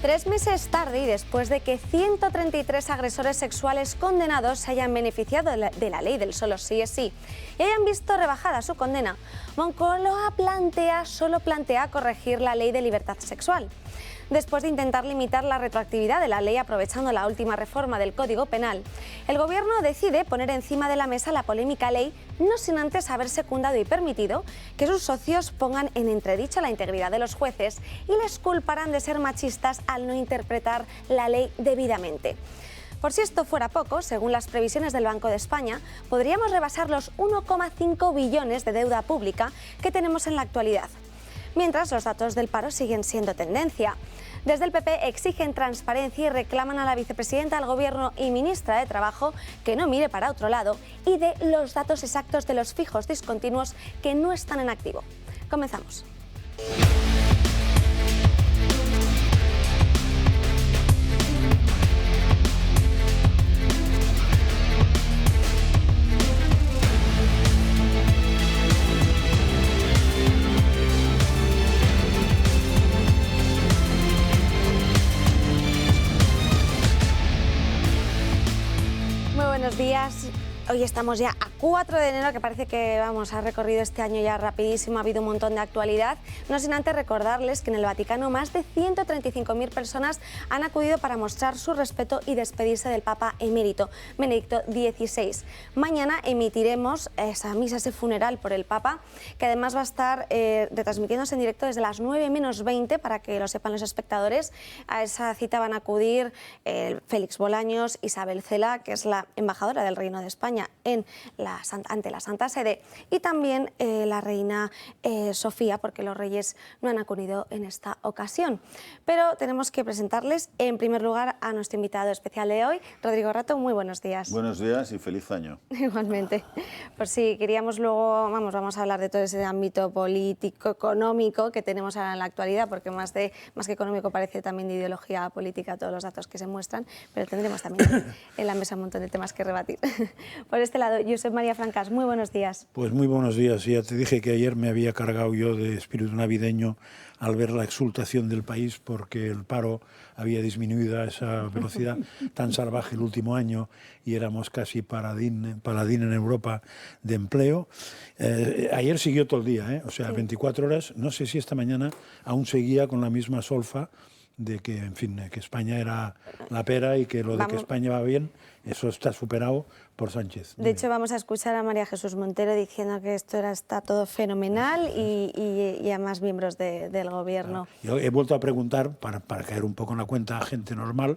3 meses tarde y después de que 133 agresores sexuales condenados se hayan beneficiado de la ley del solo sí es sí y hayan visto rebajada su condena, Moncloa solo plantea corregir la ley de libertad sexual. Después de intentar limitar la retroactividad de la ley aprovechando la última reforma del Código Penal, el Gobierno decide poner encima de la mesa la polémica ley, no sin antes haber secundado y permitido que sus socios pongan en entredicho la integridad de los jueces y les culparan de ser machistas al no interpretar la ley debidamente. Por si esto fuera poco, según las previsiones del Banco de España, podríamos rebasar los 1,5 billones de deuda pública que tenemos en la actualidad. Mientras, los datos del paro siguen siendo tendencia. Desde el PP exigen transparencia y reclaman a la vicepresidenta del Gobierno y ministra de Trabajo que no mire para otro lado y dé los datos exactos de los fijos discontinuos que no están en activo. Comenzamos. Buenos días. Hoy estamos ya a 4 de enero, que parece que ha recorrido este año ya rapidísimo, ha habido un montón de actualidad. No sin antes recordarles que en el Vaticano más de 135.000 personas han acudido para mostrar su respeto y despedirse del Papa emérito, Benedicto XVI. Mañana emitiremos esa misa, ese funeral por el Papa, que además va a estar retransmitiéndose en directo desde las 9 menos 20, para que lo sepan los espectadores. A esa cita van a acudir Félix Bolaños, Isabel Cela, que es la embajadora del Reino de España ante la Santa Sede, y también la reina Sofía, porque los reyes no han acudido en esta ocasión. Pero tenemos que presentarles en primer lugar a nuestro invitado especial de hoy, Rodrigo Rato. Muy buenos días. Buenos días y feliz año. Igualmente. Pues sí, queríamos luego, vamos a hablar de todo ese ámbito político, económico que tenemos ahora en la actualidad, porque más que económico parece también de ideología política todos los datos que se muestran, pero tendremos también en la mesa un montón de temas que rebatir. Por este lado, Josep María Francas, muy buenos días. Pues muy buenos días. Ya te dije que ayer me había cargado yo de espíritu navideño al ver la exultación del país, porque el paro había disminuido a esa velocidad tan salvaje el último año y éramos casi paladín en Europa de empleo. Ayer siguió todo el día, o sea, 24 horas. No sé si esta mañana aún seguía con la misma solfa de que, en fin, que España era la pera y que lo de que España va bien, eso está superado por Sánchez. De hecho, vamos a escuchar a María Jesús Montero diciendo que esto está todo fenomenal y a más miembros del Gobierno. Yo he vuelto a preguntar, para caer un poco en la cuenta, a gente normal,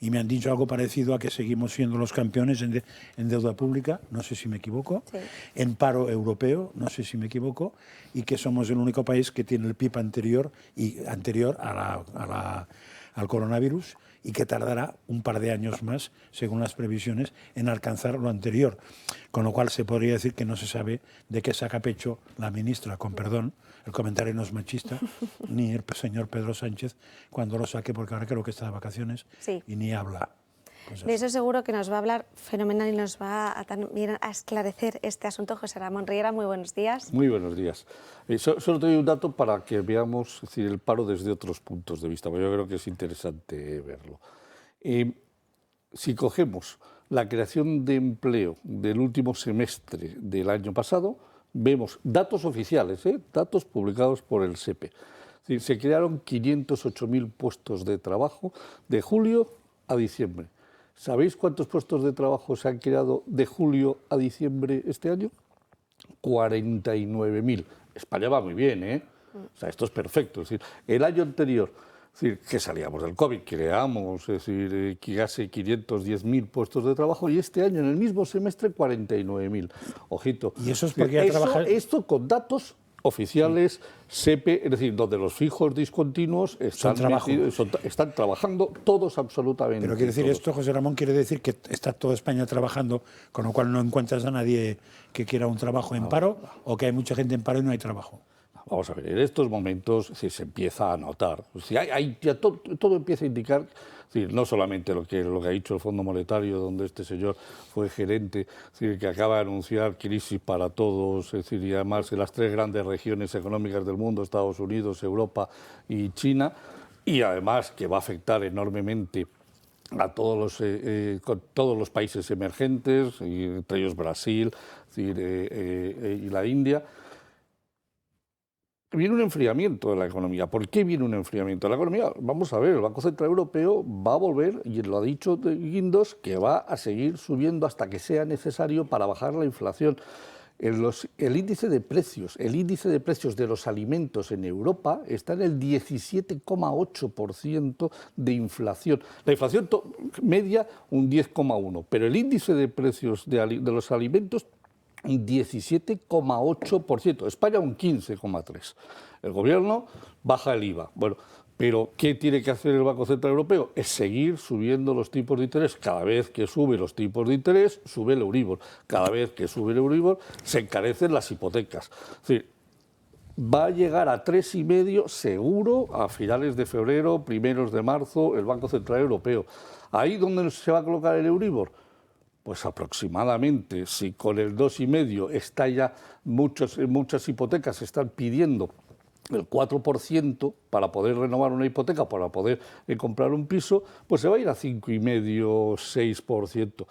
y me han dicho algo parecido a que seguimos siendo los campeones en deuda pública, no sé si me equivoco, sí, en paro europeo, no sé si me equivoco, y que somos el único país que tiene el PIB anterior al coronavirus, y que tardará un par de años más, según las previsiones, en alcanzar lo anterior. Con lo cual se podría decir que no se sabe de qué saca pecho la ministra, con perdón, el comentario no es machista, ni el señor Pedro Sánchez cuando lo saque, porque ahora creo que está de vacaciones, sí, y ni habla. Pues de eso seguro que nos va a hablar fenomenal y nos va también a esclarecer este asunto José Ramón Riera. Muy buenos días. Muy buenos días. Solo te doy un dato para que veamos, es decir, el paro desde otros puntos de vista, porque yo creo que es interesante verlo. Si cogemos la creación de empleo del último semestre del año pasado, vemos datos oficiales, datos publicados por el SEPE. Es decir, se crearon 508.000 puestos de trabajo de julio a diciembre. ¿Sabéis cuántos puestos de trabajo se han creado de julio a diciembre este año? 49.000. España va muy bien, O sea, esto es perfecto. Es decir, el año anterior, es decir, que salíamos del COVID, creamos, es decir, casi 510.000 puestos de trabajo, y este año, en el mismo semestre, 49.000. Ojito. Y eso es porque esto con datos oficiales, SEPE, es decir, donde los fijos discontinuos están trabajando todos absolutamente. Pero quiere decir todos. Esto, José Ramón, quiere decir que está toda España trabajando, con lo cual no encuentras a nadie que quiera un trabajo en paro, o que hay mucha gente en paro y no hay trabajo. Vamos a ver, en estos momentos se empieza a notar, ya todo empieza a indicar, no solamente lo que ha dicho el Fondo Monetario, donde este señor fue gerente, que acaba de anunciar crisis para todos, y además en las 3 grandes regiones económicas del mundo, Estados Unidos, Europa y China, y además que va a afectar enormemente a todos los países emergentes, y entre ellos Brasil y la India. Viene un enfriamiento de la economía. ¿Por qué viene un enfriamiento de la economía? Vamos a ver, el Banco Central Europeo va a volver, y lo ha dicho Guindos, que va a seguir subiendo hasta que sea necesario para bajar la inflación. El índice de precios de los alimentos en Europa está en el 17,8% de inflación. La inflación media un 10,1%, pero el índice de precios de los alimentos un 17,8%, España un 15,3%. El gobierno baja el IVA. Bueno, pero ¿qué tiene que hacer el Banco Central Europeo? Es seguir subiendo los tipos de interés. Cada vez que sube los tipos de interés, sube el Euribor. Cada vez que sube el Euribor, se encarecen las hipotecas. Es decir, va a llegar a 3,5 seguro a finales de febrero, primeros de marzo, el Banco Central Europeo. ¿Ahí dónde se va a colocar el Euribor? Pues aproximadamente, si con el 2,5 está ya muchas hipotecas están pidiendo el 4% para poder renovar una hipoteca, para poder comprar un piso, pues se va a ir a 5,5, 6%.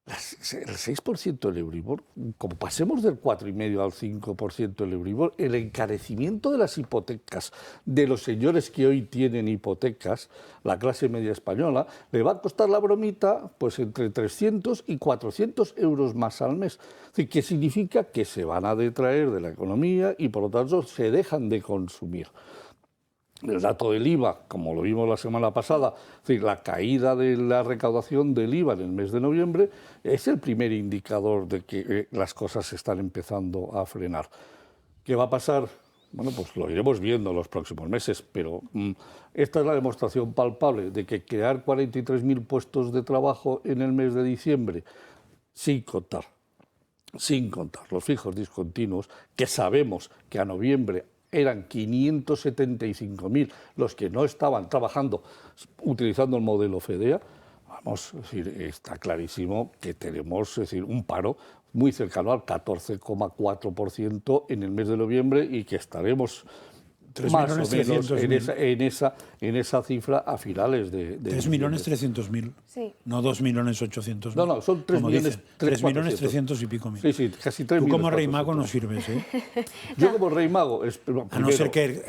El 6% del Euribor, como pasemos del 4,5 al 5% del Euribor, el encarecimiento de las hipotecas de los señores que hoy tienen hipotecas, la clase media española, le va a costar la bromita pues entre 300 y 400 euros más al mes. Es decir, que significa que se van a detraer de la economía y por lo tanto se dejan de consumir. El dato del IVA, como lo vimos la semana pasada, es decir, la caída de la recaudación del IVA en el mes de noviembre es el primer indicador de que las cosas se están empezando a frenar. ¿Qué va a pasar? Bueno, pues lo iremos viendo en los próximos meses, pero esta es la demostración palpable de que crear 43.000 puestos de trabajo en el mes de diciembre, sin contar los fijos discontinuos, que sabemos que a noviembre eran 575.000 los que no estaban trabajando utilizando el modelo FEDEA, vamos, es decir, está clarísimo que tenemos, es decir, un paro muy cercano al 14,4% en el mes de noviembre y que estaremos más o menos en esa cifra a finales de 3.300.000, sí. No 2.800.000. No, son 3.300.000 y pico mil. Sí, casi 3 Tú como rey 400.000. mago no sirves, ¿eh? Yo como rey mago... A no ser que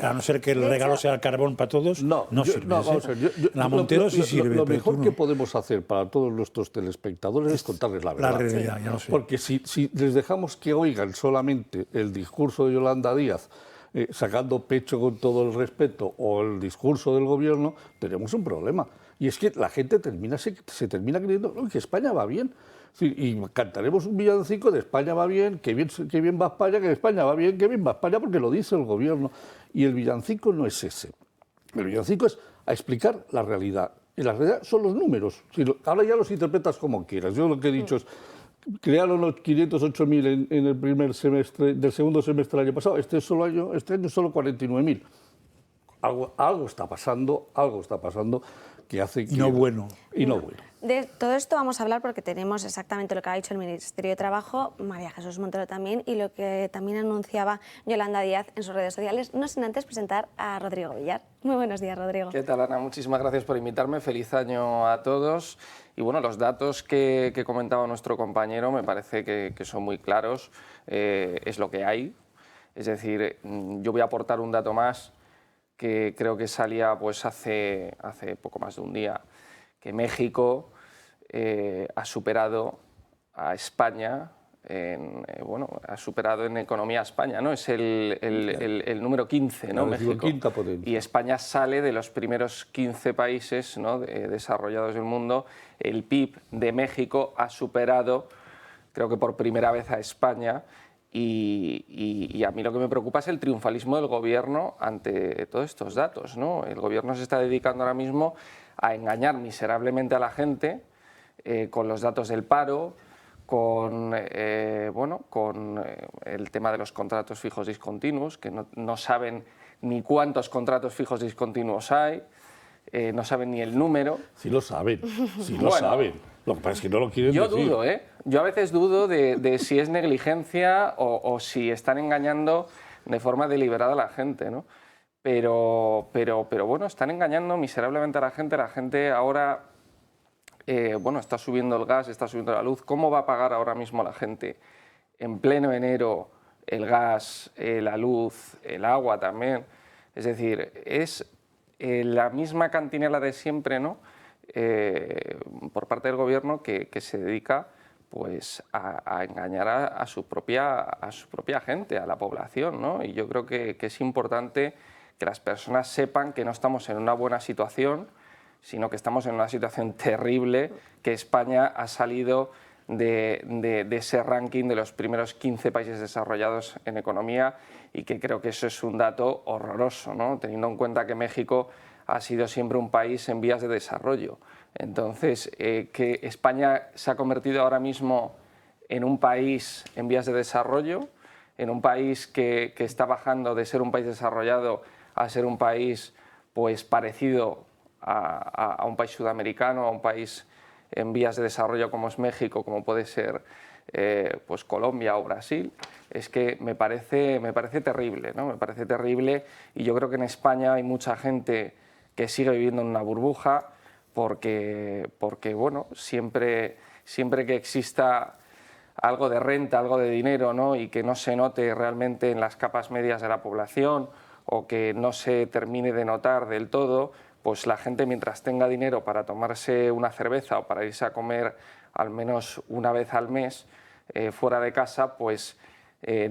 el regalo sea el carbón para todos, no sirves. Vamos a ver, la Montero sí sirve. Lo mejor pero que podemos hacer para todos nuestros telespectadores es contarles la verdad. La realidad, ya lo sé. Porque si les dejamos que oigan solamente el discurso de Yolanda Díaz, sacando pecho con todo el respeto, o el discurso del gobierno, tenemos un problema. Y es que la gente se termina creyendo que España va bien. Sí, y cantaremos un villancico de España va bien, que bien va España, que España va bien, que bien va España, porque lo dice el gobierno. Y el villancico no es ese. El villancico es a explicar la realidad. Y la realidad son los números. Ahora ya los interpretas como quieras. Yo lo que he dicho es... Crearon los 508.000 en el primer semestre, del segundo semestre del año pasado. Este año solo 49.000. Algo está pasando que hace que... Y no bueno. De todo esto vamos a hablar porque tenemos exactamente lo que ha dicho el Ministerio de Trabajo, María Jesús Montero también, y lo que también anunciaba Yolanda Díaz en sus redes sociales, no sin antes presentar a Rodrigo Villar. Muy buenos días, Rodrigo. ¿Qué tal, Ana? Muchísimas gracias por invitarme. Feliz año a todos. Y bueno, los datos que comentaba nuestro compañero me parece que son muy claros. Es lo que hay. Es decir, yo voy a aportar un dato más que creo que salía pues hace poco más de un día, que México ha superado a España, ha superado en economía a España, ¿no? Es el número 15, ¿no? México. Y España sale de los primeros 15 países, ¿no?, desarrollados del mundo. El PIB de México ha superado, creo que por primera vez, a España. Y a mí lo que me preocupa es el triunfalismo del gobierno ante todos estos datos, ¿no? El gobierno se está dedicando ahora mismo a engañar miserablemente a la gente con los datos del paro, con el tema de los contratos fijos discontinuos, que no saben ni cuántos contratos fijos discontinuos hay, no saben ni el número. Sí lo saben, lo saben. Lo que pasa es que no lo quieren decir. Yo dudo, Yo a veces dudo de si es negligencia o si están engañando de forma deliberada a la gente, ¿no? pero bueno, están engañando miserablemente a la gente. La gente ahora, bueno, está subiendo el gas, está subiendo la luz. ¿Cómo va a pagar ahora mismo la gente en pleno enero el gas, la luz, el agua también? Es decir, es la misma cantinela de siempre, ¿no? Por parte del gobierno que se dedica pues a engañar a su propia gente, a la población, ¿no? Y yo creo que es importante que las personas sepan que no estamos en una buena situación, sino que estamos en una situación terrible, que España ha salido de ese ranking de los primeros 15 países desarrollados en economía, y que creo que eso es un dato horroroso, ¿no? Teniendo en cuenta que México ha sido siempre un país en vías de desarrollo. Entonces, que España se ha convertido ahora mismo en un país en vías de desarrollo, en un país que está bajando de ser un país desarrollado a ser un país pues parecido a un país sudamericano, a un país en vías de desarrollo como es México, como puede ser pues Colombia o Brasil, es que me parece terrible, ¿no? Me parece terrible, y yo creo que en España hay mucha gente que sigue viviendo en una burbuja porque bueno, siempre que exista algo de renta, algo de dinero, ¿no? Y que no se note realmente en las capas medias de la población, o que no se termine de notar del todo, pues la gente, mientras tenga dinero para tomarse una cerveza o para irse a comer al menos una vez al mes fuera de casa, pues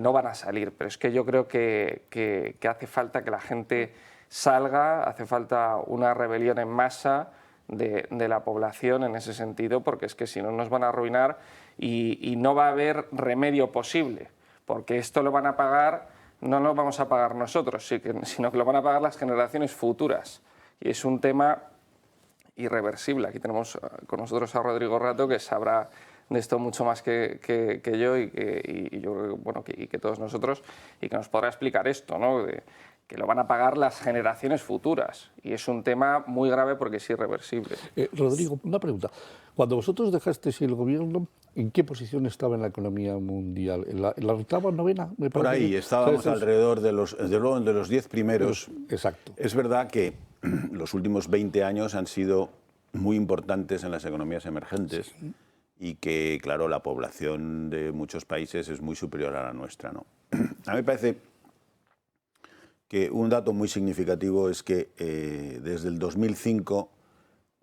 no van a salir. Pero es que yo creo que hace falta que la gente salga, hace falta una rebelión en masa de la población en ese sentido, porque es que si no nos van a arruinar, y no va a haber remedio posible, porque esto lo van a pagar, no lo vamos a pagar nosotros, sino que lo van a pagar las generaciones futuras. Y es un tema irreversible. Aquí tenemos con nosotros a Rodrigo Rato, que sabrá de esto mucho más que yo, y yo, bueno, que todos nosotros, y que nos podrá explicar esto, ¿no? Que lo van a pagar las generaciones futuras. Y es un tema muy grave porque es irreversible. Rodrigo, una pregunta. Cuando vosotros dejasteis el gobierno, ¿en qué posición estaba en la economía mundial? ¿En la octava, novena? Me parece. Por ahí estábamos alrededor de los 10 primeros. Exacto. Es verdad que los últimos 20 años han sido muy importantes en las economías emergentes, sí, y que, claro, la población de muchos países es muy superior a la nuestra, ¿no? A mí me parece que un dato muy significativo es que desde el 2005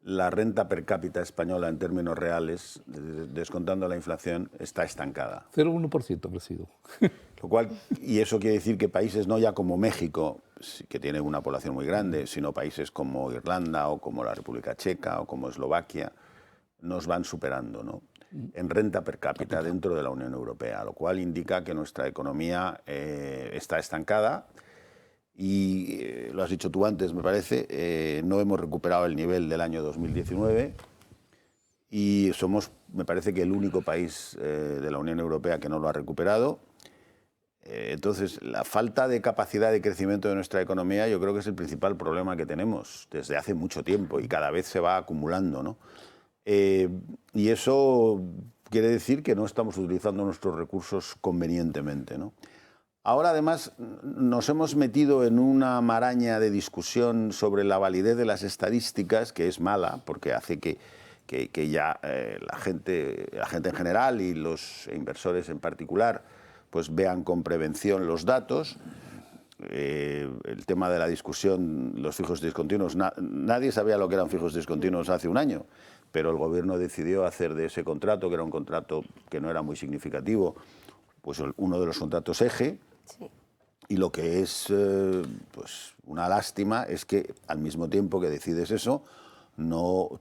la renta per cápita española en términos reales, descontando la inflación, está estancada. 0,1% ha crecido. Lo cual, y eso quiere decir que países no ya como México, que tiene una población muy grande, sino países como Irlanda o como la República Checa o como Eslovaquia, nos van superando, ¿no? En renta per cápita dentro de la Unión Europea, lo cual indica que nuestra economía está estancada. Y lo has dicho tú antes, me parece, no hemos recuperado el nivel del año 2019 y somos, me parece, que el único país de la Unión Europea que no lo ha recuperado. Entonces, la falta de capacidad de crecimiento de nuestra economía yo creo que es el principal problema que tenemos desde hace mucho tiempo, y cada vez se va acumulando, ¿no? Y eso quiere decir que no estamos utilizando nuestros recursos convenientemente, ¿no? Ahora, además, nos hemos metido en una maraña de discusión sobre la validez de las estadísticas, que es mala, porque hace que ya la gente en general y los inversores en particular pues vean con prevención los datos. El tema de la discusión, los fijos discontinuos, nadie sabía lo que eran fijos discontinuos hace un año, pero el gobierno decidió hacer de ese contrato, que era un contrato que no era muy significativo, pues uno de los contratos eje. Sí. Y lo que es pues una lástima es que al mismo tiempo que decides eso,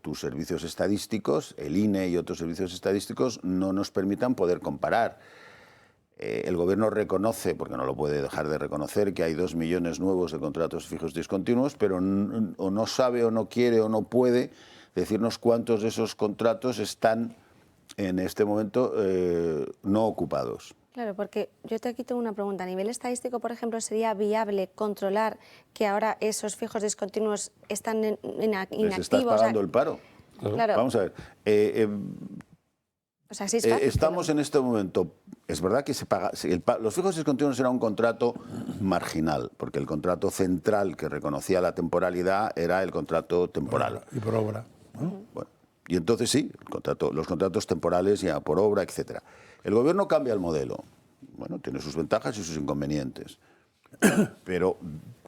tus servicios estadísticos, el INE y otros servicios estadísticos, no nos permitan poder comparar. El gobierno reconoce, porque no lo puede dejar de reconocer, que hay 2 millones nuevos de contratos fijos discontinuos, pero o no sabe o no quiere o no puede decirnos cuántos de esos contratos están en este momento no ocupados. Claro, porque yo aquí tengo una pregunta. A nivel estadístico, por ejemplo, ¿sería viable controlar que ahora esos fijos discontinuos están inactivos? Les estás pagando el paro. Claro. Vamos a ver. O sea, sí es fácil, estamos en este momento, es verdad que se paga, los fijos discontinuos era un contrato marginal, porque el contrato central que reconocía la temporalidad era el contrato temporal. Y por obra, ¿no? Bueno, y entonces sí, los contratos temporales ya por obra, etcétera. El gobierno cambia el modelo. Bueno, tiene sus ventajas y sus inconvenientes. Pero,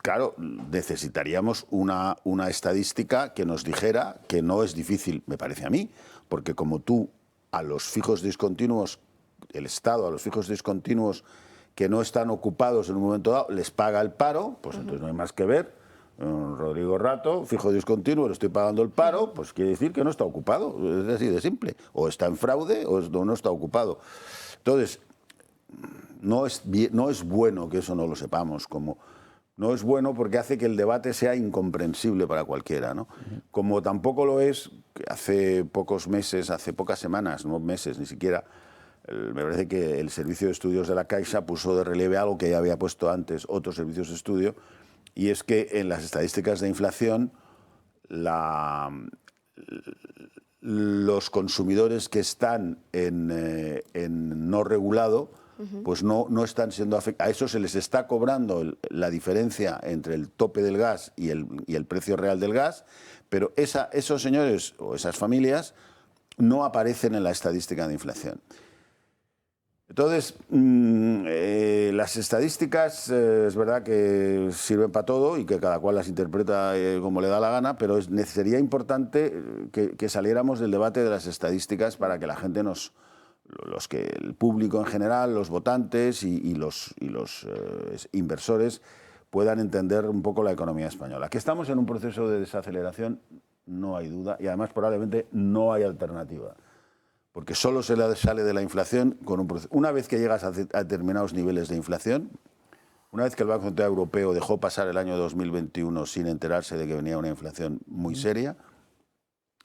claro, necesitaríamos una estadística que nos dijera que no es difícil, me parece a mí, porque como tú a los fijos discontinuos, el Estado a los fijos discontinuos que no están ocupados en un momento dado, les paga el paro, pues entonces no hay más que ver. Rodrigo Rato, fijo discontinuo, le estoy pagando el paro, pues quiere decir que no está ocupado, es así de simple. O está en fraude o no está ocupado. Entonces, no es bueno que eso no lo sepamos, no es bueno porque hace que el debate sea incomprensible para cualquiera, ¿no? Como tampoco lo es que hace pocos meses, hace pocas semanas, no meses ni siquiera, me parece que el Servicio de Estudios de la Caixa puso de relieve algo que ya había puesto antes otros servicios de estudio, y es que en las estadísticas de inflación los consumidores que están en no regulado pues no están siendo afectados. A eso se les está cobrando la diferencia entre el tope del gas y el precio real del gas, pero esos señores o esas familias no aparecen en la estadística de inflación. Entonces, las estadísticas es verdad que sirven para todo y que cada cual las interpreta como le da la gana, pero sería importante que saliéramos del debate de las estadísticas para que la gente el público en general, los votantes y los inversores puedan entender un poco la economía española. Que estamos en un proceso de desaceleración, no hay duda, y además probablemente no hay alternativa. Porque solo se sale de la inflación con un proceso. Una vez que llegas a determinados niveles de inflación, una vez que el Banco Central Europeo dejó pasar el año 2021 sin enterarse de que venía una inflación muy seria,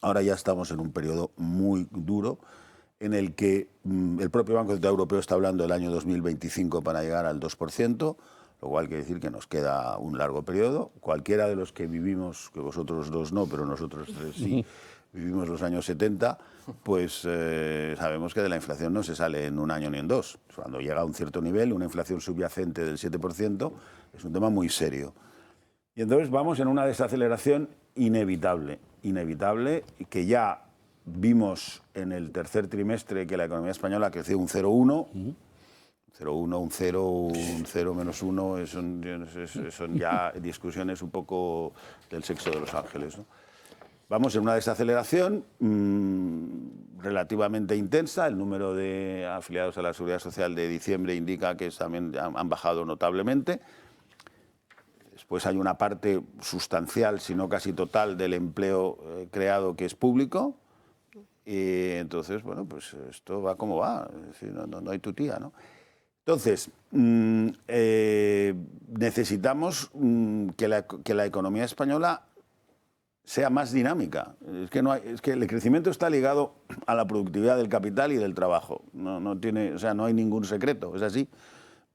ahora ya estamos en un periodo muy duro en el que el propio Banco Central Europeo está hablando del año 2025 para llegar al 2%, lo cual quiere decir que nos queda un largo periodo. Cualquiera de los que vivimos, que vosotros dos no, pero nosotros tres sí, vivimos los años 70, pues sabemos que de la inflación no se sale en un año ni en dos. Cuando llega a un cierto nivel, una inflación subyacente del 7%, es un tema muy serio. Y entonces vamos en una desaceleración inevitable, que ya vimos en el tercer trimestre que la economía española creció un 0,1, un 0, un 0 menos 1, son ya discusiones un poco del sexo de los ángeles, ¿no? Vamos en una desaceleración relativamente intensa. El número de afiliados a la Seguridad Social de diciembre indica que también han bajado notablemente. Después hay una parte sustancial, si no casi total, del empleo creado que es público. Y entonces, bueno, pues esto va como va. Es decir, no hay tutía, ¿no? Entonces, necesitamos que la economía española sea más dinámica. Es que el crecimiento está ligado a la productividad del capital y del trabajo. No hay ningún secreto, es así.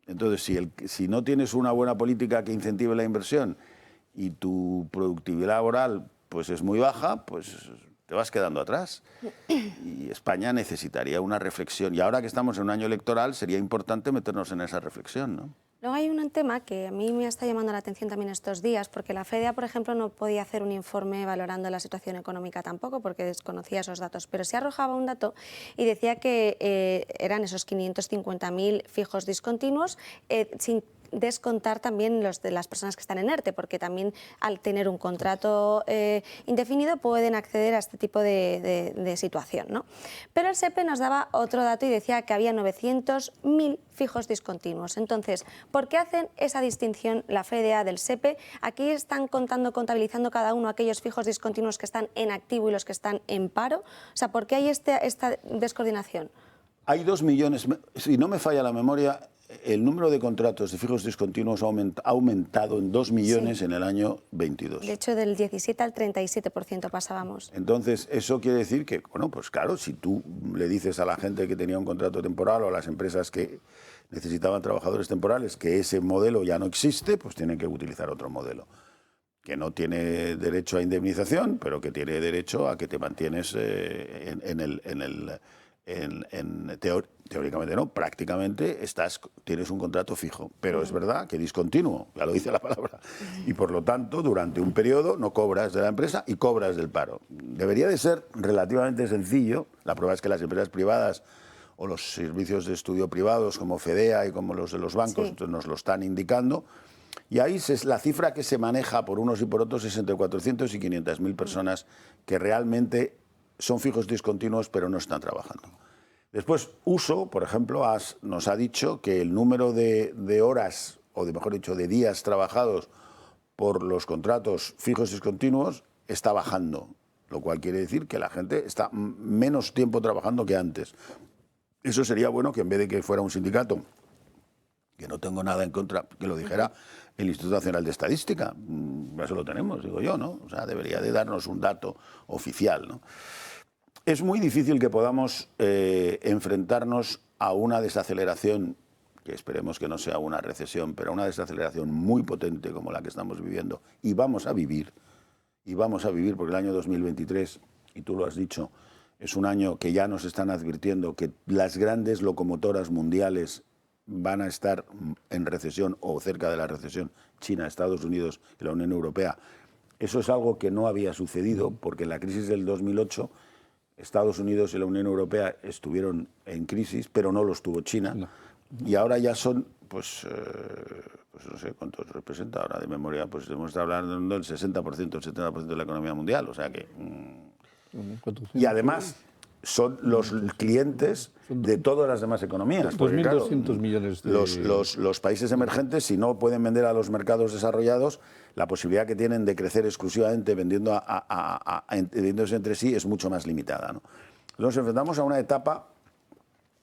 Entonces, si no tienes una buena política que incentive la inversión y tu productividad laboral pues es muy baja, pues te vas quedando atrás. Y España necesitaría una reflexión. Y ahora que estamos en un año electoral, sería importante meternos en esa reflexión, ¿no? Luego hay un tema que a mí me está llamando la atención también estos días, porque la FEDEA, por ejemplo, no podía hacer un informe valorando la situación económica tampoco, porque desconocía esos datos, pero sí arrojaba un dato y decía que eran esos 550.000 fijos discontinuos, sin descontar también los de las personas que están en ERTE, porque también al tener un contrato indefinido pueden acceder a este tipo de situación, ¿no? Pero el SEPE nos daba otro dato y decía que había 900.000 fijos discontinuos. Entonces, ¿por qué hacen esa distinción la FEDEA del SEPE? Aquí están contabilizando cada uno aquellos fijos discontinuos que están en activo y los que están en paro. O sea, ¿por qué hay esta descoordinación? Hay 2 millones, si no me falla la memoria, el número de contratos de fijos discontinuos ha aumentado en 2 millones en el año 22. De hecho, del 17 al 37% pasábamos. Entonces, eso quiere decir que, bueno, pues claro, si tú le dices a la gente que tenía un contrato temporal o a las empresas que necesitaban trabajadores temporales que ese modelo ya no existe, pues tienen que utilizar otro modelo, que no tiene derecho a indemnización, pero que tiene derecho a que te mantienes en teóricamente no, prácticamente tienes un contrato fijo, pero es verdad que discontinuo, ya lo dice la palabra, y por lo tanto durante un periodo no cobras de la empresa y cobras del paro. Debería de ser relativamente sencillo, la prueba es que las empresas privadas o los servicios de estudio privados como FEDEA y como los de los bancos nos lo están indicando, y ahí la cifra que se maneja por unos y por otros es entre 400 y 500.000 personas que realmente son fijos discontinuos pero no están trabajando. Después, Uso, por ejemplo, nos ha dicho que el número de horas, o mejor dicho, de días trabajados por los contratos fijos discontinuos está bajando, lo cual quiere decir que la gente está menos tiempo trabajando que antes. Eso sería bueno que en vez de que fuera un sindicato, que no tengo nada en contra, que lo dijera el Instituto Nacional de Estadística. Eso lo tenemos, digo yo, ¿no? O sea, debería de darnos un dato oficial, ¿no? Es muy difícil que podamos enfrentarnos a una desaceleración, que esperemos que no sea una recesión, pero una desaceleración muy potente como la que estamos viviendo, y vamos a vivir porque el año 2023, y tú lo has dicho, es un año que ya nos están advirtiendo que las grandes locomotoras mundiales van a estar en recesión o cerca de la recesión, China, Estados Unidos y la Unión Europea. Eso es algo que no había sucedido porque en la crisis del 2008 Estados Unidos y la Unión Europea estuvieron en crisis, pero no lo estuvo China. No. Y ahora ya son, pues no sé cuánto representa ahora de memoria, pues debemos estar hablando del 60%, el 70% de la economía mundial. O sea que... Y además son los clientes de todas las demás economías. 2.200 millones de... Los países emergentes, si no pueden vender a los mercados desarrollados, la posibilidad que tienen de crecer exclusivamente vendiéndose entre sí es mucho más limitada, ¿no? Nos enfrentamos a una etapa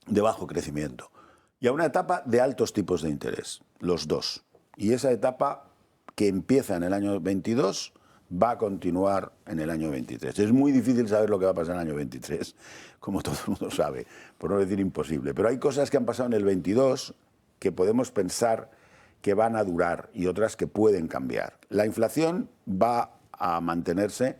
de bajo crecimiento y a una etapa de altos tipos de interés, los dos. Y esa etapa que empieza en el año 22 va a continuar en el año 23. Es muy difícil saber lo que va a pasar en el año 23, como todo el mundo sabe, por no decir imposible. Pero hay cosas que han pasado en el 22 que podemos pensar que van a durar y otras que pueden cambiar. La inflación va a mantenerse,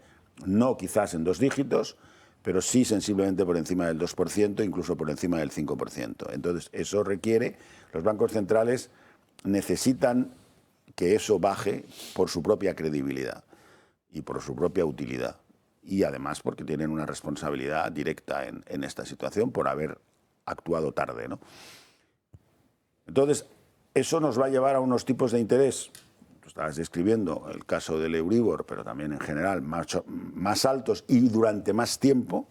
no quizás en 2 dígitos, pero sí sensiblemente por encima del 2%, incluso por encima del 5%. Entonces, eso requiere, los bancos centrales necesitan que eso baje por su propia credibilidad y por su propia utilidad. Y además porque tienen una responsabilidad directa en esta situación por haber actuado tarde, ¿no? Entonces, eso nos va a llevar a unos tipos de interés, tú estabas describiendo el caso del Euribor, pero también en general más altos y durante más tiempo,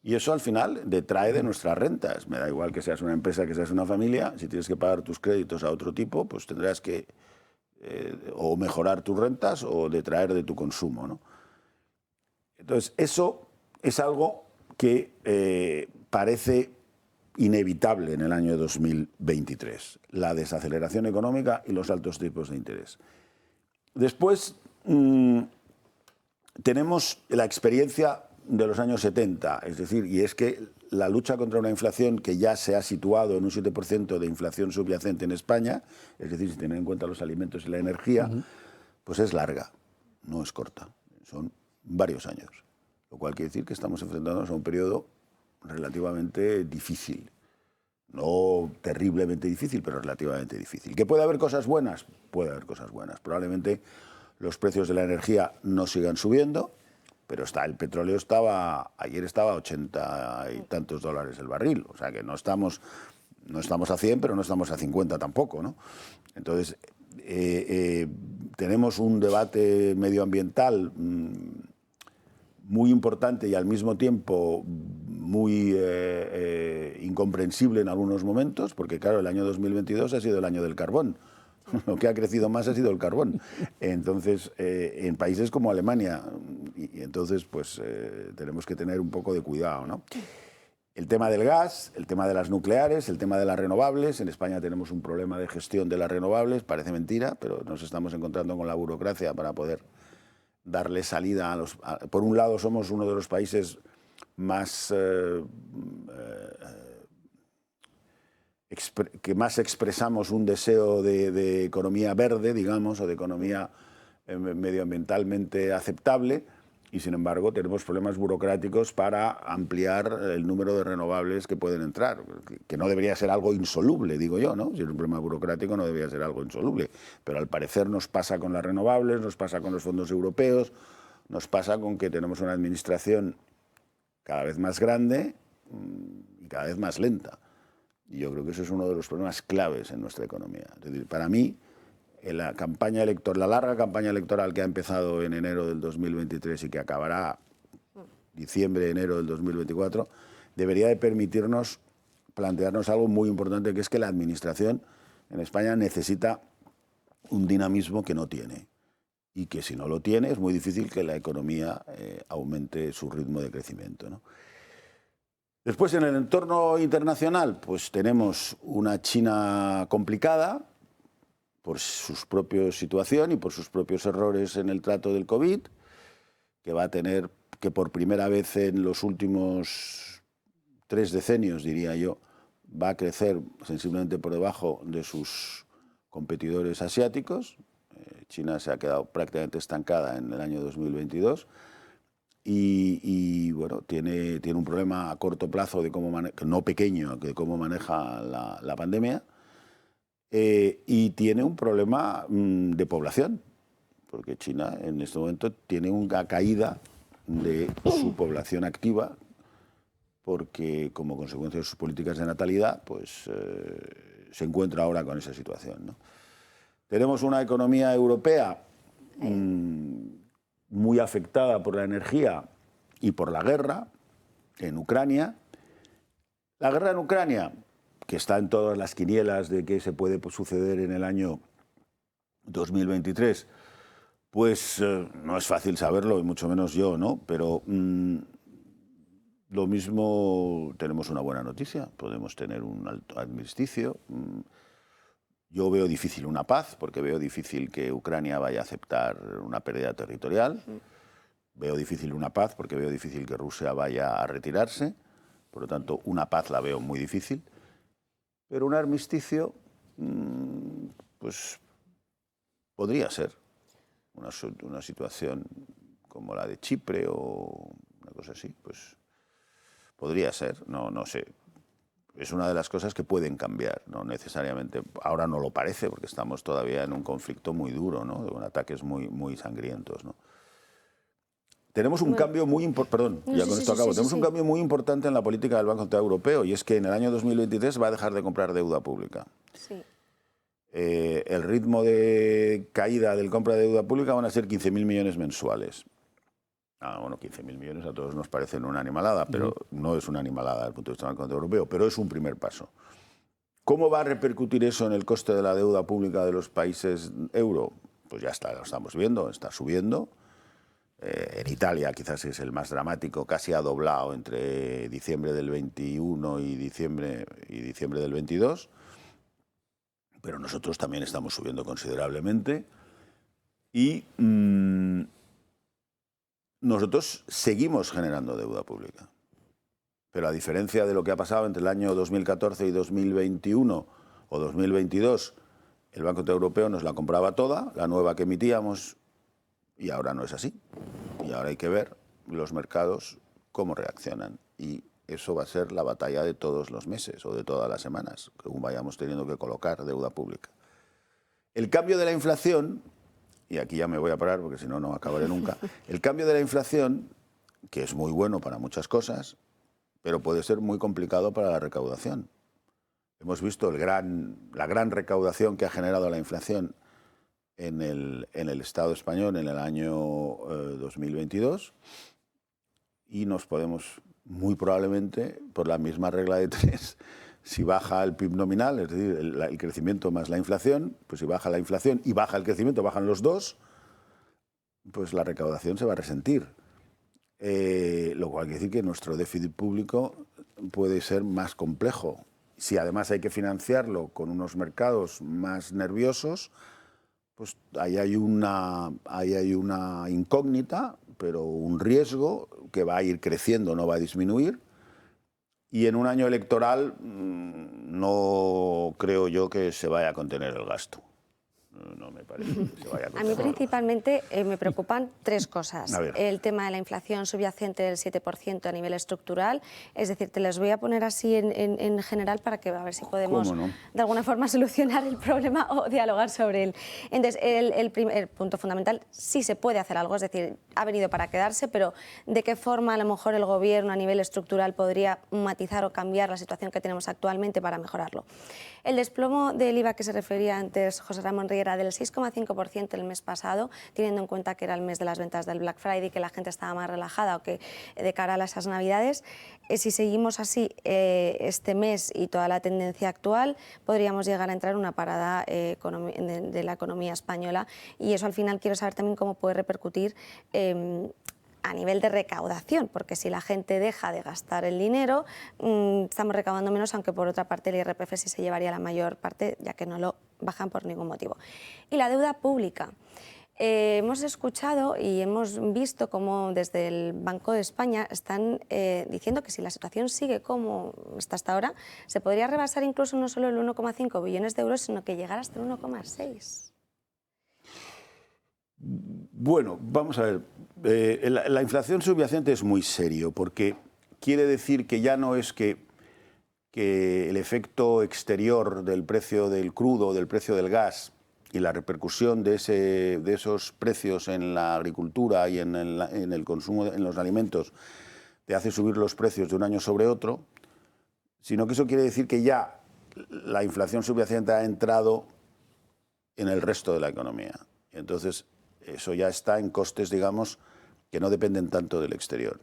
y eso al final detrae de nuestras rentas. Me da igual que seas una empresa, que seas una familia, si tienes que pagar tus créditos a otro tipo, pues tendrás que o mejorar tus rentas o detraer de tu consumo, ¿no? Entonces, eso es algo que parece inevitable en el año 2023, la desaceleración económica y los altos tipos de interés. Después tenemos la experiencia de los años 70, es decir, y es que la lucha contra una inflación que ya se ha situado en un 7% de inflación subyacente en España, es decir, si tienen en cuenta los alimentos y la energía, pues es larga, no es corta, son varios años, lo cual quiere decir que estamos enfrentándonos a un periodo relativamente difícil, no terriblemente difícil, pero relativamente difícil. ¿Que puede haber cosas buenas? Puede haber cosas buenas. Probablemente los precios de la energía no sigan subiendo, pero el petróleo ayer estaba a 80 y tantos dólares el barril, o sea que no estamos a 100, pero no estamos a 50 tampoco, ¿no? Entonces, tenemos un debate medioambiental muy importante y al mismo tiempo muy incomprensible en algunos momentos, porque claro, el año 2022 ha sido el año del carbón. Lo que ha crecido más ha sido el carbón. Entonces, en países como Alemania, y entonces pues tenemos que tener un poco de cuidado, ¿no? El tema del gas, el tema de las nucleares, el tema de las renovables. En España tenemos un problema de gestión de las renovables, parece mentira, pero nos estamos encontrando con la burocracia para poder darle salida a los... Por un lado, somos uno de los países más... que más expresamos un deseo de economía verde, digamos, o de economía medioambientalmente aceptable, y sin embargo tenemos problemas burocráticos para ampliar el número de renovables que pueden entrar, que no debería ser algo insoluble, digo yo, ¿no? Si es un problema burocrático no debería ser algo insoluble, pero al parecer nos pasa con las renovables, nos pasa con los fondos europeos, nos pasa con que tenemos una administración cada vez más grande y cada vez más lenta. Y yo creo que eso es uno de los problemas claves en nuestra economía. Es decir, para mí, en la campaña electoral, la larga campaña electoral que ha empezado en enero del 2023 y que acabará diciembre, enero del 2024, debería de permitirnos plantearnos algo muy importante, que es que la administración en España necesita un dinamismo que no tiene. Y que si no lo tiene, es muy difícil que la economía aumente su ritmo de crecimiento, ¿no? Después, en el entorno internacional, pues tenemos una China complicada por su propia situación y por sus propios errores en el trato del COVID, que va a tener que por primera vez en los últimos 3 decenios, diría yo, va a crecer sensiblemente por debajo de sus competidores asiáticos. China se ha quedado prácticamente estancada en el año 2022. Y bueno, tiene un problema a corto plazo, no pequeño, de cómo maneja la pandemia, y tiene un problema de población, porque China en este momento tiene una caída de su población activa, porque como consecuencia de sus políticas de natalidad, pues se encuentra ahora con esa situación, ¿no? Tenemos una economía europea muy afectada por la energía y por la guerra en Ucrania. La guerra en Ucrania, que está en todas las quinielas de qué se puede suceder en el año 2023, pues no es fácil saberlo, y mucho menos yo, ¿no? Pero lo mismo, tenemos una buena noticia, podemos tener un alto armisticio. Yo veo difícil una paz, porque veo difícil que Ucrania vaya a aceptar una pérdida territorial. Veo difícil una paz, porque veo difícil que Rusia vaya a retirarse. Por lo tanto, una paz la veo muy difícil. Pero un armisticio, pues podría ser una situación como la de Chipre o una cosa así, pues podría ser, no sé. Es una de las cosas que pueden cambiar, no necesariamente. Ahora no lo parece, porque estamos todavía en un conflicto muy duro, ¿no? Con ataques muy sangrientos, ¿no? Tenemos un cambio muy importante, perdón, ya con esto acabo. Tenemos un cambio muy importante en la política del Banco Central Europeo, y es que en el año 2023 va a dejar de comprar deuda pública. Sí. El ritmo de caída del compra de deuda pública van a ser 15.000 millones mensuales. Bueno, 15.000 millones a todos nos parecen una animalada, pero no es una animalada desde el punto de vista del Banco Central Europeo, pero es un primer paso. ¿Cómo va a repercutir eso en el coste de la deuda pública de los países euro? Pues ya está, lo estamos viendo, está subiendo. En Italia quizás es el más dramático, casi ha doblado entre diciembre del 21 y diciembre del 22, pero nosotros también estamos subiendo considerablemente y nosotros seguimos generando deuda pública. Pero a diferencia de lo que ha pasado entre el año 2014 y 2021 o 2022, el Banco Central Europeo nos la compraba toda, la nueva que emitíamos, y ahora no es así. Y ahora hay que ver los mercados cómo reaccionan. Y eso va a ser la batalla de todos los meses o de todas las semanas, según vayamos teniendo que colocar deuda pública. El cambio de la inflación, y aquí ya me voy a parar porque si no, no acabaré nunca, el cambio de la inflación, que es muy bueno para muchas cosas, pero puede ser muy complicado para la recaudación. Hemos visto la gran recaudación que ha generado la inflación en el Estado español en el año 2022 y nos podemos, muy probablemente, por la misma regla de 3, si baja el PIB nominal, es decir, el crecimiento más la inflación, pues si baja la inflación y baja el crecimiento, bajan los dos, pues la recaudación se va a resentir. Lo cual quiere decir que nuestro déficit público puede ser más complejo. Si además hay que financiarlo con unos mercados más nerviosos, pues ahí hay una incógnita, pero un riesgo que va a ir creciendo, no va a disminuir. Y en un año electoral no creo yo que se vaya a contener el gasto. No me parece que se vaya a A mí contener. principalmente me preocupan tres cosas. A ver. El tema de la inflación subyacente del 7% a nivel estructural. Es decir, te las voy a poner así en general para que a ver si podemos ¿Cómo no? de alguna forma solucionar el problema o dialogar sobre él. Entonces, el primer punto fundamental, sí se puede hacer algo, es decir, ha venido para quedarse, pero ¿de qué forma a lo mejor el Gobierno a nivel estructural podría matizar o cambiar la situación que tenemos actualmente para mejorarlo? El desplomo del IVA que se refería antes José Ramón Riera del 6,5% el mes pasado, teniendo en cuenta que era el mes de las ventas del Black Friday, que la gente estaba más relajada o que de cara a esas Navidades, si seguimos así este mes y toda la tendencia actual, podríamos llegar a entrar en una parada de la economía española, y eso al final quiero saber también cómo puede repercutir a nivel de recaudación, porque si la gente deja de gastar el dinero, estamos recaudando menos, aunque por otra parte el IRPF sí se llevaría la mayor parte, ya que no lo bajan por ningún motivo. Y la deuda pública. Hemos escuchado y hemos visto cómo desde el Banco de España están diciendo que si la situación sigue como está hasta ahora, se podría rebasar incluso no solo el 1,5 billones de euros, sino que llegar hasta el 1,6. Bueno, vamos a ver. La inflación subyacente es muy serio porque quiere decir que ya no es que el efecto exterior del precio del crudo, del precio del gas y la repercusión de esos precios en la agricultura y en el consumo, en los alimentos, te hace subir los precios de un año sobre otro, sino que eso quiere decir que ya la inflación subyacente ha entrado en el resto de la economía. Entonces, eso ya está en costes, digamos, que no dependen tanto del exterior.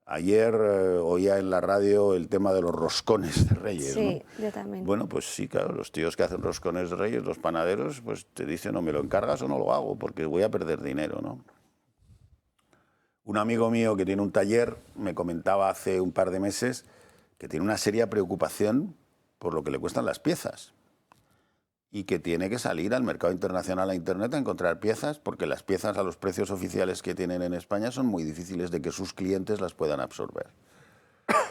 Ayer oía en la radio el tema de los roscones de Reyes, Sí, ¿no? yo también. Bueno, pues sí, claro, los tíos que hacen roscones de Reyes, los panaderos, pues te dicen o me lo encargas o no lo hago, porque voy a perder dinero, ¿no? Un amigo mío que tiene un taller me comentaba hace un par de meses que tiene una seria preocupación por lo que le cuestan las piezas y que tiene que salir al mercado internacional, a Internet, a encontrar piezas, porque las piezas a los precios oficiales que tienen en España son muy difíciles de que sus clientes las puedan absorber.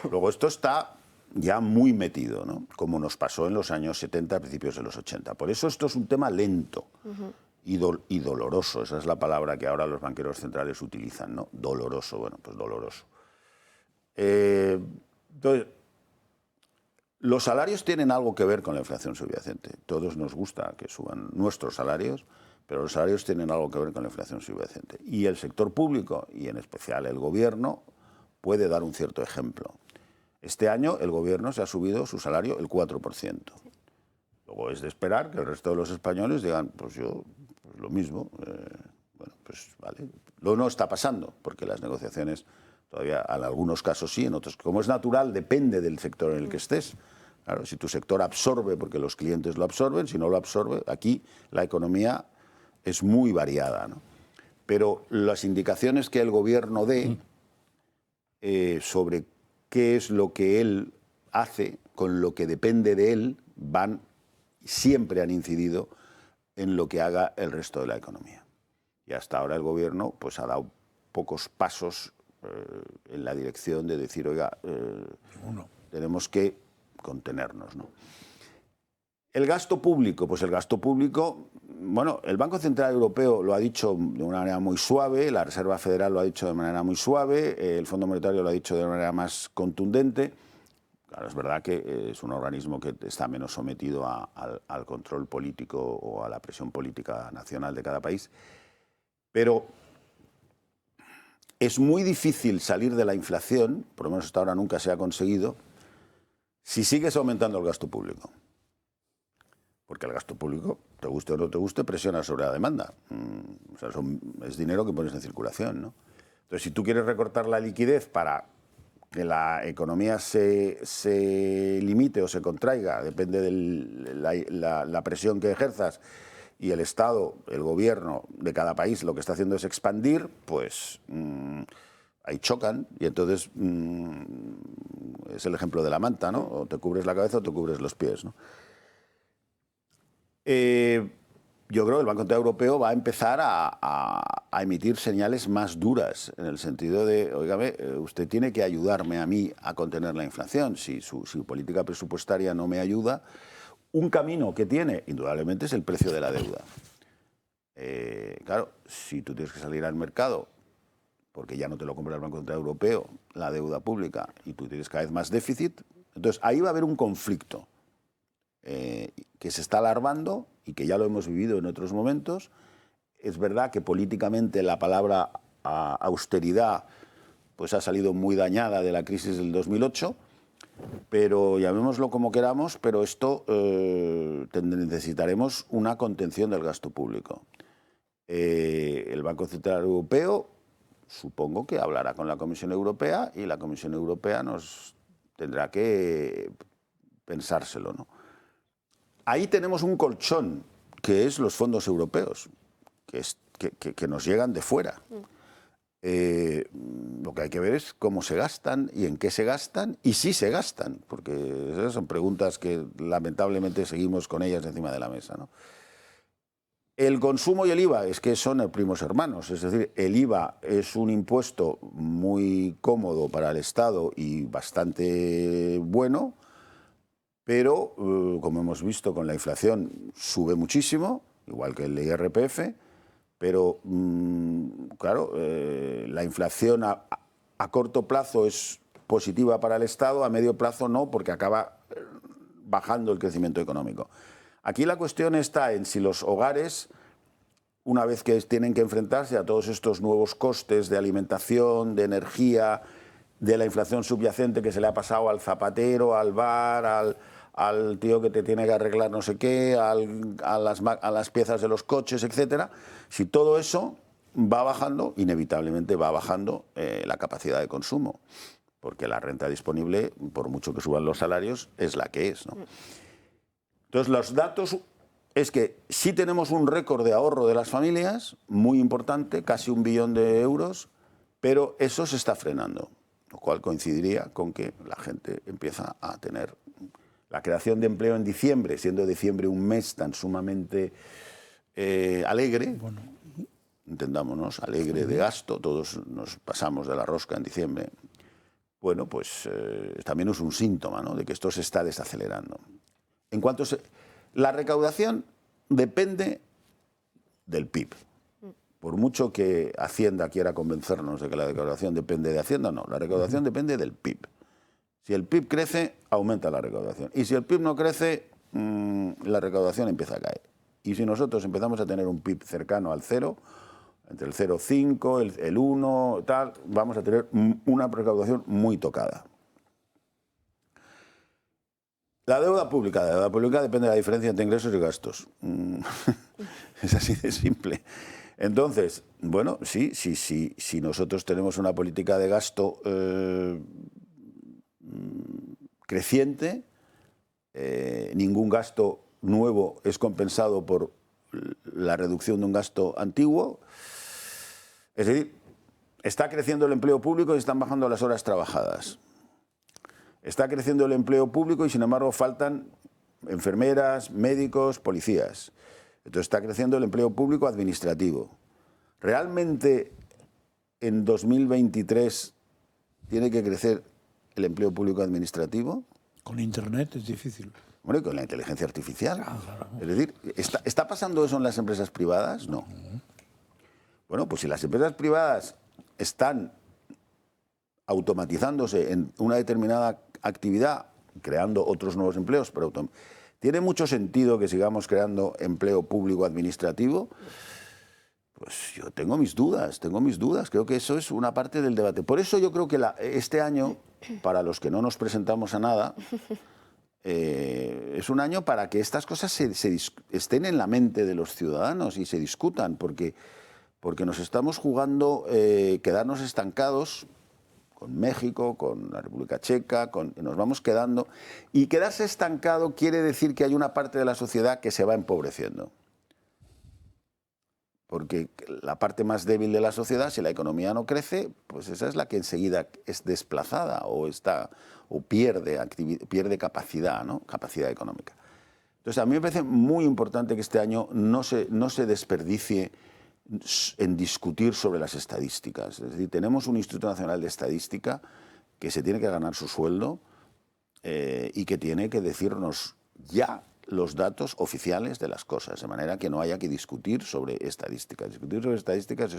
Luego esto está ya muy metido, ¿no? Como nos pasó en los años 70, a principios de los 80. Por eso esto es un tema lento y doloroso. Esa es la palabra que ahora los banqueros centrales utilizan, ¿no? Doloroso, bueno, pues doloroso. Entonces, los salarios tienen algo que ver con la inflación subyacente. Todos nos gusta que suban nuestros salarios, pero los salarios tienen algo que ver con la inflación subyacente. Y el sector público, y en especial el gobierno, puede dar un cierto ejemplo. Este año el gobierno se ha subido su salario el 4%. Luego es de esperar que el resto de los españoles digan, pues yo, pues lo mismo. Bueno, pues vale. Lo no está pasando, porque las negociaciones todavía, en algunos casos sí, en otros, como es natural, depende del sector en el que estés. Claro, si tu sector absorbe porque los clientes lo absorben, si no lo absorbe, aquí la economía es muy variada, ¿no? Pero las indicaciones que el gobierno dé sobre qué es lo que él hace, con lo que depende de él, siempre han incidido en lo que haga el resto de la economía. Y hasta ahora el gobierno pues, ha dado pocos pasos en la dirección de decir, oiga, tenemos que contenernos, ¿no? El gasto público, pues el gasto público, bueno, el Banco Central Europeo lo ha dicho de una manera muy suave, la Reserva Federal lo ha dicho de manera muy suave, el Fondo Monetario lo ha dicho de una manera más contundente. Claro, es verdad que es un organismo que está menos sometido al control político o a la presión política nacional de cada país, pero es muy difícil salir de la inflación, por lo menos hasta ahora nunca se ha conseguido, si sigues aumentando el gasto público. Porque el gasto público, te guste o no te guste, presiona sobre la demanda. O sea, es dinero que pones en circulación, ¿no? Entonces, si tú quieres recortar la liquidez para que la economía se limite o se contraiga, depende de la presión que ejerzas, y el Estado, el gobierno de cada país lo que está haciendo es expandir, pues ahí chocan y entonces es el ejemplo de la manta, ¿no? O te cubres la cabeza o te cubres los pies, ¿no? Yo creo que el Banco Central Europeo va a empezar a emitir señales más duras en el sentido de, oígame, usted tiene que ayudarme a mí a contener la inflación. Si su política presupuestaria no me ayuda, Un camino que tiene, indudablemente, es el precio de la deuda. Claro, si tú tienes que salir al mercado, porque ya no te lo compra el Banco Central Europeo, la deuda pública, y tú tienes cada vez más déficit, entonces ahí va a haber un conflicto que se está alarmando y que ya lo hemos vivido en otros momentos. Es verdad que políticamente la palabra austeridad pues ha salido muy dañada de la crisis del 2008, pero llamémoslo como queramos, pero esto necesitaremos una contención del gasto público. El Banco Central Europeo supongo que hablará con la Comisión Europea y la Comisión Europea nos tendrá que pensárselo, ¿no? Ahí tenemos un colchón, que es los fondos europeos, que nos llegan de fuera. Lo que hay que ver es cómo se gastan y en qué se gastan y si se gastan, porque esas son preguntas que lamentablemente seguimos con ellas encima de la mesa, ¿no? El consumo y el IVA es que son primos hermanos, es decir, el IVA es un impuesto muy cómodo para el Estado y bastante bueno, pero como hemos visto con la inflación sube muchísimo, igual que el IRPF, pero claro, la inflación a corto plazo es positiva para el Estado, a medio plazo no, porque acaba bajando el crecimiento económico. Aquí la cuestión está en si los hogares, una vez que tienen que enfrentarse a todos estos nuevos costes de alimentación, de energía, de la inflación subyacente que se le ha pasado al zapatero, al bar, al tío que te tiene que arreglar no sé qué, a las piezas de los coches, etcétera, si todo eso va bajando, inevitablemente va bajando la capacidad de consumo, porque la renta disponible, por mucho que suban los salarios, es la que es, ¿no? Entonces, los datos es que sí tenemos un récord de ahorro de las familias, muy importante, casi 1 billón de euros, pero eso se está frenando, lo cual coincidiría con que la gente empieza a tener la creación de empleo en diciembre, siendo diciembre un mes tan sumamente alegre, bueno, entendámonos, alegre de gasto, todos nos pasamos de la rosca en diciembre, bueno, pues también es un síntoma, ¿no?, de que esto se está desacelerando. En cuanto la recaudación depende del PIB. Por mucho que Hacienda quiera convencernos de que la recaudación depende de Hacienda, no, la recaudación depende del PIB. Si el PIB crece, aumenta la recaudación. Y si el PIB no crece, la recaudación empieza a caer. Y si nosotros empezamos a tener un PIB cercano al 0, entre el 0,5, el 1, tal, vamos a tener una recaudación muy tocada. La deuda pública depende de la diferencia entre ingresos y gastos. Es así de simple. Entonces, bueno, sí, si nosotros tenemos una política de gasto creciente, ningún gasto nuevo es compensado por la reducción de un gasto antiguo. Es decir, está creciendo el empleo público y están bajando las horas trabajadas. Está creciendo el empleo público y, sin embargo, faltan enfermeras, médicos, policías. Entonces está creciendo el empleo público administrativo. ¿Realmente en 2023 tiene que crecer el empleo público administrativo? Con Internet es difícil. Bueno, y con la inteligencia artificial. Es decir, ¿está pasando eso en las empresas privadas? No. Bueno, pues si las empresas privadas están automatizándose en una determinada actividad, creando otros nuevos empleos, pero tiene mucho sentido que sigamos creando empleo público administrativo. Pues yo tengo mis dudas, creo que eso es una parte del debate. Por eso yo creo que este año, para los que no nos presentamos a nada, es un año para que estas cosas estén en la mente de los ciudadanos y se discutan, porque nos estamos jugando quedarnos estancados con México, con la República Checa, nos vamos quedando. Y quedarse estancado quiere decir que hay una parte de la sociedad que se va empobreciendo. Porque la parte más débil de la sociedad, si la economía no crece, pues esa es la que enseguida es desplazada o pierde capacidad, ¿no?, capacidad económica. Entonces, a mí me parece muy importante que este año no se desperdicie en discutir sobre las estadísticas. Es decir, tenemos un Instituto Nacional de Estadística que se tiene que ganar su sueldo y que tiene que decirnos ya los datos oficiales de las cosas, de manera que no haya que discutir sobre estadísticas. Discutir sobre estadísticas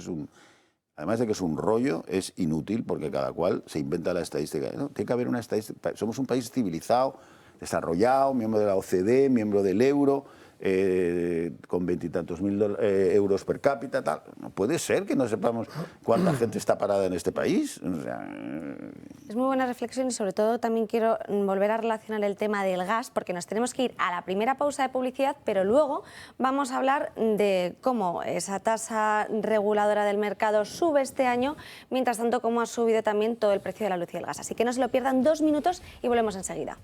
además de que es un rollo, es inútil porque cada cual se inventa la estadística. ¿No? Tiene que haber una estadística. Somos un país civilizado, desarrollado, miembro de la OCDE, miembro del euro, con 20 y tantos mil euros per cápita, tal. No puede ser que no sepamos cuánta gente está parada en este país. O sea, es muy buena reflexión y sobre todo también quiero volver a relacionar el tema del gas porque nos tenemos que ir a la primera pausa de publicidad, pero luego vamos a hablar de cómo esa tasa reguladora del mercado sube este año, mientras tanto cómo ha subido también todo el precio de la luz y el gas. Así que no se lo pierdan, 2 minutos y volvemos enseguida.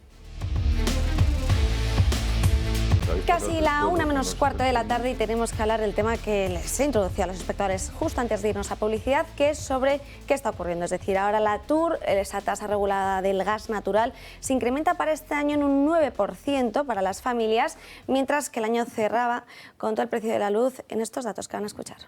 Casi la 1 menos cuarto de la tarde y tenemos que hablar del tema que les he introducido a los espectadores justo antes de irnos a publicidad, que es sobre qué está ocurriendo. Es decir, ahora la TUR, esa tasa regulada del gas natural, se incrementa para este año en un 9% para las familias, mientras que el año cerraba con todo el precio de la luz en estos datos que van a escuchar.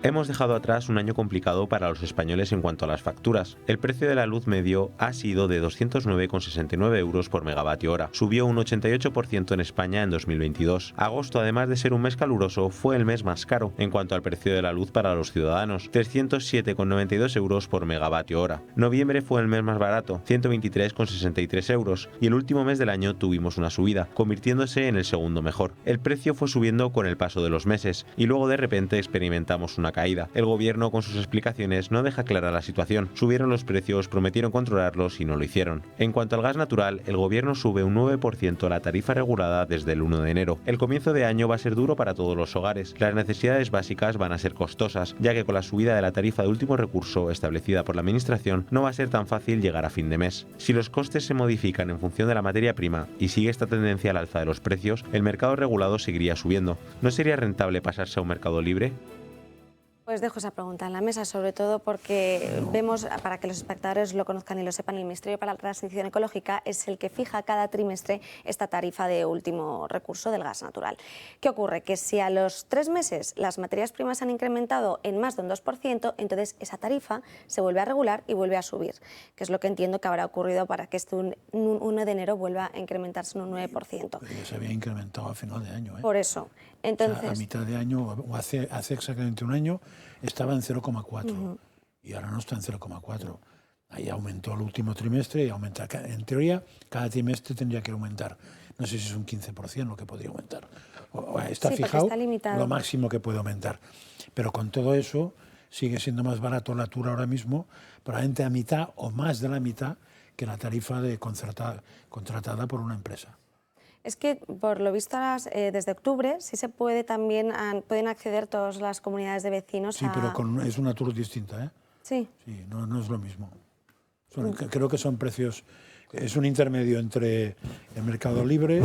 Hemos dejado atrás un año complicado para los españoles en cuanto a las facturas. El precio de la luz medio ha sido de 209,69 euros por megavatio hora. Subió un 88% en España en 2022. Agosto, además de ser un mes caluroso, fue el mes más caro en cuanto al precio de la luz para los ciudadanos, 307,92 euros por megavatio hora. Noviembre fue el mes más barato, 123,63 euros, y el último mes del año tuvimos una subida, convirtiéndose en el segundo mejor. El precio fue subiendo con el paso de los meses, y luego de repente experimentamos una caída. El gobierno con sus explicaciones no deja clara la situación. Subieron los precios, prometieron controlarlos y no lo hicieron. En cuanto al gas natural, el gobierno sube un 9% la tarifa regulada desde el 1 de enero. El comienzo de año va a ser duro para todos los hogares. Las necesidades básicas van a ser costosas, ya que con la subida de la tarifa de último recurso establecida por la administración no va a ser tan fácil llegar a fin de mes. Si los costes se modifican en función de la materia prima y sigue esta tendencia al alza de los precios, el mercado regulado seguiría subiendo. ¿No sería rentable pasarse a un mercado libre? Pues dejo esa pregunta en la mesa, sobre todo porque vemos, para que los espectadores lo conozcan y lo sepan, el Ministerio para la Transición Ecológica es el que fija cada trimestre esta tarifa de último recurso del gas natural. ¿Qué ocurre? Que si a los 3 meses las materias primas han incrementado en más de un 2%, entonces esa tarifa se vuelve a regular y vuelve a subir, que es lo que entiendo que habrá ocurrido para que este 1 de enero vuelva a incrementarse en un 9%. Pero ya se había incrementado a final de año. Por eso. Entonces, o sea, a mitad de año, o hace exactamente un año, estaba en 0,4 y ahora no está en 0,4. Ahí aumentó el último trimestre y aumenta. En teoría, cada trimestre tendría que aumentar. No sé si es un 15% lo que podría aumentar. Está fijado está lo máximo que puede aumentar. Pero con todo eso, sigue siendo más barato la TUR ahora mismo, probablemente a mitad o más de la mitad que la tarifa contratada por una empresa. Es que, por lo visto, desde octubre sí se puede también, pueden acceder todas las comunidades de vecinos Sí, pero es una TUR distinta, ¿eh? Sí. Sí, no es lo mismo. Creo que son precios, es un intermedio entre el mercado libre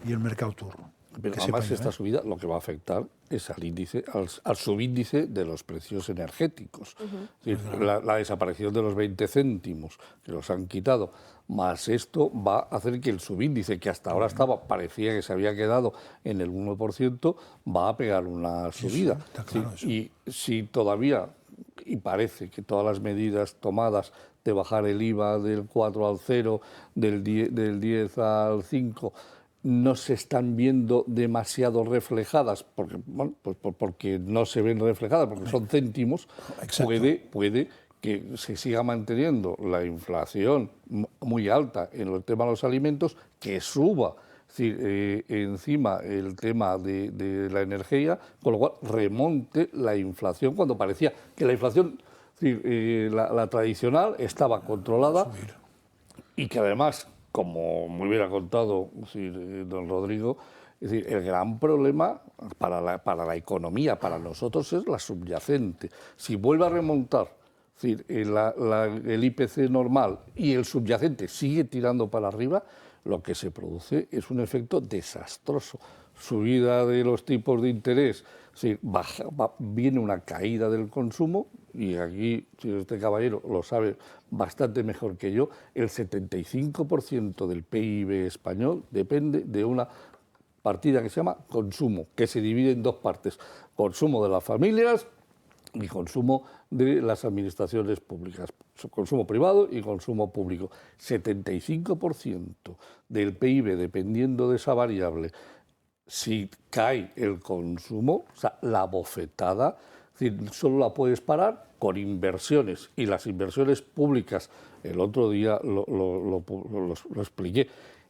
y el mercado TUR. Pero además esta subida lo que va a afectar es al subíndice de los precios energéticos. Es decir, la desaparición de los 20 céntimos que los han quitado, más esto va a hacer que el subíndice, que hasta ahora parecía que se había quedado en el 1%, va a pegar una subida. Eso, está claro, eso. Y si todavía, y parece que todas las medidas tomadas de bajar el IVA del 4 al 0, del 10 al 5, no se están viendo demasiado reflejadas, porque no se ven reflejadas, porque son céntimos, puede que se siga manteniendo la inflación muy alta en el tema de los alimentos, que suba encima el tema de la energía, con lo cual remonte la inflación cuando parecía que la inflación, la tradicional, estaba controlada y que además, como me hubiera contado don Rodrigo, es decir, el gran problema para la economía, para nosotros, es la subyacente. Si vuelve a remontar el IPC normal y el subyacente sigue tirando para arriba, lo que se produce es un efecto desastroso. Subida de los tipos de interés, viene una caída del consumo, y aquí, si este caballero lo sabe bastante mejor que yo, el 75% del PIB español depende de una partida que se llama consumo, que se divide en 2 partes: consumo de las familias y consumo de las administraciones públicas, consumo privado y consumo público. 75% del PIB, dependiendo de esa variable, si cae el consumo, o sea, la bofetada, es decir, solo la puedes parar con inversiones, y las inversiones públicas, el otro día lo expliqué,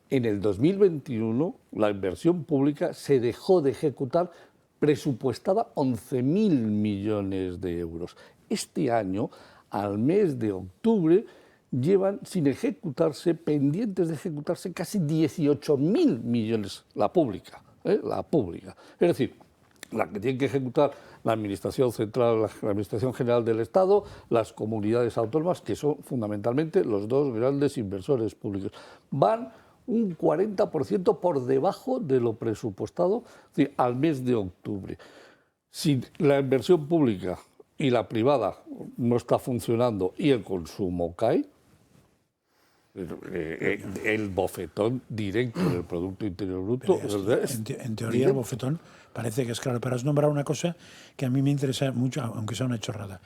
en el 2021 la inversión pública se dejó de ejecutar presupuestada 11.000 millones de euros. Este año, al mes de octubre, llevan sin ejecutarse, pendientes de ejecutarse, casi 18.000 millones, la pública. La pública. Es decir, la que tiene que ejecutar la Administración Central, la Administración General del Estado, las comunidades autónomas, que son fundamentalmente los dos grandes inversores públicos. Van un 40% por debajo de lo presupuestado, es decir, al mes de octubre. Si la inversión pública y la privada no está funcionando y el consumo cae, el bofetón directo del Producto Interior Bruto. En teoría, el bofetón parece que es claro, pero has nombrado una cosa que a mí me interesa mucho, aunque sea una chorrada.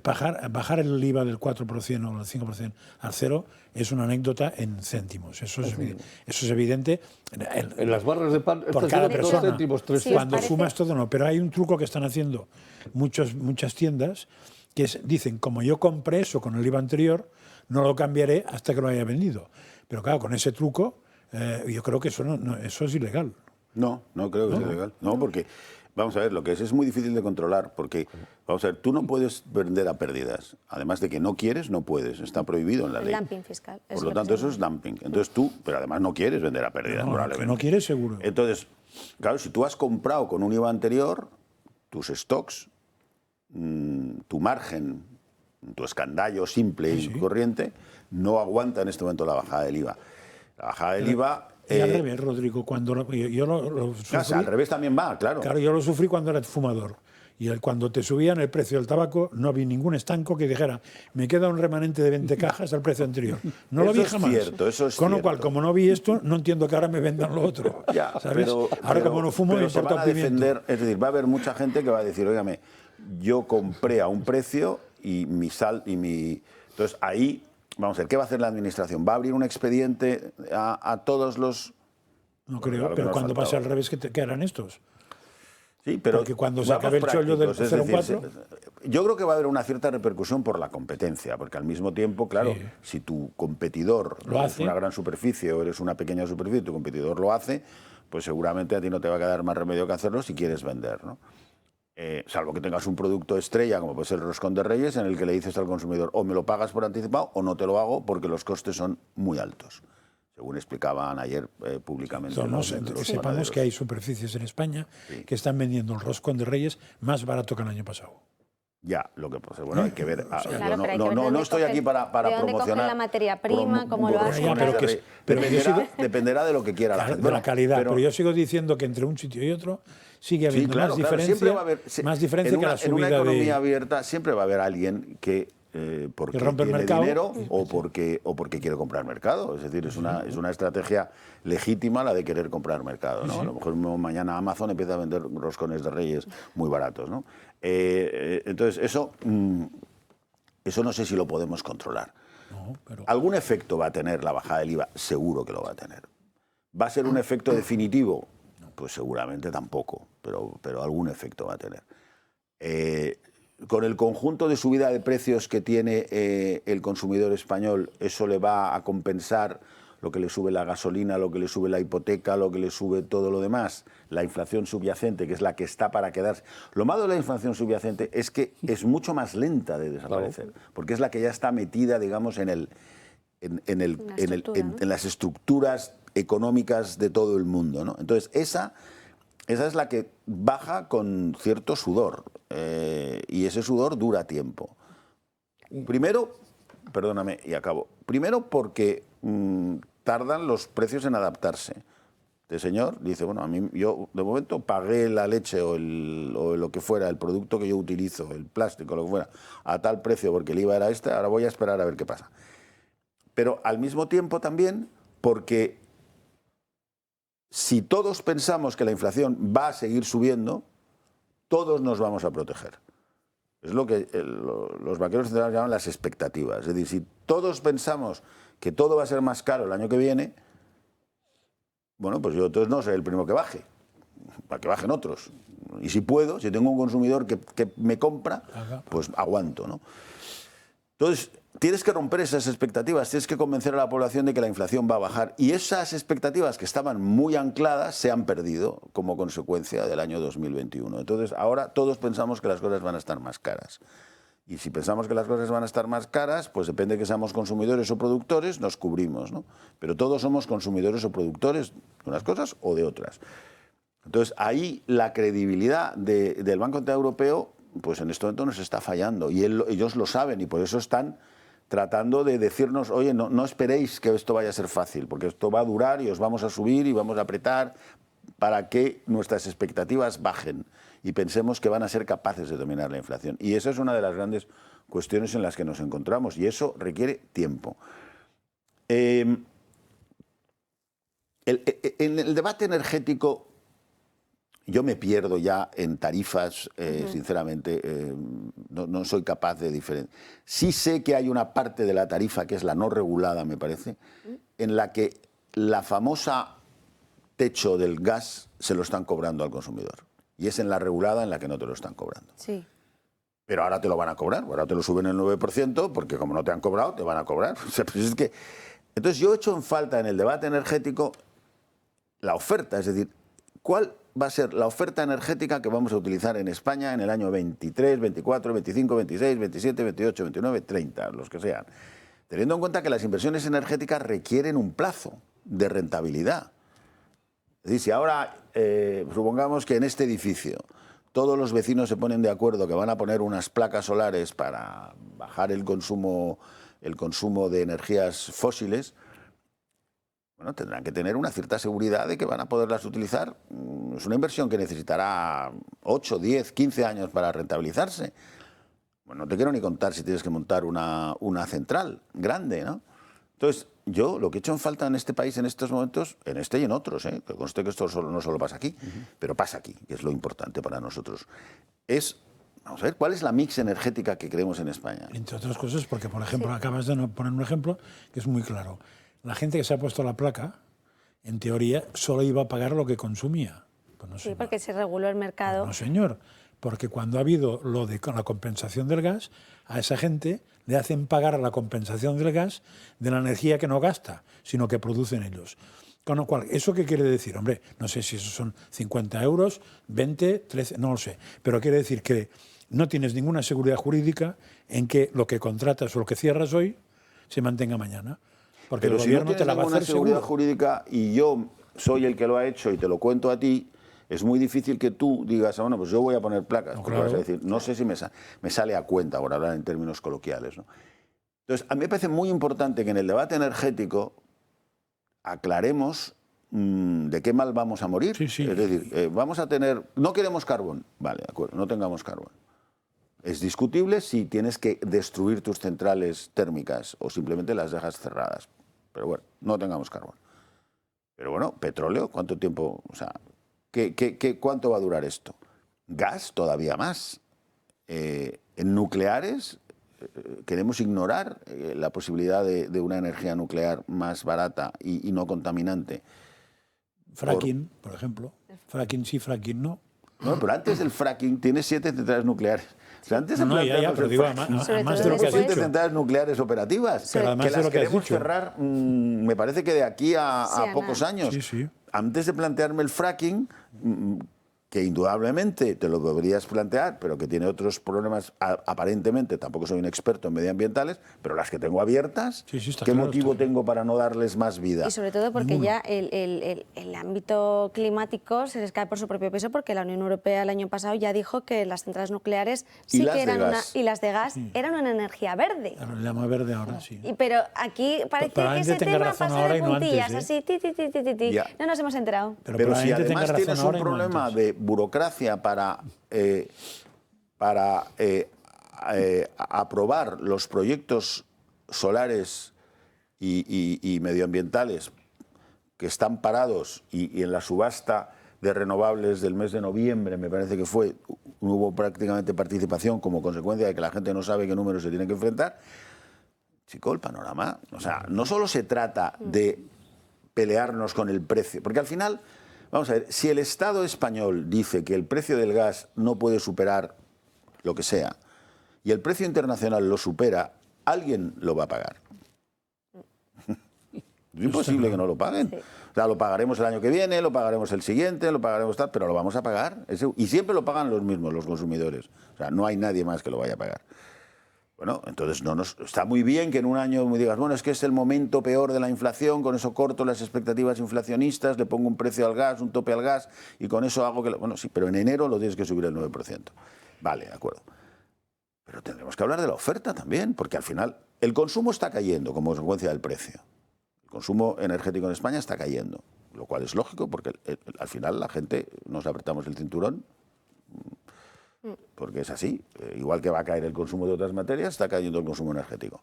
Bajar el IVA del 4% o del 5% al 0 es una anécdota en céntimos. Eso es evidente. En las barras de pan, por cada persona. 2 céntimos, 3 Sí, Cuando parece? sumas todo, no. Pero hay un truco que están haciendo muchas tiendas, que dicen, como yo compré eso con el IVA anterior, no lo cambiaré hasta que lo haya vendido. Pero claro, con ese truco, yo creo que eso es ilegal. No, no creo que sea ilegal. No, porque, vamos a ver, lo que es muy difícil de controlar, porque, vamos a ver, tú no puedes vender a pérdidas. Además de que no quieres, no puedes. Está prohibido en la ley. El dumping fiscal. Por lo tanto, eso es dumping. Entonces tú, pero además no quieres vender a pérdidas, No, probablemente. que no quieres, seguro. Entonces, claro, si tú has comprado con un IVA anterior, tus stocks, tu margen, tu escandallo simple y corriente, no aguanta en este momento la bajada del IVA. La bajada del IVA... Y al revés, Rodrigo, cuando yo lo sufrí, al revés también va, claro. Claro, yo lo sufrí cuando era fumador. Y cuando te subían el precio del tabaco, no vi ningún estanco que dijera, me queda un remanente de 20 cajas al precio anterior. No lo vi Eso es jamás. cierto, eso es Con lo cierto. cual, como no vi esto, no entiendo que ahora me vendan lo otro. Ya, ¿sabes? Ahora, como no fumo, me pero se importa van un a pimiento. defender, es decir, va a haber mucha gente que va a decir, óigame, yo compré a un precio y mi sal y mi... Entonces ahí, vamos a ver, ¿qué va a hacer la administración? ¿Va a abrir un expediente a todos los...? No creo, Claro que pero nos cuando faltaba. pase al revés, ¿qué harán estos? Sí, pero Porque cuando se seamos acabe el chollo del prácticos, es decir, 0,4... yo creo que va a haber una cierta repercusión por la competencia, porque al mismo tiempo, claro, Sí. si tu competidor Lo es hace. una gran superficie o eres una pequeña superficie, tu competidor lo hace, pues seguramente a ti no te va a quedar más remedio que hacerlo si quieres vender, ¿no? Salvo que tengas un producto estrella, como puede ser el roscón de Reyes, en el que le dices al consumidor, o me lo pagas por anticipado o no te lo hago porque los costes son muy altos, según explicaban ayer públicamente. Sepamos que hay superficies en España que están vendiendo el roscón de Reyes más barato que el año pasado. Ya, lo que pasa, bueno, hay que ver. Claro, yo pero hay que ver de no dónde estoy cogen- aquí para de dónde cogen promocionar. la materia prima, cómo lo hacen. Ya, pero dependerá de lo que quiera la Claro, gente. de la calidad. Pero yo sigo diciendo que entre un sitio y otro sigue habiendo claro, más claro, diferencia, siempre va a haber, más diferencia en que la en una subida economía de... abierta siempre va a haber alguien que porque Que rompe el tiene mercado. dinero o porque quiere comprar mercado. Es decir, es una estrategia legítima la de querer comprar mercado, ¿no? A lo mejor mañana Amazon empieza a vender roscones de Reyes muy baratos, ¿no? Entonces, eso no sé si lo podemos controlar. No, pero... ¿Algún efecto va a tener la bajada del IVA? Seguro que lo va a tener. ¿Va a ser un efecto definitivo? Pues seguramente tampoco, pero algún efecto va a tener. Con el conjunto de subida de precios que tiene el consumidor español, ¿eso le va a compensar lo que le sube la gasolina, lo que le sube la hipoteca, lo que le sube todo lo demás? La inflación subyacente, que es la que está para quedarse. Lo malo de la inflación subyacente es que es mucho más lenta de desaparecer, porque es la que ya está metida, digamos, en las estructuras económicas de todo el mundo, ¿no? Entonces, esa es la que baja con cierto sudor, y ese sudor dura tiempo. Primero, perdóname y acabo, primero porque tardan los precios en adaptarse. Este señor dice, bueno, yo de momento pagué la leche o lo que fuera, el producto que yo utilizo, el plástico, lo que fuera, a tal precio porque el IVA era este, ahora voy a esperar a ver qué pasa. Pero al mismo tiempo también porque si todos pensamos que la inflación va a seguir subiendo, todos nos vamos a proteger. Es lo que los banqueros centrales llaman las expectativas. Es decir, si todos pensamos que todo va a ser más caro el año que viene, bueno, pues yo entonces no seré el primero que baje, para que bajen otros. Y si puedo, si tengo un consumidor que me compra, pues aguanto, ¿no? Entonces, tienes que romper esas expectativas, tienes que convencer a la población de que la inflación va a bajar. Y esas expectativas que estaban muy ancladas se han perdido como consecuencia del año 2021. Entonces, ahora todos pensamos que las cosas van a estar más caras. Y si pensamos que las cosas van a estar más caras, pues depende de que seamos consumidores o productores, nos cubrimos, ¿no? Pero todos somos consumidores o productores de unas cosas o de otras. Entonces, ahí la credibilidad del Banco Central Europeo, pues en este momento nos está fallando. Y ellos lo saben y por eso están tratando de decirnos, oye, no esperéis que esto vaya a ser fácil, porque esto va a durar y os vamos a subir y vamos a apretar para que nuestras expectativas bajen y pensemos que van a ser capaces de dominar la inflación. Y esa es una de las grandes cuestiones en las que nos encontramos y eso requiere tiempo. En el debate energético yo me pierdo ya en tarifas, sinceramente, no soy capaz de diferenciar. Sí sé que hay una parte de la tarifa, que es la no regulada, me parece, en la que la famosa techo del gas se lo están cobrando al consumidor. Y es en la regulada en la que no te lo están cobrando. Sí. Pero ahora te lo van a cobrar, ahora te lo suben el 9%, porque como no te han cobrado, te van a cobrar. O sea, pues es que... Entonces yo he hecho en falta en el debate energético la oferta, es decir, ¿cuál va a ser la oferta energética que vamos a utilizar en España en el año 23, 24, 25, 26, 27, 28, 29, 30, los que sean? Teniendo en cuenta que las inversiones energéticas requieren un plazo de rentabilidad. Es decir, si ahora supongamos que en este edificio todos los vecinos se ponen de acuerdo que van a poner unas placas solares para bajar el consumo de energías fósiles, bueno, tendrán que tener una cierta seguridad de que van a poderlas utilizar. Es una inversión que necesitará 8, 10, 15 años para rentabilizarse. Bueno, no te quiero ni contar si tienes que montar una central grande, ¿no? Entonces, yo lo que he hecho en falta en este país en estos momentos, en este y en otros, que conste que esto no solo pasa aquí, pero pasa aquí, que es lo importante para nosotros, es, vamos a ver, ¿cuál es la mix energética que queremos en España? Entre otras cosas, porque, por ejemplo, acabas de poner un ejemplo que es muy claro. La gente que se ha puesto la placa, en teoría, solo iba a pagar lo que consumía. Pues no, sí, porque se reguló el mercado. Pues no, señor. Porque cuando ha habido lo de la compensación del gas, a esa gente le hacen pagar la compensación del gas de la energía que no gasta, sino que producen ellos. Con lo cual, ¿eso qué quiere decir? Hombre, no sé si esos son 50 euros, 20, 13, no lo sé. Pero quiere decir que no tienes ninguna seguridad jurídica en que lo que contratas o lo que cierras hoy se mantenga mañana. Porque pero el si gobierno no te la va a hacer seguridad seguro. jurídica y yo soy el que lo ha hecho y te lo cuento a ti, es muy difícil que tú digas, bueno, pues yo voy a poner placas. No, porque claro. vas a decir, no sé si me sale a cuenta, por hablar en términos coloquiales, ¿no? Entonces, a mí me parece muy importante que en el debate energético aclaremos de qué mal vamos a morir. Sí, sí. Es decir, vamos a tener... No queremos carbón. Vale, de acuerdo, no tengamos carbón. Es discutible si tienes que destruir tus centrales térmicas o simplemente las dejas cerradas. Pero bueno, no tengamos carbón. Pero bueno, petróleo, ¿cuánto tiempo? O sea, ¿cuánto va a durar esto? Gas, todavía más. En nucleares, queremos ignorar la posibilidad de una energía nuclear más barata y no contaminante. Fracking, por ejemplo. Fracking sí, fracking no. No, pero antes del fracking tienes 7 centrales nucleares. O sea, antes de pero digo, además de lo que has 7 dicho. centrales nucleares operativas, Pero además que de las lo que has queremos dicho. cerrar, me parece que de aquí a pocos años. Sí, sí. Antes de plantearme el fracking, que indudablemente te lo deberías plantear, pero que tiene otros problemas, aparentemente, tampoco soy un experto en medioambientales, pero las que tengo abiertas, Sí, sí, está ¿qué claro, motivo está claro. tengo para no darles más vida? Y sobre todo porque Ninguno. ya el ámbito climático se les cae por su propio peso, porque la Unión Europea el año pasado ya dijo que las centrales nucleares Y sí las que de eran gas. y las de gas eran una energía verde. Ahora le llama verde ahora, sí. Pero aquí parece que Probablemente ese tenga tema razón pasa ahora de y no antes, puntillas, ¿eh? así, ti. Ya. No nos hemos enterado. Pero si probablemente tenga además razón tienes ahora un y no problema antes. de burocracia para aprobar los proyectos solares y medioambientales que están parados y en la subasta de renovables del mes de noviembre, me parece que fue, hubo prácticamente participación como consecuencia de que la gente no sabe qué números se tiene que enfrentar. Chico, el panorama, o sea, no solo se trata de pelearnos con el precio, porque al final, vamos a ver, si el Estado español dice que el precio del gas no puede superar lo que sea, y el precio internacional lo supera, alguien lo va a pagar. Es imposible que no lo paguen. Sí. O sea, lo pagaremos el año que viene, lo pagaremos el siguiente, lo pagaremos tal, pero lo vamos a pagar. Y siempre lo pagan los mismos, los consumidores. O sea, no hay nadie más que lo vaya a pagar. Bueno, entonces está muy bien que en un año me digas, bueno, es que es el momento peor de la inflación, con eso corto las expectativas inflacionistas, le pongo un precio al gas, un tope al gas, y con eso hago que... Bueno, sí, pero en enero lo tienes que subir el 9%. Vale, de acuerdo. Pero tendremos que hablar de la oferta también, porque al final el consumo está cayendo como consecuencia del precio. El consumo energético en España está cayendo, lo cual es lógico, porque al final la gente nos apretamos el cinturón, porque es así. Igual que va a caer el consumo de otras materias, está cayendo el consumo energético.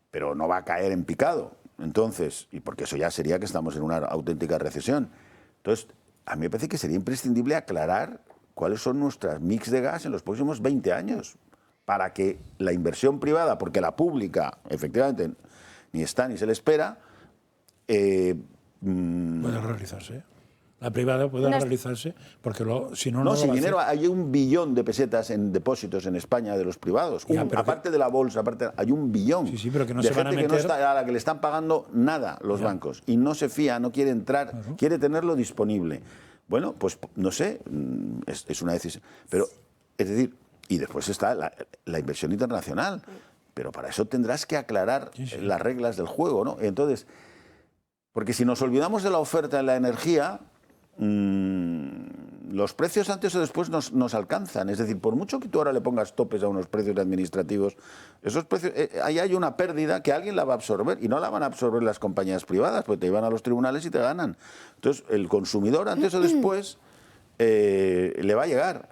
Pero no va a caer en picado. Entonces, y porque eso ya sería que estamos en una auténtica recesión. Entonces, a mí me parece que sería imprescindible aclarar cuáles son nuestras mix de gas en los próximos 20 años, para que la inversión privada, porque la pública, efectivamente, ni está ni se le espera, puede realizarse. La privada puede realizarse, porque si no... No, sin dinero, hay 1 billón de pesetas en depósitos en España de los privados. Aparte de la bolsa, hay 1 billón. Sí, pero que no de se van a gente meter... que no está, a la que le están pagando nada los bancos. Y no se fía, no quiere entrar, quiere tenerlo disponible. Bueno, pues no sé, es una decisión. Pero, es decir, y después está la inversión internacional. Pero para eso tendrás que aclarar las reglas del juego, ¿no? Entonces, porque si nos olvidamos de la oferta en la energía... los precios antes o después nos alcanzan. Es decir, por mucho que tú ahora le pongas topes a unos precios administrativos, esos precios, ahí hay una pérdida que alguien la va a absorber, y no la van a absorber las compañías privadas, porque te llevan a los tribunales y te ganan. Entonces, el consumidor antes o después le va a llegar.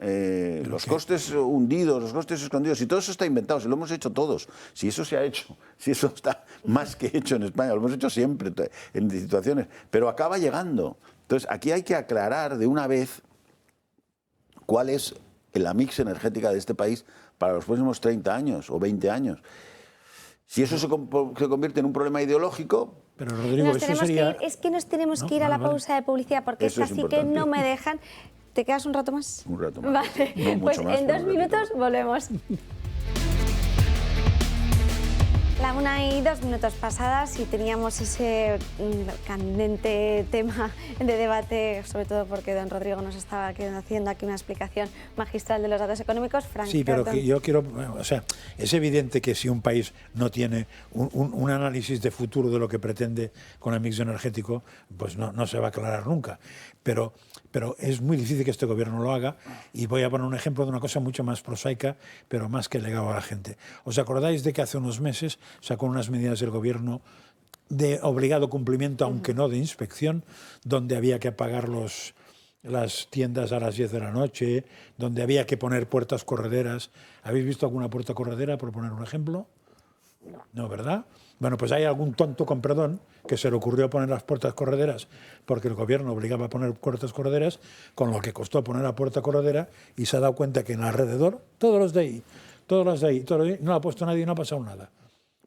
Los costes hundidos, los costes escondidos, y todo eso está inventado, si lo hemos hecho todos, si eso se ha hecho, si eso está más que hecho en España, lo hemos hecho siempre en situaciones, pero acaba llegando. Entonces, aquí hay que aclarar de una vez cuál es la mix energética de este país para los próximos 30 años o 20 años. Si eso se convierte en un problema ideológico... Pero, Rodrigo, eso sería... es que nos tenemos que ir a la pausa de publicidad, porque es así que no me dejan... ¿Te quedas un rato más? Un rato más. Vale, No mucho pues más, en pero 2 un ratito minutos volvemos. La 1:02 pasadas, y teníamos ese candente tema de debate, sobre todo porque don Rodrigo nos estaba haciendo aquí una explicación magistral de los datos económicos. Frank, sí, pero que yo quiero... O sea, es evidente que si un país no tiene un análisis de futuro de lo que pretende con el mix energético, pues no se va a aclarar nunca. Pero es muy difícil que este gobierno lo haga, y voy a poner un ejemplo de una cosa mucho más prosaica, pero más que legado a la gente. ¿Os acordáis de que hace unos meses sacó unas medidas del gobierno de obligado cumplimiento, aunque no de inspección, donde había que apagar las tiendas a las 10 de la noche, donde había que poner puertas correderas? ¿Habéis visto alguna puerta corredera, por poner un ejemplo? No, ¿verdad? Bueno, pues hay algún tonto, con perdón, que se le ocurrió poner las puertas correderas porque el gobierno obligaba a poner puertas correderas, con lo que costó poner la puerta corredera, y se ha dado cuenta que en alrededor, todos los de ahí, no lo ha puesto nadie y no ha pasado nada.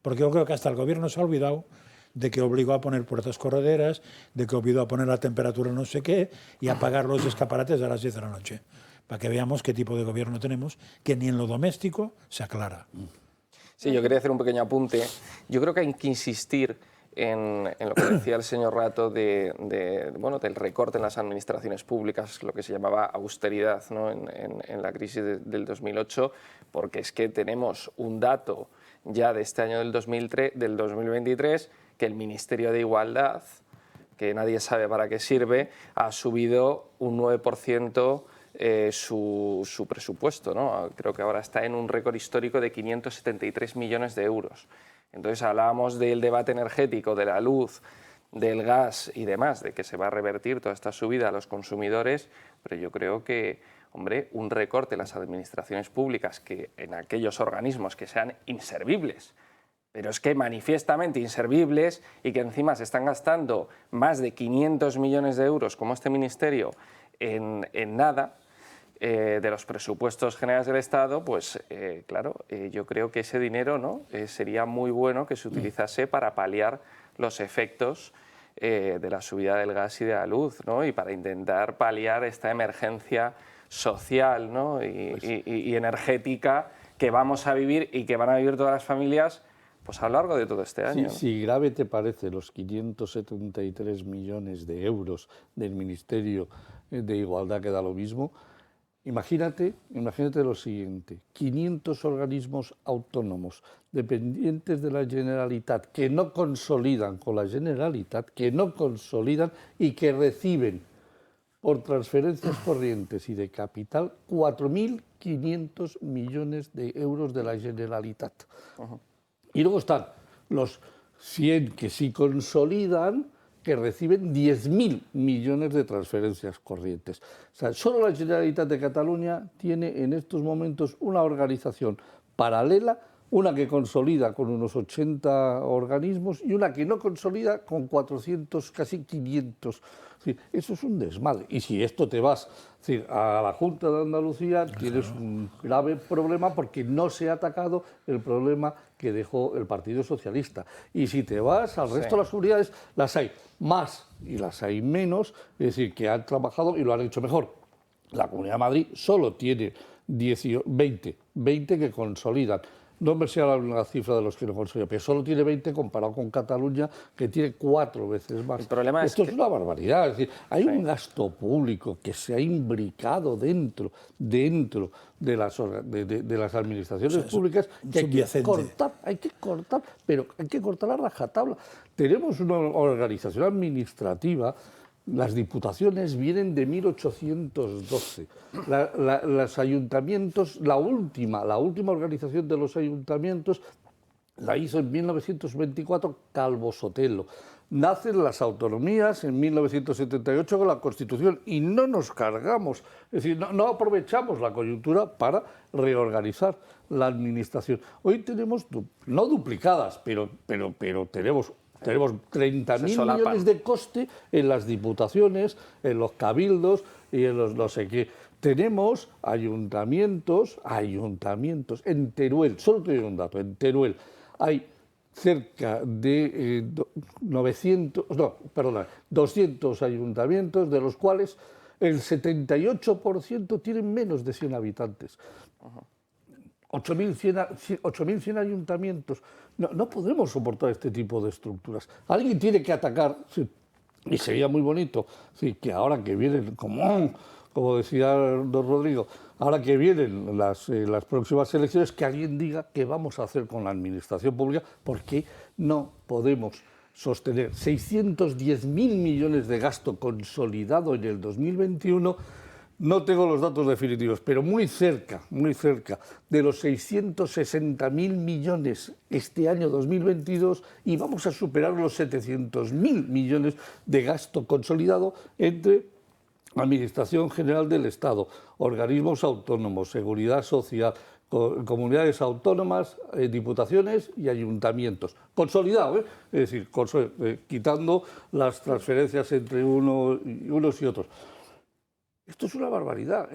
Porque yo creo que hasta el gobierno se ha olvidado de que obligó a poner puertas correderas, de que obligó a poner la temperatura no sé qué, y a apagar los escaparates a las 10 de la noche. Para que veamos qué tipo de gobierno tenemos, que ni en lo doméstico se aclara. Sí, yo quería hacer un pequeño apunte. Yo creo que hay que insistir en lo que decía el señor Rato del recorte en las administraciones públicas, lo que se llamaba austeridad, ¿no? en la crisis del 2008, porque es que tenemos un dato ya de este año del 2023, que el Ministerio de Igualdad, que nadie sabe para qué sirve, ha subido un 9% su presupuesto, ¿no? Creo que ahora está en un récord histórico de 573 millones de euros. Entonces hablábamos del debate energético, de la luz, del gas y demás, de que se va a revertir toda esta subida a los consumidores, pero yo creo que, hombre, un recorte en las administraciones públicas, que en aquellos organismos que sean inservibles, pero es que manifiestamente inservibles y que encima se están gastando más de 500 millones de euros, como este ministerio, en nada, de los presupuestos generales del Estado, pues claro, yo creo que ese dinero, ¿no? Sería muy bueno que se utilizase para paliar los efectos de la subida del gas y de la luz, ¿no? Y para intentar paliar esta emergencia social, ¿no? y energética que vamos a vivir y que van a vivir todas las familias, pues a lo largo de todo este año. Si grave te parece los 573 millones de euros del Ministerio de Igualdad, que da lo mismo, imagínate lo siguiente: 500 organismos autónomos dependientes de la Generalitat que no consolidan con la Generalitat, que no consolidan y que reciben por transferencias corrientes y de capital 4.500 millones de euros de la Generalitat. Y luego están los 100 que sí consolidan, que reciben 10.000 millones de transferencias corrientes. O sea, solo la Generalitat de Cataluña tiene en estos momentos una organización paralela, una que consolida con unos 80 organismos y una que no consolida con 400, casi 500. Eso es un desmadre. Y si esto te vas a la Junta de Andalucía, tienes un grave problema porque no se ha atacado el problema que dejó el Partido Socialista. Y si te vas al resto de las comunidades, las hay más y las hay menos, es decir, que han trabajado y lo han hecho mejor. La Comunidad de Madrid solo tiene 20 que consolidan. No me sé la cifra de los que no consolidan, pero solo tiene 20 comparado con Cataluña, que tiene 4 veces más. El problema Esto es una barbaridad. Es decir, hay un gasto público que se ha imbricado dentro de las administraciones públicas que hay que cortar, pero hay que cortar a rajatabla. Tenemos una organización administrativa. Las diputaciones vienen de 1812. Los ayuntamientos, la última organización de los ayuntamientos la hizo en 1924 Calvo Sotelo. Nacen las autonomías en 1978 con la Constitución y no nos cargamos, es decir, no aprovechamos la coyuntura para reorganizar la administración. Hoy tenemos, no duplicadas, pero tenemos 30.000 millones de coste en las diputaciones, en los cabildos y en los no sé qué. Tenemos ayuntamientos en Teruel, solo te doy un dato, en Teruel hay cerca de 200 ayuntamientos, de los cuales el 78% tienen menos de 100 habitantes. 8.100 ayuntamientos. No podemos soportar este tipo de estructuras. Alguien tiene que atacar, sí, y sería muy bonito, sí, que ahora que vienen, como decía don Rodrigo, ahora que vienen las próximas elecciones, que alguien diga qué vamos a hacer con la administración pública, porque no podemos sostener 610.000 millones de gasto consolidado en el 2021. No tengo los datos definitivos, pero muy cerca de los 660.000 millones este año 2022, y vamos a superar los 700.000 millones de gasto consolidado entre Administración General del Estado, organismos autónomos, seguridad social, comunidades autónomas, diputaciones y ayuntamientos. Consolidado, es decir, quitando las transferencias entre unos y otros. Esto es una barbaridad.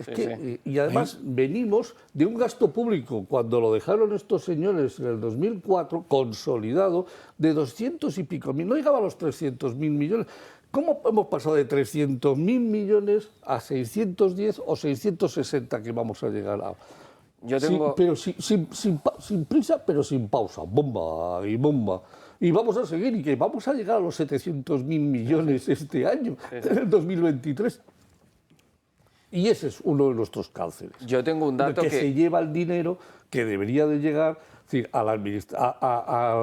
Y además venimos de un gasto público, cuando lo dejaron estos señores en el 2004, consolidado, de 200 y pico mil, no llegaba a los 300.000 millones. ¿Cómo hemos pasado de 300.000 millones a 610 o 660 que vamos a llegar a? Yo tengo... Pero sin prisa, pero sin pausa. Bomba y bomba. Y vamos a seguir, y que vamos a llegar a los 700.000 millones este año, en el 2023. Y ese es uno de nuestros cánceres. Yo tengo un dato que se lleva el dinero que debería de llegar, es decir, a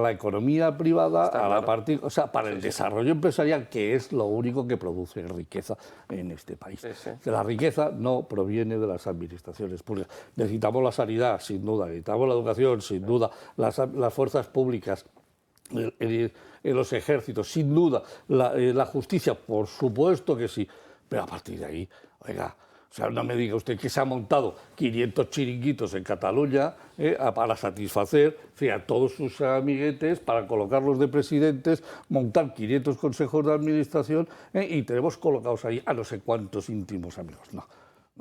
la economía privada, para el desarrollo empresarial, que es lo único que produce riqueza en este país. La riqueza no proviene de las administraciones públicas. Necesitamos la sanidad, sin duda, necesitamos la educación, sin duda, las fuerzas públicas, los ejércitos, sin duda, la justicia, por supuesto que sí, pero a partir de ahí, oiga, O sea, no me diga usted que se ha montado 500 chiringuitos en Cataluña para satisfacer a todos sus amiguetes, para colocarlos de presidentes, montar 500 consejos de administración y tenemos colocados ahí a no sé cuántos íntimos amigos. No.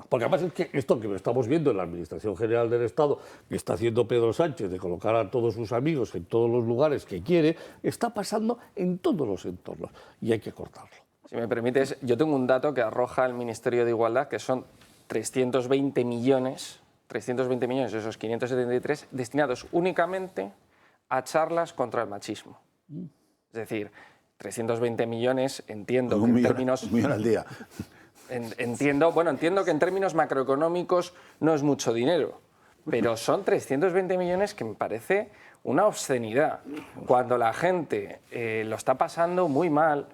Porque además es que esto que estamos viendo en la Administración General del Estado, que está haciendo Pedro Sánchez, de colocar a todos sus amigos en todos los lugares que quiere, está pasando en todos los entornos y hay que cortarlo. Si me permites, yo tengo un dato que arroja el Ministerio de Igualdad, que son 320 millones de esos 573, destinados únicamente a charlas contra el machismo. Es decir, 320 millones, entiendo que en términos... Un millón al día. Entiendo que en términos macroeconómicos no es mucho dinero, pero son 320 millones que me parece una obscenidad. Cuando la gente lo está pasando muy mal,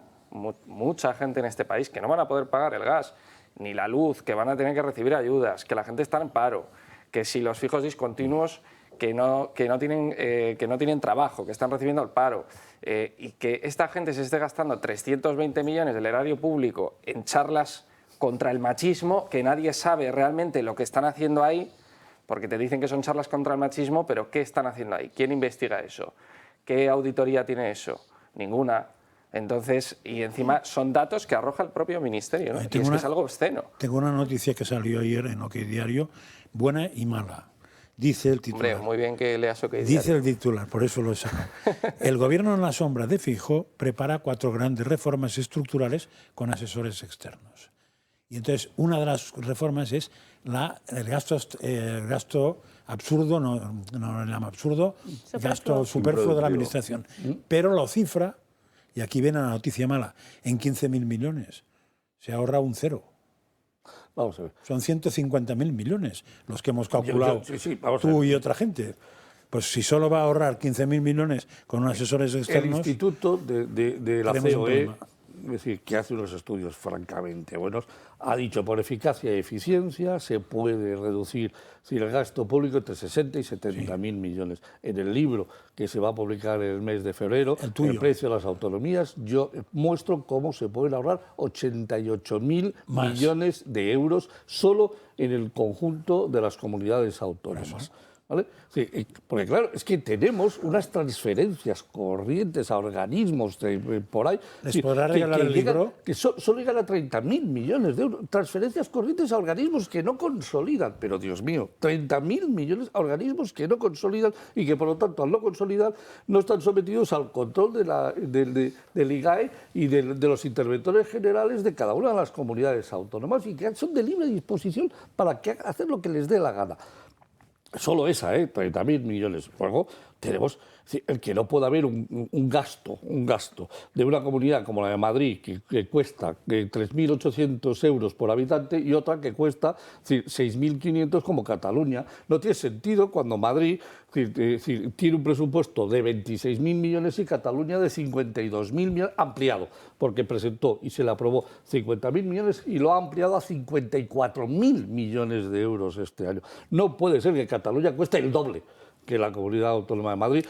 mucha gente en este país que no van a poder pagar el gas ni la luz, que van a tener que recibir ayudas, que la gente está en paro, que si los fijos discontinuos que no tienen trabajo, que están recibiendo el paro, y que esta gente se esté gastando 320 millones del erario público en charlas contra el machismo, que nadie sabe realmente lo que están haciendo ahí, porque te dicen que son charlas contra el machismo, pero ¿qué están haciendo ahí? ¿Quién investiga eso? ¿Qué auditoría tiene eso? Ninguna. Entonces, y encima son datos que arroja el propio ministerio, ¿no? Y es que es algo obsceno. Tengo una noticia que salió ayer en OK Diario, buena y mala. Dice el titular. Hombre, muy bien que leas OK Diario. Dice el titular, por eso lo he sacado. El gobierno en la sombra de Feijóo prepara 4 grandes reformas estructurales con asesores externos. Y entonces, una de las reformas es el gasto absurdo, no lo llama absurdo, gasto superfluo de la administración. Pero lo cifra, y aquí viene la noticia mala, en 15.000 millones. Se ahorra un cero. Vamos a ver. Son 150.000 millones los que hemos calculado tú y otra gente. Pues si solo va a ahorrar 15.000 millones con unos asesores externos... El Instituto de la COE, es decir, que hace unos estudios francamente buenos, ha dicho por eficacia y eficiencia se puede reducir el gasto público entre 60 y 70.000 millones. En el libro que se va a publicar en el mes de febrero, el precio de las autonomías, yo muestro cómo se pueden ahorrar 88.000 millones de euros solo en el conjunto de las comunidades autónomas. ¿Vale? Sí, porque claro, es que tenemos unas transferencias corrientes a organismos por ahí. ¿Les podrá regalar el libro? Que solo llegan a 30.000 millones de euros. Transferencias corrientes a organismos que no consolidan. Pero Dios mío, 30.000 millones a organismos que no consolidan y que por lo tanto al no consolidar no están sometidos al control del IGAE y de los interventores generales de cada una de las comunidades autónomas y que son de libre disposición para hacer lo que les dé la gana. Solo esa, 30.000 millones. Luego tenemos el que no pueda haber un gasto de una comunidad como la de Madrid que cuesta 3.800 euros por habitante y otra que cuesta 6.500 como Cataluña. No tiene sentido cuando Madrid tiene un presupuesto de 26.000 millones y Cataluña de 52.000 millones ampliado, porque presentó y se le aprobó 50.000 millones y lo ha ampliado a 54.000 millones de euros este año. No puede ser que Cataluña cueste el doble que la Comunidad Autónoma de Madrid.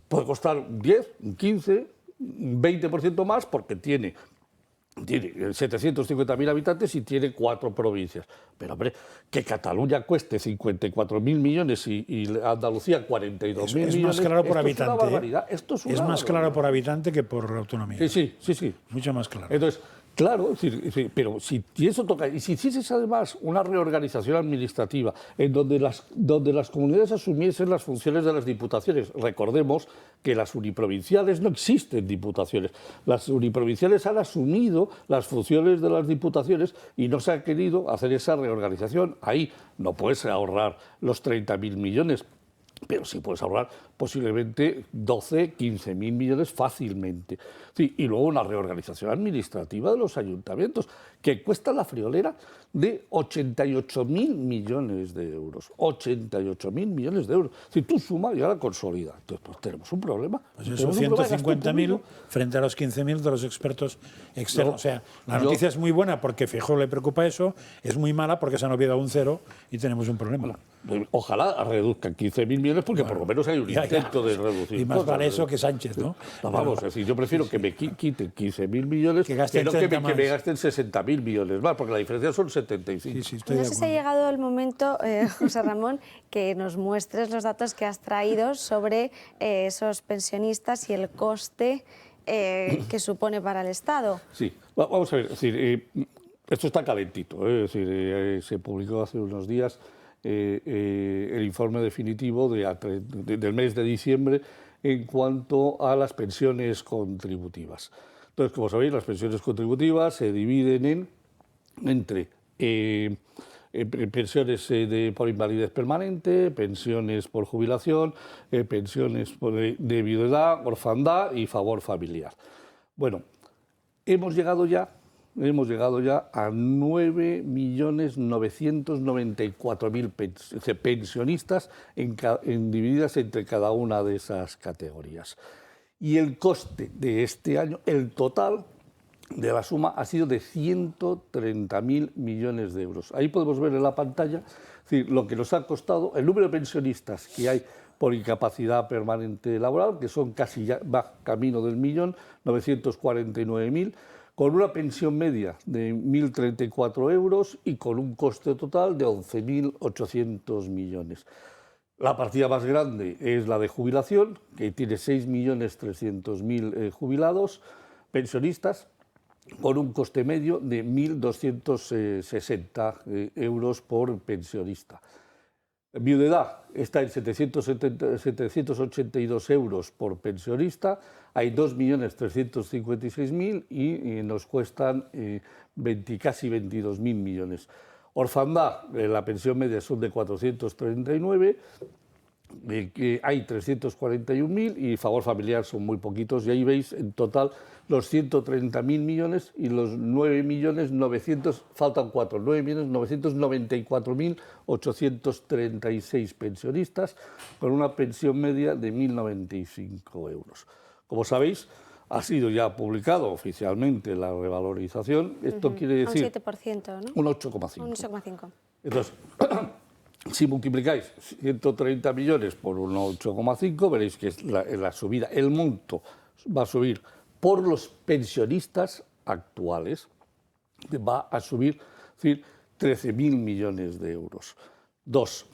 Puede costar 10, 15, 20% más porque tiene 750.000 habitantes y tiene 4 provincias. Pero, hombre, que Cataluña cueste 54.000 millones y Andalucía 42.000 millones... Es más claro por habitante. Es una barbaridad. Esto es una más claro por habitante que por autonomía. Sí. Mucho más claro. Entonces, claro, pero si eso toca, y si hicieses además una reorganización administrativa en donde las comunidades asumiesen las funciones de las diputaciones, recordemos que las uniprovinciales no existen diputaciones, las uniprovinciales han asumido las funciones de las diputaciones y no se ha querido hacer esa reorganización. Ahí no puedes ahorrar los 30.000 millones, pero sí puedes ahorrar posiblemente 12, 15.000 millones fácilmente. Sí, y luego una reorganización administrativa de los ayuntamientos, que cuesta la friolera de 88.000 millones de euros. 88.000 millones de euros. Si tú sumas y ahora consolida. Entonces, pues tenemos un problema. Pues eso, 150.000 frente a los 15.000 de los expertos externos. No, o sea, la noticia es muy buena porque Feijóo le preocupa eso, es muy mala porque se han olvidado un cero y tenemos un problema. Ojalá reduzcan 15.000 millones millones porque por lo menos hay un intento de reducir Y más cosas, vale eso que Sánchez, ¿no? No, vamos, es decir, yo prefiero que me quiten 15.000 millones Que gasten no que 30 me más. gasten 60.000 millones más, porque la diferencia son 75. Sí, sí, estoy No de sé si ha acuerdo. llegado el momento, José Ramón, que nos muestres los datos que has traído sobre esos pensionistas y el coste que supone para el Estado. Sí, vamos a ver, es decir, esto está calentito, es decir, se publicó hace unos días el informe definitivo del mes de diciembre en cuanto a las pensiones contributivas. Entonces, como sabéis, las pensiones contributivas se dividen entre pensiones por invalidez permanente, pensiones por jubilación, pensiones de viudedad, orfandad y favor familiar. Bueno, hemos llegado ya a 9.994.000 pensionistas divididas entre cada una de esas categorías. Y el coste de este año, el total de la suma, ha sido de 130.000 millones de euros. Ahí podemos ver en la pantalla, es decir, lo que nos ha costado el número de pensionistas que hay por incapacidad permanente laboral, que son casi ya va camino del millón, 949.000, con una pensión media de 1.034 euros y con un coste total de 11.800 millones. La partida más grande es la de jubilación, que tiene 6.300.000 jubilados, pensionistas, con un coste medio de 1.260 euros por pensionista. Viudedad está en 782 euros por pensionista, hay 2.356.000 y nos cuestan casi 22.000 millones. Orfandad, la pensión media son de 439, hay 341.000 y favor familiar son muy poquitos, y ahí veis en total los 130.000 millones y los 9.900.000, faltan 9.994.836 pensionistas con una pensión media de 1.095 euros. Como sabéis, ha sido ya publicado oficialmente la revalorización. Esto quiere decir un 7%, ¿no? un 8,5. Un 8,5. Entonces, si multiplicáis 130 millones por un 8,5, veréis que es la subida, el monto va a subir por los pensionistas actuales, va a subir, es decir, 13.000 millones de euros. Dos,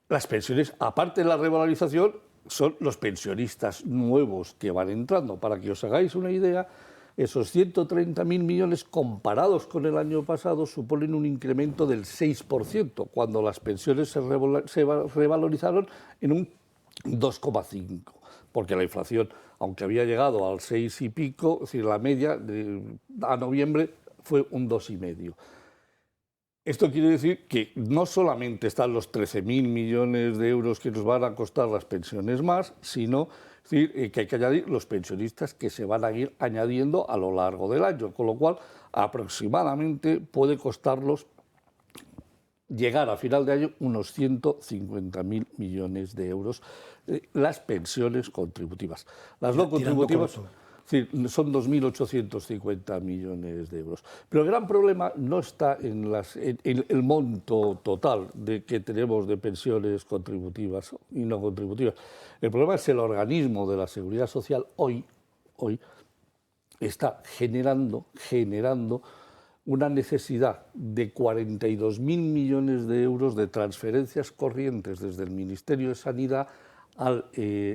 las pensiones, aparte de la revalorización, son los pensionistas nuevos que van entrando. Para que os hagáis una idea, esos 130.000 millones comparados con el año pasado suponen un incremento del 6%, cuando las pensiones se revalorizaron en un 2,5%, porque la inflación, aunque había llegado al 6 y pico, es decir, la media a noviembre fue un 2,5%. Esto quiere decir que no solamente están los 13.000 millones de euros que nos van a costar las pensiones más, sino que hay que añadir los pensionistas que se van a ir añadiendo a lo largo del año, con lo cual aproximadamente puede costarlos llegar a final de año unos 150.000 millones de euros las pensiones contributivas. Las no contributivas son 2.850 millones de euros. Pero el gran problema no está en el monto total que tenemos de pensiones contributivas y no contributivas. El problema es el organismo de la Seguridad Social hoy está generando una necesidad de 42.000 millones de euros de transferencias corrientes desde el Ministerio de Sanidad al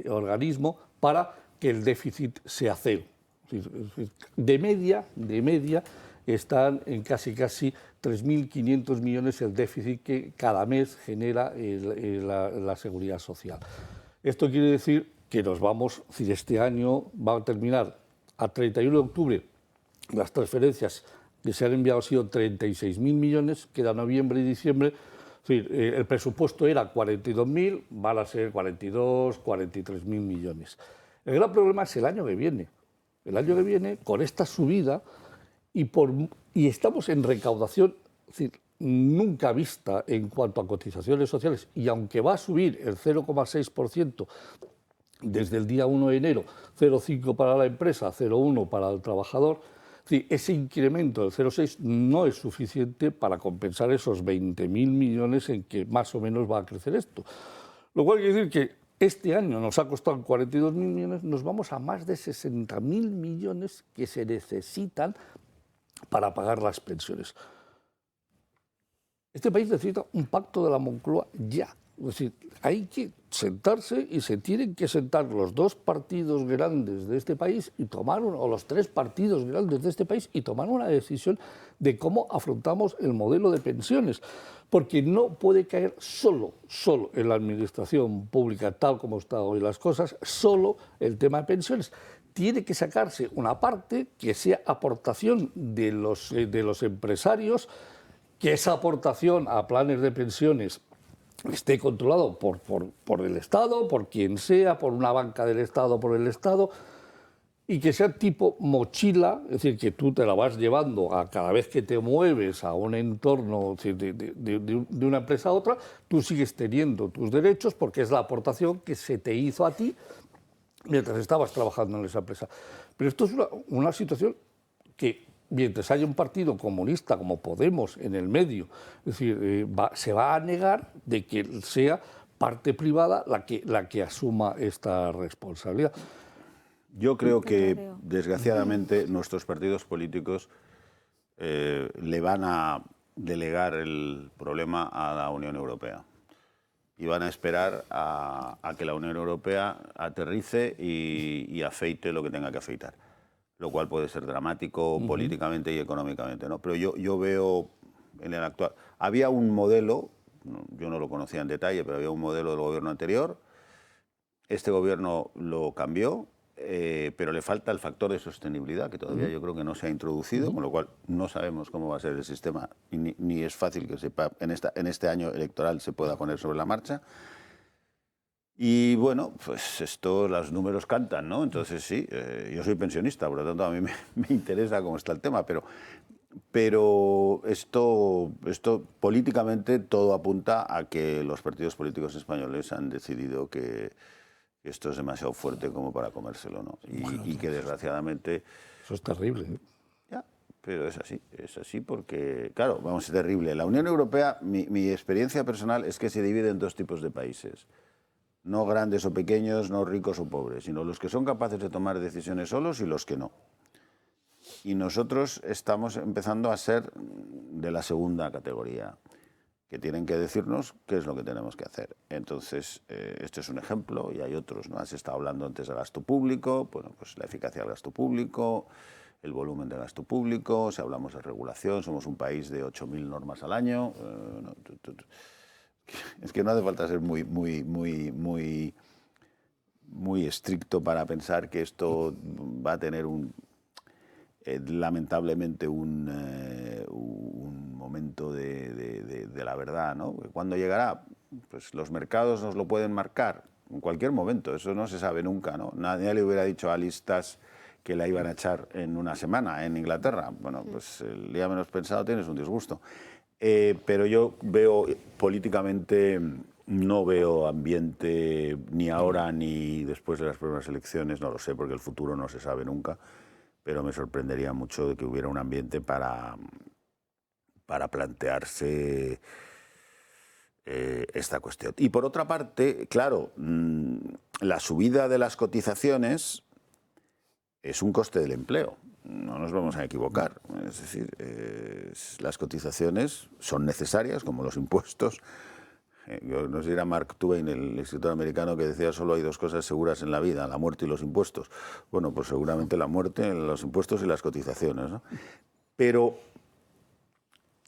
organismo para que el déficit sea cero. De media están en casi 3.500 millones el déficit que cada mes genera la Seguridad Social. Esto quiere decir que este año va a terminar a 31 de octubre, las transferencias que se han enviado han sido 36.000 millones, queda noviembre y diciembre. Es decir, el presupuesto era 42.000, van a ser 42, 43.000 millones. El gran problema es el año que viene. El año que viene, con esta subida, y estamos en recaudación, es decir, nunca vista en cuanto a cotizaciones sociales, y aunque va a subir el 0,6% desde el día 1 de enero, 0,5 para la empresa, 0,1 para el trabajador, es decir, ese incremento del 0,6 no es suficiente para compensar esos 20.000 millones en que más o menos va a crecer esto. Lo cual quiere decir que este año nos ha costado 42.000 millones, nos vamos a más de 60.000 millones que se necesitan para pagar las pensiones. Este país necesita un pacto de la Moncloa ya. Es decir, hay que sentarse y se tienen que sentar los dos partidos grandes de este país y tomar o los tres partidos grandes de este país y tomar una decisión de cómo afrontamos el modelo de pensiones. Porque no puede caer solo en la administración pública, tal como están hoy las cosas, solo el tema de pensiones. Tiene que sacarse una parte que sea aportación de los empresarios, que esa aportación a planes de pensiones esté controlado por el Estado, por quien sea, por una banca del Estado, por el Estado, y que sea tipo mochila, es decir, que tú te la vas llevando a cada vez que te mueves a un entorno de una empresa a otra, tú sigues teniendo tus derechos porque es la aportación que se te hizo a ti mientras estabas trabajando en esa empresa. Pero esto es una situación que, mientras haya un partido comunista como Podemos en el medio, es decir, se va a negar de que sea parte privada la que asuma esta responsabilidad. Yo creo que, desgraciadamente, nuestros partidos políticos le van a delegar el problema a la Unión Europea y van a esperar a que la Unión Europea aterrice y afeite lo que tenga que afeitar, lo cual puede ser dramático políticamente y económicamente, ¿no? Pero yo veo en el actual... Había un modelo, yo no lo conocía en detalle, pero había un modelo del gobierno anterior. Este gobierno lo cambió, pero le falta el factor de sostenibilidad, que todavía yo creo que no se ha introducido, con lo cual no sabemos cómo va a ser el sistema, ni es fácil que sepa en este año electoral se pueda poner sobre la marcha. Y bueno, pues esto, los números cantan, ¿no? Entonces sí, yo soy pensionista, por lo tanto a mí me interesa cómo está el tema, pero esto políticamente todo apunta a que los partidos políticos españoles han decidido que esto es demasiado fuerte como para comérselo, ¿no? Y que desgraciadamente... Eso es terrible, ¿eh? Ya, pero es así porque, claro, vamos, es terrible. La Unión Europea, mi experiencia personal es que se divide en dos tipos de países. No grandes o pequeños, no ricos o pobres, sino los que son capaces de tomar decisiones solos y los que no. Y nosotros estamos empezando a ser de la segunda categoría, que tienen que decirnos qué es lo que tenemos que hacer. Entonces, este es un ejemplo y hay otros, ¿no? Has estado hablando antes del gasto público, bueno, pues la eficacia del gasto público, el volumen del gasto público, si hablamos de regulación, somos un país de 8.000 normas al año. Es que no hace falta ser muy estricto para pensar que esto va a tener lamentablemente un momento de la verdad, ¿no? ¿Cuándo llegará? Pues los mercados nos lo pueden marcar en cualquier momento, eso no se sabe nunca, ¿no? Nadie le hubiera dicho a listas que la iban a echar en una semana en Inglaterra. Bueno, pues el día menos pensado tienes un disgusto. Pero yo veo políticamente, no veo ambiente ni ahora ni después de las próximas elecciones, no lo sé porque el futuro no se sabe nunca, pero me sorprendería mucho de que hubiera un ambiente para plantearse esta cuestión. Y por otra parte, claro, la subida de las cotizaciones es un coste del empleo. No nos vamos a equivocar. Es decir, las cotizaciones son necesarias, como los impuestos. Yo no sé si era Mark Twain, el escritor americano, que decía solo hay dos cosas seguras en la vida, la muerte y los impuestos. Bueno, pues seguramente la muerte, los impuestos y las cotizaciones, ¿no? Pero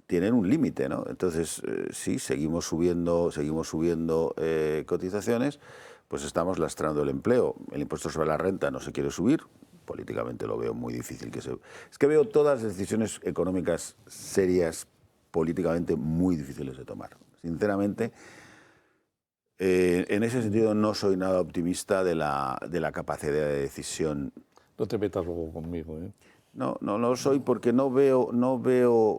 tienen un límite, ¿no? Entonces, sí, seguimos subiendo cotizaciones, pues estamos lastrando el empleo. El impuesto sobre la renta no se quiere subir. Políticamente lo veo muy difícil que se... Es que veo todas las decisiones económicas serias, políticamente muy difíciles de tomar. Sinceramente, en ese sentido no soy nada optimista de la capacidad de decisión. No te metas luego conmigo, ¿eh? No lo soy porque no veo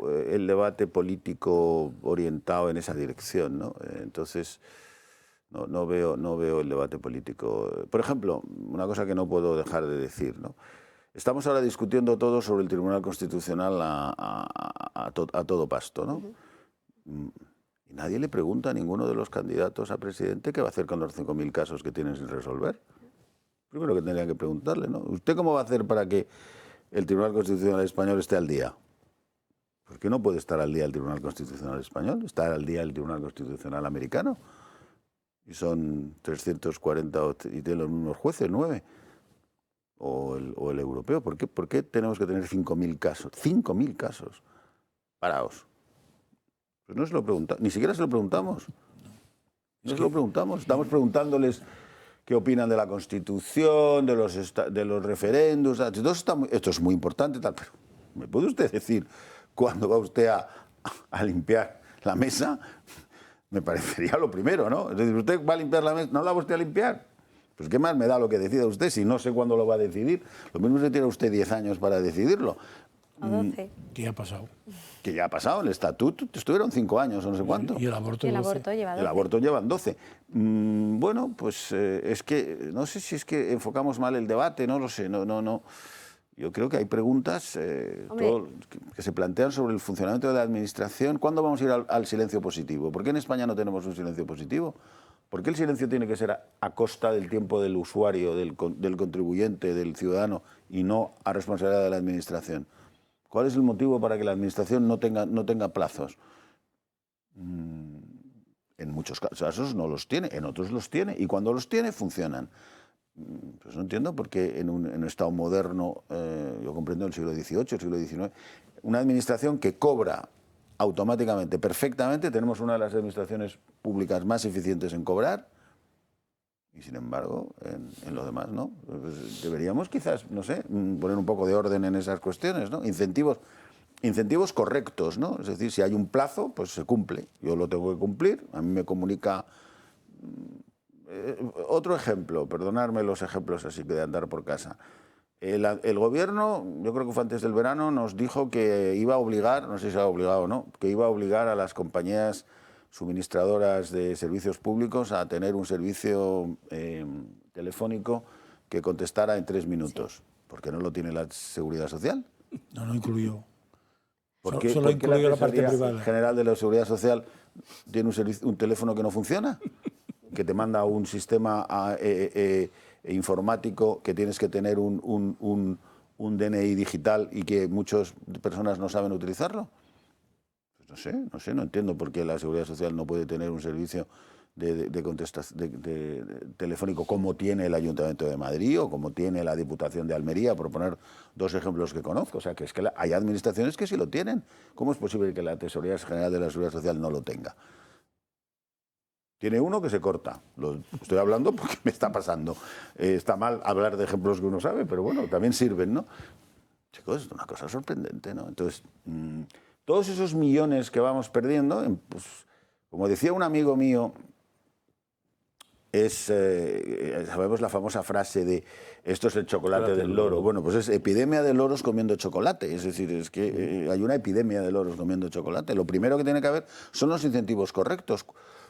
el debate político orientado en esa dirección, ¿no? Entonces... No veo el debate político. Por ejemplo, una cosa que no puedo dejar de decir, ¿no? Estamos ahora discutiendo todo sobre el Tribunal Constitucional a todo pasto, ¿no? Y nadie le pregunta a ninguno de los candidatos a presidente qué va a hacer con los 5.000 casos que tienen sin resolver. Primero que tendrían que preguntarle, ¿no? ¿Usted cómo va a hacer para que el Tribunal Constitucional Español esté al día? ¿Por qué no puede estar al día el Tribunal Constitucional Español? ¿Está al día el Tribunal Constitucional Americano? Y son 340 y tienen los mismos jueces, 9. O el europeo. ¿Por qué tenemos que tener 5.000 casos? 5.000 casos parados. Pues no se lo preguntamos, ni siquiera se lo preguntamos. No se lo preguntamos. Estamos preguntándoles qué opinan de la Constitución, de los referendos. Esto es muy importante, tal, pero ¿me puede usted decir cuándo va usted a limpiar la mesa? Me parecería lo primero, ¿no? Es decir, usted va a limpiar la mesa, ¿no la va usted a limpiar? Pues qué más me da lo que decida usted si no sé cuándo lo va a decidir. Lo mismo se tiene usted 10 años para decidirlo. O 12. ¿Qué ha pasado? Que ya ha pasado, el estatuto, estuvieron 5 años o no sé cuánto. Y el aborto. Y el 12. aborto lleva 12. El aborto llevan 12. Bueno, pues es que, no sé si es que enfocamos mal el debate, no lo sé, no. Yo creo que hay preguntas que se plantean sobre el funcionamiento de la administración. ¿Cuándo vamos a ir al silencio positivo? ¿Por qué en España no tenemos un silencio positivo? ¿Por qué el silencio tiene que ser a costa del tiempo del usuario, del contribuyente, del ciudadano y no a responsabilidad de la administración? ¿Cuál es el motivo para que la administración no tenga plazos? En muchos casos no los tiene, en otros los tiene, y cuando los tiene funcionan. Pues no entiendo por qué en un Estado moderno, yo comprendo el siglo XVIII, el siglo XIX, una administración que cobra automáticamente, perfectamente, tenemos una de las administraciones públicas más eficientes en cobrar, y sin embargo, en lo demás, ¿no? Pues deberíamos quizás, no sé, poner un poco de orden en esas cuestiones, ¿no? Incentivos correctos, ¿no? Es decir, si hay un plazo, pues se cumple. Yo lo tengo que cumplir, a mí me comunica... otro ejemplo, perdonadme los ejemplos así que de andar por casa. El gobierno, yo creo que fue antes del verano, nos dijo que iba a obligar, no sé si se ha obligado o no, que iba a obligar a las compañías suministradoras de servicios públicos a tener un servicio telefónico que contestara en 3 minutos. Sí. ¿Por qué no lo tiene la Seguridad Social? No incluyó. Solo incluyó la parte privada. General de la Seguridad Social tiene un teléfono que no funciona, que te manda un sistema informático que tienes que tener un DNI digital y que muchas personas no saben utilizarlo. Pues no entiendo por qué la Seguridad Social no puede tener un servicio telefónico como tiene el Ayuntamiento de Madrid o como tiene la Diputación de Almería, por poner 2 ejemplos que conozco. O sea, que es que hay administraciones que sí lo tienen. ¿Cómo es posible que la Tesorería General de la Seguridad Social no lo tenga? Tiene uno que se corta. Lo estoy hablando porque me está pasando. Está mal hablar de ejemplos que uno sabe, pero bueno, también sirven, ¿no? Chicos, es una cosa sorprendente, ¿no? Entonces, todos esos millones que vamos perdiendo, pues, como decía un amigo mío, sabemos la famosa frase de esto es el chocolate del loro. Bueno, pues es epidemia de loros comiendo chocolate. Es decir, es que hay una epidemia de loros comiendo chocolate. Lo primero que tiene que haber son los incentivos correctos.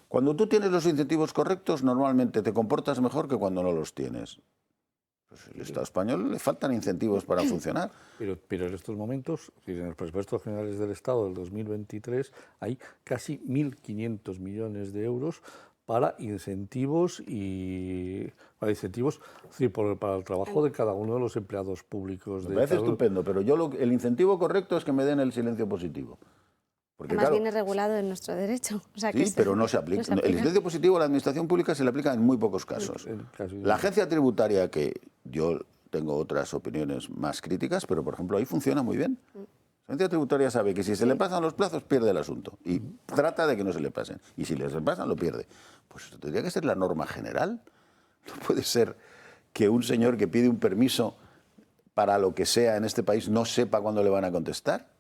Cuando tú tienes los incentivos correctos, normalmente te comportas mejor que cuando no los tienes. Pues el Estado español le faltan incentivos para funcionar. Pero en estos momentos, en los presupuestos generales del Estado del 2023, hay casi 1.500 millones de euros para incentivos para el trabajo de cada uno de los empleados públicos. Me parece estupendo, pero el incentivo correcto es que me den el silencio positivo. Porque, además viene regulado en nuestro derecho. O sea, sí, pero no se aplica. El silencio positivo a la administración pública se le aplica en muy pocos casos. La agencia tributaria, que yo tengo otras opiniones más críticas, pero por ejemplo ahí funciona muy bien. La agencia tributaria sabe que si se le pasan los plazos pierde el asunto y trata de que no se le pasen. Y si les pasan lo pierde. Pues eso tendría que ser la norma general. No puede ser que un señor que pide un permiso para lo que sea en este país no sepa cuándo le van a contestar.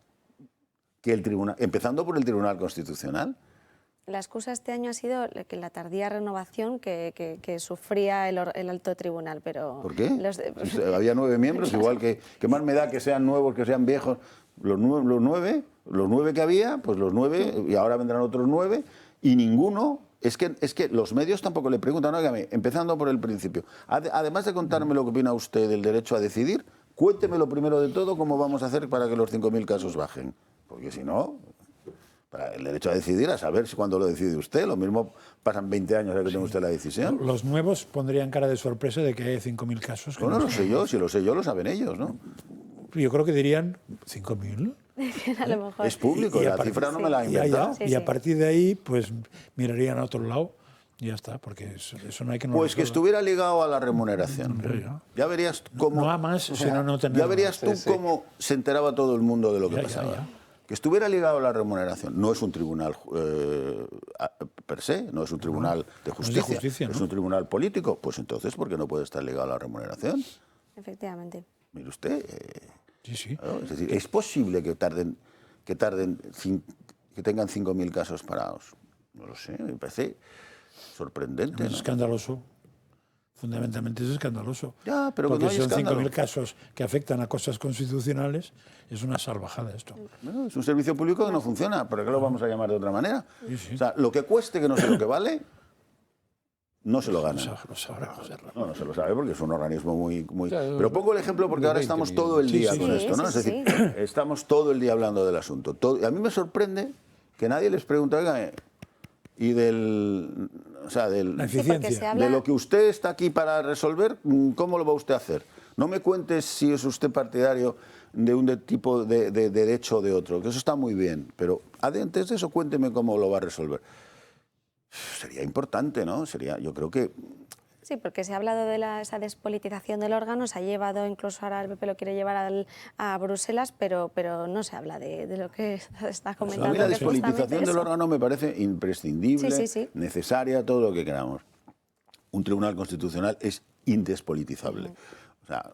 Que el tribunal, empezando por el Tribunal Constitucional. La excusa este año ha sido que la tardía renovación que sufría el alto tribunal, pero... ¿Por qué? Había 9 miembros, igual que más me da que sean nuevos, que sean viejos. Los 9 que había, pues los 9, y ahora vendrán otros 9, y ninguno... Es que los medios tampoco le preguntan, óigame, empezando por el principio. Además de contarme lo que opina usted del derecho a decidir, cuénteme lo primero de todo cómo vamos a hacer para que los 5.000 casos bajen. Porque si no, Para el derecho a decidir, a saber si cuando lo decide usted. Lo mismo pasan 20 años a que tenga usted la decisión. Los nuevos pondrían cara de sorpresa de que hay 5.000 casos. No, no lo sé yo, si lo sé yo, lo saben ellos, ¿no? Yo creo que dirían 5.000. A lo mejor. Es público, Y a la partir- cifra no me la he Ya, inventado. Sí, y a sí. partir de ahí, pues mirarían a otro lado y ya está, porque eso no hay que... No Pues que resuelva. estuviera ligado a la remuneración. Hombre, ya. Ya verías cómo... No a más, sino no tener Ya verías tú Sí, sí. cómo se enteraba todo el mundo de lo que Ya, pasaba. ya. Que estuviera ligado a la remuneración. No es un tribunal per se, no es un tribunal de justicia, justicia, ¿no? es un tribunal político. Pues entonces, ¿por qué no puede estar ligado a la remuneración? Efectivamente. Mire usted, Sí, sí. claro, es decir, es posible que tengan 5.000 casos parados. No lo sé, me parece sorprendente. Es ¿no? escandaloso. Fundamentalmente es escandaloso. Ya, pero que porque no hay si son escándalo. 5.000 casos que afectan a cosas constitucionales, es una salvajada esto. Bueno, es un servicio público que no funciona, ¿pero qué lo vamos a llamar de otra manera? Sí, sí. O sea, lo que cueste, que no sé lo que vale, no se lo No ganan. sabrá hacerlo. No, no se lo sabe porque es un organismo muy... Claro, Pero pongo el ejemplo porque ahora 20 estamos todo el millones. día Sí, con sí. esto, ¿no? Sí, Es sí, decir, estamos todo el día hablando del asunto. A mí me sorprende que nadie les pregunte, oiga, y del... O sea, del... La Sí, porque eficiencia. se habla... De lo que usted está aquí para resolver, ¿cómo lo va usted a hacer? No me cuentes si es usted partidario de un tipo de derecho o de otro, que eso está muy bien, pero antes de eso cuénteme cómo lo va a resolver. Sería importante, ¿no? Yo creo que... Sí, porque se ha hablado de esa despolitización del órgano, se ha llevado, incluso ahora el PP lo quiere llevar a Bruselas, pero no se habla de lo que está comentando. A mí la que es justamente despolitización del eso. órgano me parece imprescindible, Sí, sí, sí. necesaria, todo lo que queramos. Un tribunal constitucional es indespolitizable. O sea,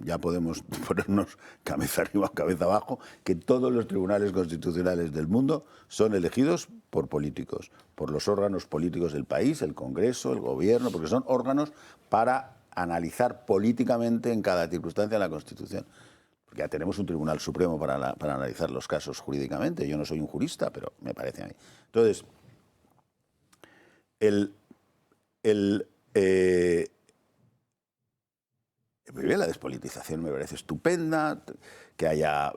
ya podemos ponernos cabeza arriba o cabeza abajo, que todos los tribunales constitucionales del mundo son elegidos por políticos, por los órganos políticos del país, el Congreso, el Gobierno, porque son órganos para analizar políticamente en cada circunstancia la Constitución. Porque ya tenemos un Tribunal Supremo para analizar los casos jurídicamente. Yo no soy un jurista, pero me parece a mí. Entonces, la despolitización me parece estupenda, que haya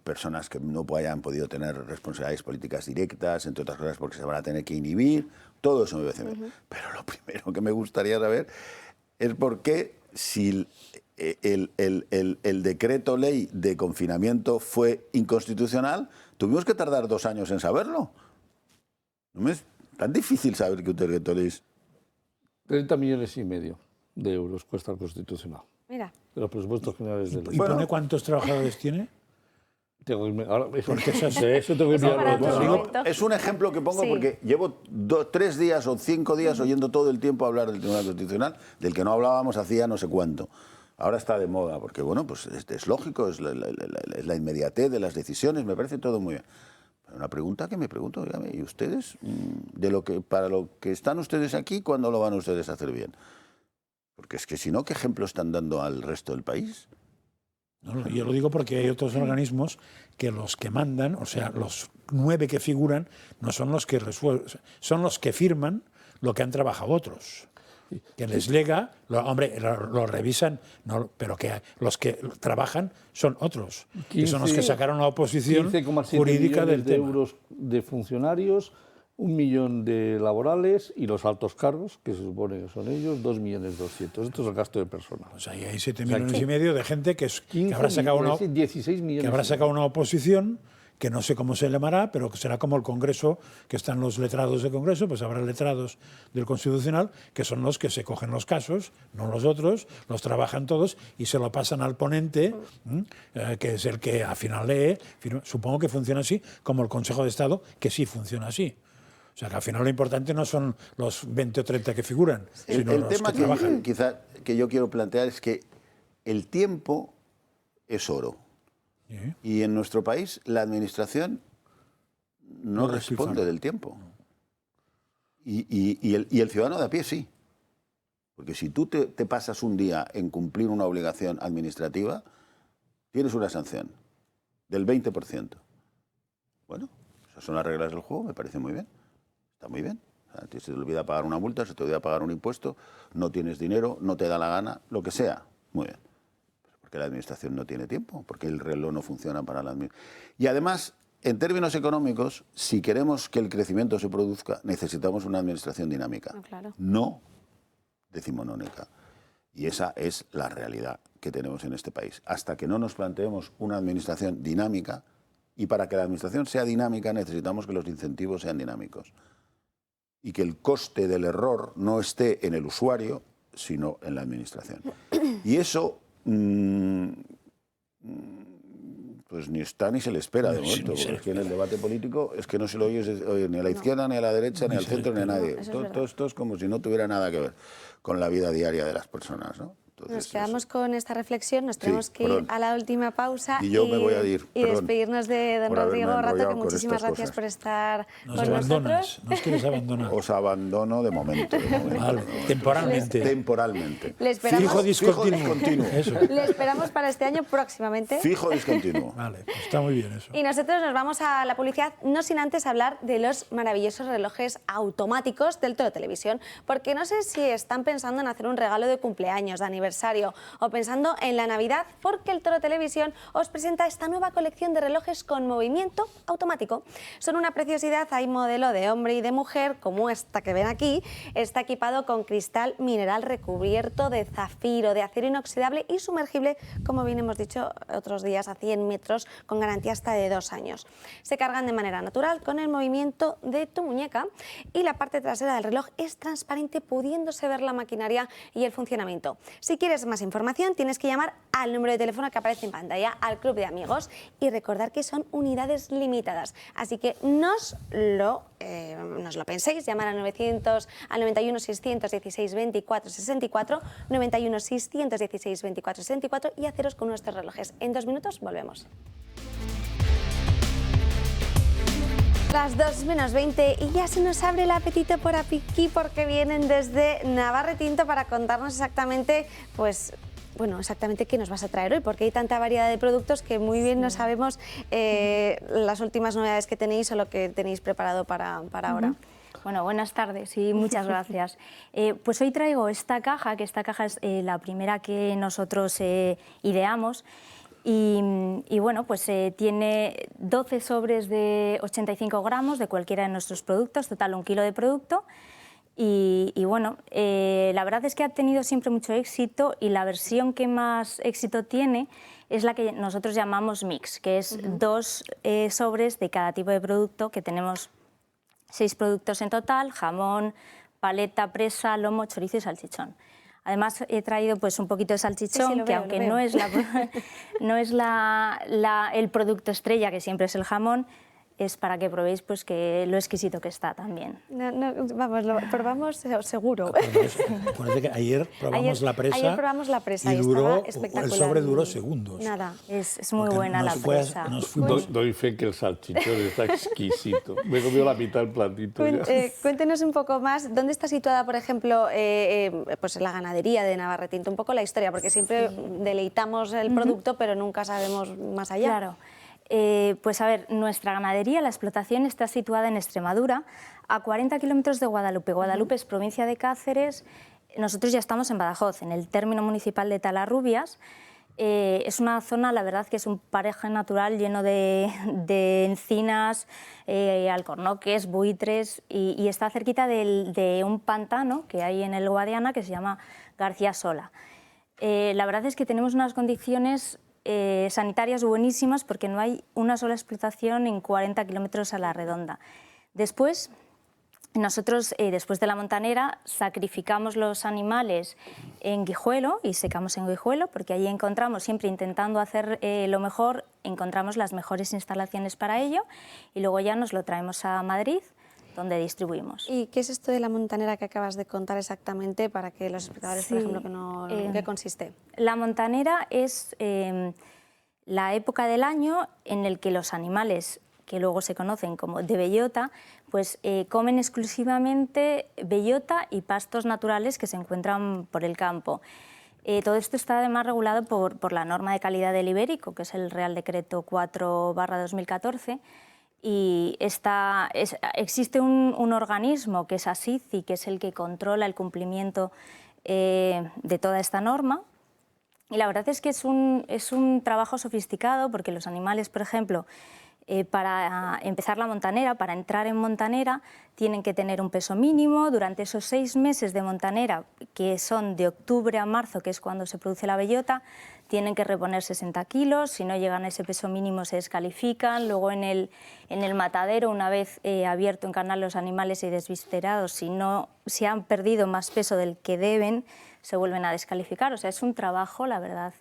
personas que no hayan podido tener responsabilidades políticas directas, entre otras cosas porque se van a tener que inhibir, todo eso me parece bien. Pero lo primero que me gustaría saber es por qué, si el decreto ley de confinamiento fue inconstitucional, tuvimos que tardar 2 años en saberlo. No es tan difícil saber que un decreto ley es... 30,5 millones de euros cuesta el Constitucional. Mira, De los presupuestos generales del ¿Y Estado. pone cuántos trabajadores tiene? Porque eso tengo que Eso para mirarlo. otro Digo, momento. es un ejemplo que pongo Sí. porque llevo 3 días o 5 días oyendo todo el tiempo hablar del Tribunal Constitucional, del que no hablábamos hacía no sé cuánto. Ahora está de moda, porque bueno, pues es lógico, es la inmediatez de las decisiones, me parece todo muy bien. Pero una pregunta que me pregunto, dígame, ¿y ustedes, para lo que están ustedes aquí, cuándo lo van ustedes a hacer bien? Porque es que si no, ¿qué ejemplo están dando al resto del país? No, yo lo digo porque hay otros organismos que los que mandan, o sea, los 9 que figuran, no son los que resuelven, son los que firman lo que han trabajado otros. Que les llega, lo revisan, no, pero que los que trabajan son otros, que son los que sacaron la oposición 15,7 jurídica del millones de tema. euros de funcionarios, 1 millón de laborales y los altos cargos, que se supone que son ellos, 2,2 millones. Esto es el gasto de personal. O sea, y hay 7,5 millones de gente que habrá sacado 16 millones. que habrá sacado una oposición que no sé cómo se llamará, pero que será como el Congreso, que están los letrados del Congreso, pues habrá letrados del Constitucional, que son los que se cogen los casos, no los otros, los trabajan todos y se lo pasan al ponente, que es el que al final lee. Supongo que funciona así, como el Consejo de Estado, que sí funciona así. O sea, que al final lo importante no son los 20 o 30 que figuran, sino El los tema que trabajan. quizá que yo quiero plantear es que el tiempo es oro. Sí. Y en nuestro país la administración no No responde despilfarra. del tiempo. Y el ciudadano de a pie sí. Porque si tú te pasas un día en cumplir una obligación administrativa, tienes una sanción del 20%. Bueno, esas son las reglas del juego, me parece muy bien. Está muy bien. O sea, se te olvida pagar una multa, se te olvida pagar un impuesto, no tienes dinero, no te da la gana, lo que sea. Muy bien. Porque la administración no tiene tiempo, porque el reloj no funciona para la administración. Y además, en términos económicos, si queremos que el crecimiento se produzca, necesitamos una administración dinámica, Claro. no decimonónica. Y esa es la realidad que tenemos en este país. Hasta que no nos planteemos una administración dinámica, y para que la administración sea dinámica necesitamos que los incentivos sean dinámicos y que el coste del error no esté en el usuario, sino en la administración. Y eso pues ni está ni se le espera de momento, porque es que en el debate político es que no se lo oyes ni a la izquierda, ni a la derecha, ni al centro, ni a nadie. Todo esto es como si no tuviera nada que ver con la vida diaria de las personas, ¿no? Entonces, nos quedamos con esta reflexión, nos tenemos que ir a la última pausa y yo me voy a ir, y despedirnos de don Rodrigo Rato, que muchísimas gracias por estar con nosotros. Nos quieres abandonar. Os abandono de momento. Vale, temporalmente. Temporalmente. Le esperamos, Fijo discontinuo. Eso. Le esperamos para este año próximamente. Fijo discontinuo. Vale, pues está muy bien eso. Y nosotros nos vamos a la publicidad, no sin antes hablar de los maravillosos relojes automáticos del Toro Televisión, porque no sé si están pensando en hacer un regalo de cumpleaños, de aniversario o pensando en la Navidad, porque el Toro Televisión os presenta esta nueva colección de relojes con movimiento automático. Son una preciosidad, hay modelo de hombre y de mujer, como esta que ven aquí. Está equipado con cristal mineral recubierto de zafiro, de acero inoxidable y sumergible, como bien hemos dicho otros días, a 100 metros, con garantía hasta de 2 años. Se cargan de manera natural con el movimiento de tu muñeca y la parte trasera del reloj es transparente, pudiéndose ver la maquinaria y el funcionamiento. Si quieres más información, tienes que llamar al número de teléfono que aparece en pantalla, al Club de Amigos, y recordar que son unidades limitadas. Así que nos lo penséis, llamar al 91 616 24 64, 91 616 24 64 y haceros con nuestros relojes. En 2 minutos volvemos. Las 2 menos 20 y ya se nos abre el apetito por aquí porque vienen desde Navarretinto para contarnos exactamente, pues, bueno, exactamente qué nos vas a traer hoy, porque hay tanta variedad de productos que muy bien no sabemos las últimas novedades que tenéis o lo que tenéis preparado para ahora. Bueno, buenas tardes y muchas gracias. Pues hoy traigo esta caja, que esta caja es la primera que nosotros ideamos. Y bueno, pues tiene 12 sobres de 85 gramos de cualquiera de nuestros productos, total 1 kilo de producto. Y bueno, la verdad es que ha tenido siempre mucho éxito y la versión que más éxito tiene es la que nosotros llamamos mix, que es 2 sobres de cada tipo de producto, que tenemos 6 productos en total: jamón, paleta, presa, lomo, chorizo y salchichón. Además he traído pues un poquito de salchichón, sí, que aunque no es, el producto estrella, que siempre es el jamón, es para que probéis pues que lo exquisito que está también. Vamos, lo probamos seguro. Acuérdate que ayer probamos la presa. Ayer probamos la presa y duró, el sobre duró segundos. Nada. Es muy buena la presa. Doy fe que el salchichón está exquisito. Me he comido la mitad del platito. Cuéntenos un poco más, ¿dónde está situada, por ejemplo, pues la ganadería de Navarretinto? Un poco la historia, porque siempre deleitamos el producto, pero nunca sabemos más allá. Claro. Pues a ver, nuestra ganadería, la explotación, está situada en Extremadura, a 40 kilómetros de Guadalupe. Guadalupe es provincia de Cáceres. Nosotros ya estamos en Badajoz, en el término municipal de Talarrubias. Es una zona, la verdad, que es un paraje natural lleno de encinas, alcornoques, buitres, y está cerquita de un pantano que hay en el Guadiana que se llama García Sola. La verdad es que tenemos unas condiciones sanitarias buenísimas, porque no hay una sola explotación en 40 kilómetros a la redonda. Después, nosotros, después de la montanera, sacrificamos los animales en Guijuelo y secamos en Guijuelo, porque allí encontramos, siempre intentando hacer lo mejor, encontramos las mejores instalaciones para ello, y luego ya nos lo traemos a Madrid, donde distribuimos. ¿Y qué es esto de la montanera que acabas de contar exactamente, para que los espectadores, por ejemplo, ¿qué consiste? La montanera es la época del año en el que los animales, que luego se conocen como de bellota, pues comen exclusivamente bellota y pastos naturales que se encuentran por el campo. Todo esto está además regulado por la norma de calidad del ibérico, que es el Real Decreto 4/2014, y existe un organismo que es ASICI, que es el que controla el cumplimiento de toda esta norma. Y la verdad es que es un trabajo sofisticado, porque los animales, por ejemplo, Para empezar la montanera, para entrar en montanera, tienen que tener un peso mínimo. Durante esos 6 meses de montanera, que son de octubre a marzo, que es cuando se produce la bellota, tienen que reponer 60 kilos. Si no llegan a ese peso mínimo, se descalifican. Luego, en el matadero, una vez abierto en canal los animales y desviscerados, si han perdido más peso del que deben, se vuelven a descalificar. O sea, es un trabajo, la verdad,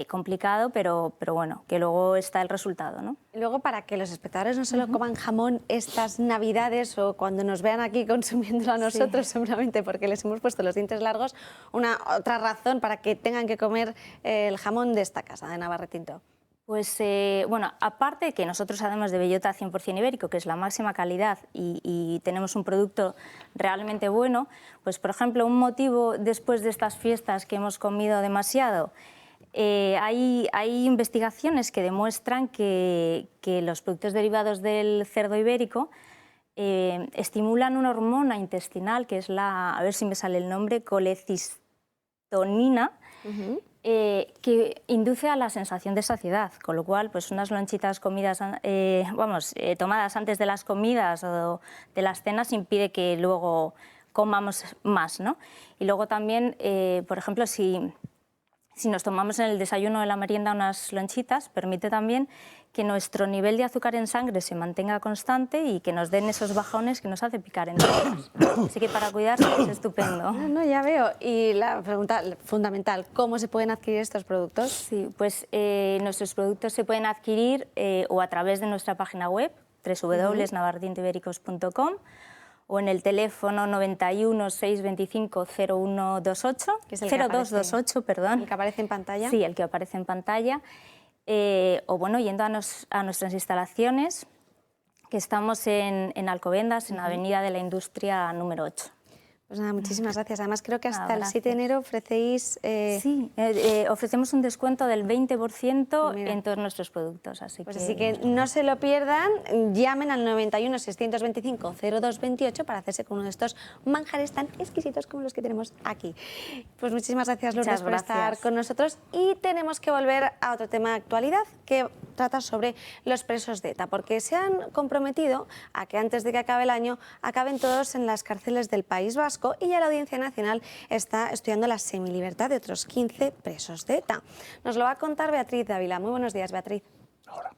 complicado, pero bueno, que luego está el resultado, ¿no? Luego, para que los espectadores no solo coman jamón estas Navidades o cuando nos vean aquí consumiéndolo a nosotros, seguramente porque les hemos puesto los dientes largos, otra razón para que tengan que comer el jamón de esta casa, de Navarre Tinto. Pues bueno, aparte de que nosotros hacemos de bellota 100% ibérico, que es la máxima calidad y tenemos un producto realmente bueno, pues por ejemplo, un motivo después de estas fiestas que hemos comido demasiado, hay investigaciones que demuestran que los productos derivados del cerdo ibérico estimulan una hormona intestinal que es a ver si me sale el nombre, colecistonina, que induce a la sensación de saciedad, con lo cual pues unas lonchitas comidas, tomadas antes de las comidas o de las cenas impide que luego comamos más, ¿no? Y luego también, por ejemplo, si nos tomamos en el desayuno o en la merienda unas lonchitas, permite también que nuestro nivel de azúcar en sangre se mantenga constante y que nos den esos bajones que nos hace picar en todas. Así que para cuidarse es estupendo. No, ya veo. Y la pregunta fundamental, ¿cómo se pueden adquirir estos productos? Sí, pues nuestros productos se pueden adquirir o a través de nuestra página web, www.navarretintoibéricos.com, o en el teléfono 91 625 0128, que es el 0228, perdón. ¿El que aparece en pantalla? Sí, el que aparece en pantalla. O bueno, yendo a nuestras instalaciones, que estamos en Alcobendas, en la Avenida de la Industria número 8. Pues nada, muchísimas gracias. Además, creo que hasta el 7 de enero ofrecéis... Sí, ofrecemos un descuento del 20% en todos nuestros productos. Así que no se lo pierdan, llamen al 91 625 0228 para hacerse con uno de estos manjares tan exquisitos como los que tenemos aquí. Pues muchísimas gracias, Lourdes, por estar con nosotros. Y tenemos que volver a otro tema de actualidad que trata sobre los presos de ETA, porque se han comprometido a que antes de que acabe el año acaben todos en las cárceles del País Vasco, y ya la Audiencia Nacional está estudiando la semilibertad de otros 15 presos de ETA. Nos lo va a contar Beatriz Dávila. Muy buenos días, Beatriz. Ahora.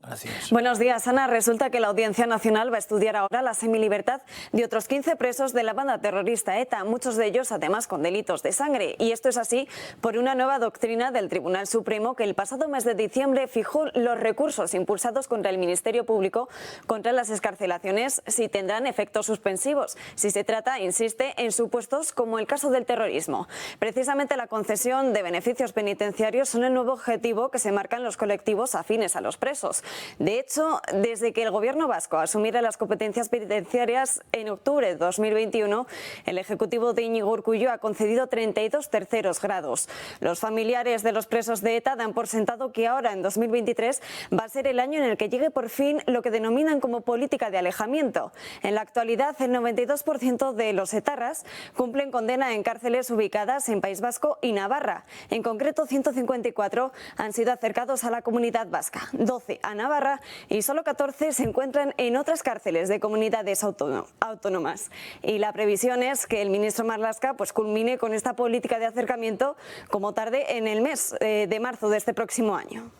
Gracias. Buenos días, Ana. Resulta que la Audiencia Nacional va a estudiar ahora la semilibertad de otros 15 presos de la banda terrorista ETA, muchos de ellos además con delitos de sangre. Y esto es así por una nueva doctrina del Tribunal Supremo que el pasado mes de diciembre fijó los recursos impulsados contra el Ministerio Público contra las excarcelaciones si tendrán efectos suspensivos, si se trata, insiste, en supuestos como el caso del terrorismo. Precisamente la concesión de beneficios penitenciarios son el nuevo objetivo que se marcan los colectivos afines a los presos. De hecho, desde que el Gobierno vasco asumiera las competencias penitenciarias en octubre de 2021, el Ejecutivo de Íñigo Urkullu ha concedido 32 terceros grados. Los familiares de los presos de ETA dan por sentado que ahora, en 2023, va a ser el año en el que llegue por fin lo que denominan como política de alejamiento. En la actualidad, el 92% de los etarras cumplen condena en cárceles ubicadas en País Vasco y Navarra. En concreto, 154 han sido acercados a la comunidad vasca, 12 a Navarra y solo 14 se encuentran en otras cárceles de comunidades autónomas. Y la previsión es que el ministro Marlaska culmine con esta política de acercamiento como tarde en el mes de marzo de este próximo año.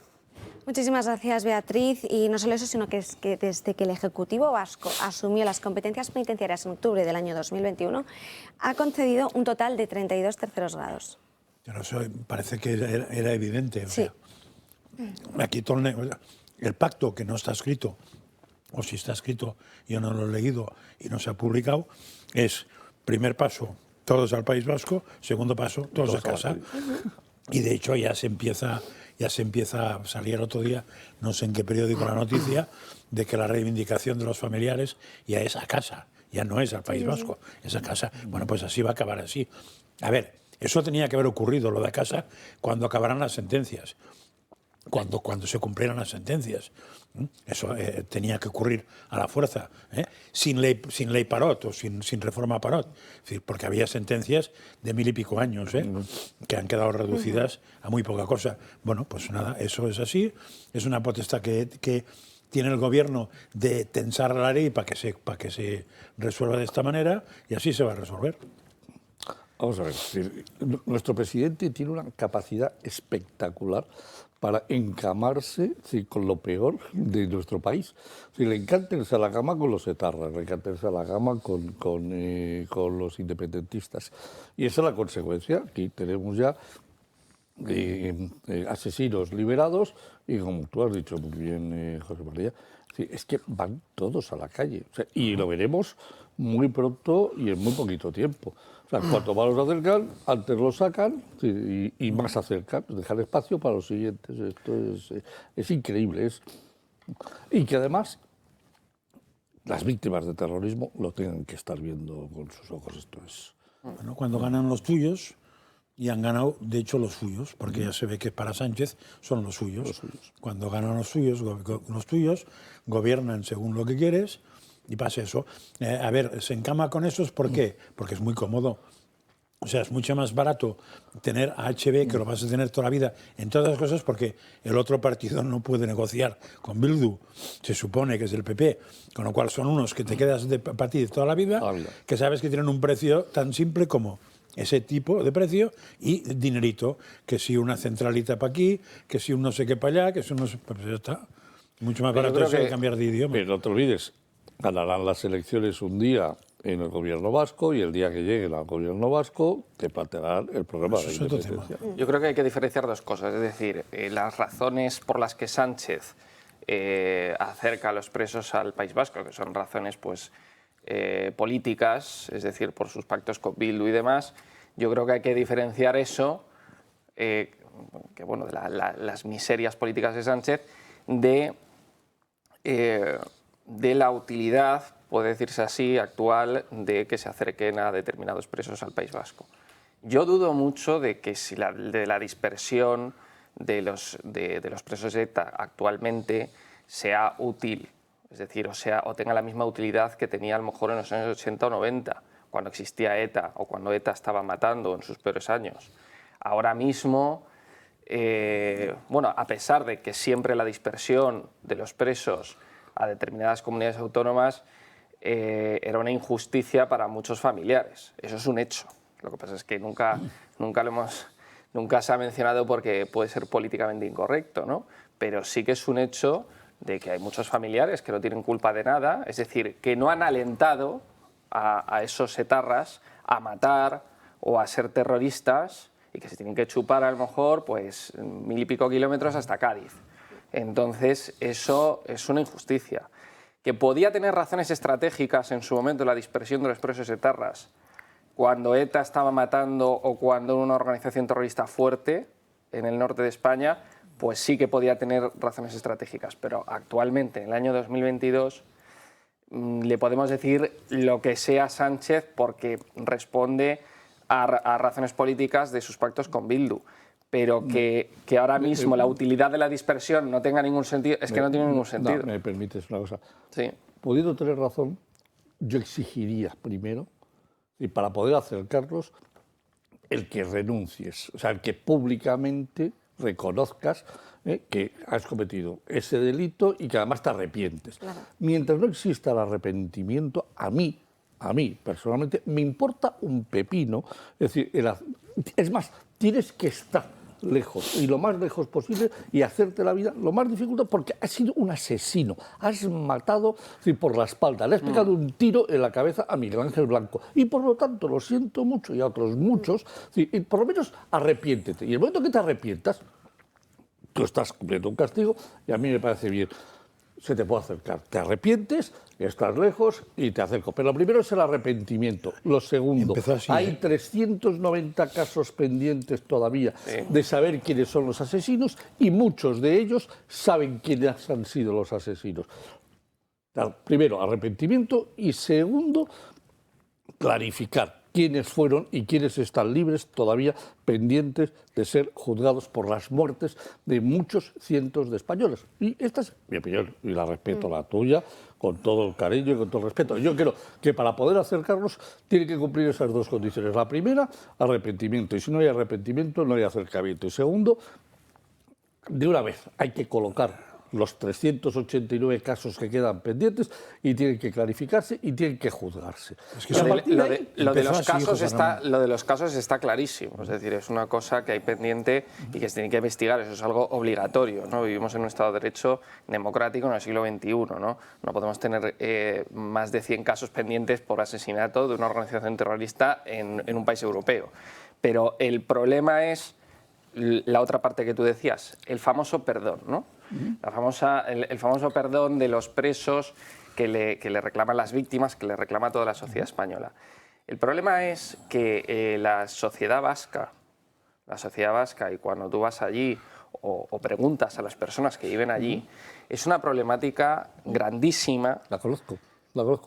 Muchísimas gracias, Beatriz. Y no solo eso, sino que es que desde que el Ejecutivo vasco asumió las competencias penitenciarias en octubre del año 2021, ha concedido un total de 32 terceros grados. Pero eso parece que era evidente. O sí. Sea, aquí el pacto que no está escrito, o si está escrito, yo no lo he leído y no se ha publicado, es primer paso, todos al País Vasco, segundo paso, todos a casa. Y de hecho ya se empieza a salir otro día, no sé en qué periódico la noticia, de que la reivindicación de los familiares ya es a casa, ya no es al País Vasco, es a casa. Bueno, pues así va a acabar así. A ver, eso tenía que haber ocurrido, lo de casa, cuando acabaran las sentencias. cuando se cumplieran las sentencias. Eso tenía que ocurrir a la fuerza, sin ley Parot o sin reforma Parot, es decir, porque había sentencias de 1000 y pico años que han quedado reducidas a muy poca cosa. Bueno, pues nada, eso es así, es una potestad que tiene el gobierno de tensar la ley para que se resuelva de esta manera, y así se va a resolver. Vamos a ver, nuestro presidente tiene una capacidad espectacular para encamarse con lo peor de nuestro país. Le encanta irse a la cama con los etarras, le encanta irse a la cama con los independentistas. Y esa es la consecuencia. Aquí tenemos ya asesinos liberados y, como tú has dicho muy bien, José María, es que van todos a la calle. O sea, y lo veremos muy pronto y en muy poquito tiempo. O sea, cuanto más los acercan, antes los sacan y más acercan, dejar espacio para los siguientes. Esto es increíble. Y que además las víctimas de terrorismo lo tengan que estar viendo con sus ojos. Esto es... Bueno, cuando ganan los tuyos, y han ganado, de hecho, los suyos, porque ya se ve que para Sánchez son los suyos. Cuando ganan los tuyos, gobiernan según lo que quieres, y pasa eso. A ver, se encama con esos, ¿por qué? Porque es muy cómodo. O sea, es mucho más barato tener a HB, que lo vas a tener toda la vida, en todas las cosas, porque el otro partido no puede negociar con Bildu, se supone que es el PP, con lo cual son unos que te quedas para ti de toda la vida, que sabes que tienen un precio tan simple como ese tipo de precio y dinerito, que si una centralita para aquí, que si un no sé qué para allá, que si un no sé... Pues ya está. Mucho más barato eso que cambiar de idioma. Pero no te olvides, ganarán las elecciones un día en el gobierno vasco y el día que lleguen al gobierno vasco te plantearán el programa de la independencia. Yo creo que hay que diferenciar dos cosas, es decir, las razones por las que Sánchez acerca a los presos al País Vasco, que son razones pues políticas, es decir, por sus pactos con Bildu y demás. Yo creo que hay que diferenciar eso, que bueno, de las miserias políticas de Sánchez, de la utilidad, puede decirse así, actual, de que se acerquen a determinados presos al País Vasco. Yo dudo mucho de que si de la dispersión de los presos de ETA actualmente sea útil, es decir, o tenga la misma utilidad que tenía a lo mejor en los años 80 o 90, cuando existía ETA o cuando ETA estaba matando en sus peores años. Ahora mismo, bueno, a pesar de que siempre la dispersión de los presos a determinadas comunidades autónomas era una injusticia para muchos familiares. Eso es un hecho. Lo que pasa es que nunca se ha mencionado porque puede ser políticamente incorrecto, ¿no? Pero sí que es un hecho de que hay muchos familiares que no tienen culpa de nada, es decir, que no han alentado a esos etarras a matar o a ser terroristas y que se tienen que chupar a lo mejor pues 1000 y pico kilómetros hasta Cádiz. Entonces, eso es una injusticia. Que podía tener razones estratégicas en su momento la dispersión de los presos etarras cuando ETA estaba matando o cuando una organización terrorista fuerte en el norte de España, pues sí que podía tener razones estratégicas. Pero actualmente, en el año 2022, le podemos decir lo que sea Sánchez porque responde a razones políticas de sus pactos con Bildu. Pero que ahora mismo la utilidad de la dispersión no tenga ningún sentido, es que no tiene ningún sentido. No, me permites una cosa. Sí. Pudiendo tener razón, yo exigiría primero, y para poder acercarlos, el que renuncies, o sea, el que públicamente reconozcas que has cometido ese delito y que además te arrepientes. Claro. Mientras no exista el arrepentimiento, a mí personalmente me importa un pepino, es decir, es más, tienes que estar lejos y lo más lejos posible y hacerte la vida lo más difícil porque has sido un asesino, has matado por la espalda, le has pegado un tiro en la cabeza a Miguel Ángel Blanco y por lo tanto lo siento mucho y a otros muchos, y por lo menos arrepiéntete y el momento que te arrepientas tú estás cumpliendo un castigo y a mí me parece bien. Se te puede acercar, te arrepientes, estás lejos y te acerco. Pero lo primero es el arrepentimiento. Lo segundo, así, hay 390 casos pendientes todavía de saber quiénes son los asesinos y muchos de ellos saben quiénes han sido los asesinos. Primero, arrepentimiento y segundo, clarificar quiénes fueron y quiénes están libres todavía pendientes de ser juzgados por las muertes de muchos cientos de españoles. Y esta es mi opinión, y la respeto, la tuya, con todo el cariño y con todo el respeto. Yo creo que para poder acercarnos tiene que cumplir esas dos condiciones. La primera, arrepentimiento, y si no hay arrepentimiento no hay acercamiento. Y segundo, de una vez hay que colocar los 389 casos que quedan pendientes y tienen que clarificarse y tienen que juzgarse. Es que Lo de los casos está clarísimo, es decir, es una cosa que hay pendiente y que se tiene que investigar, eso es algo obligatorio, ¿no? Vivimos en un Estado de Derecho democrático en el siglo XXI, ¿no? No podemos tener más de 100 casos pendientes por asesinato de una organización terrorista en un país europeo. Pero el problema es la otra parte que tú decías, el famoso perdón, ¿no? El famoso perdón de los presos que le reclaman las víctimas, que le reclama toda la sociedad española. El problema es que la sociedad vasca, y cuando tú vas allí o preguntas a las personas que viven allí, es una problemática grandísima. La conozco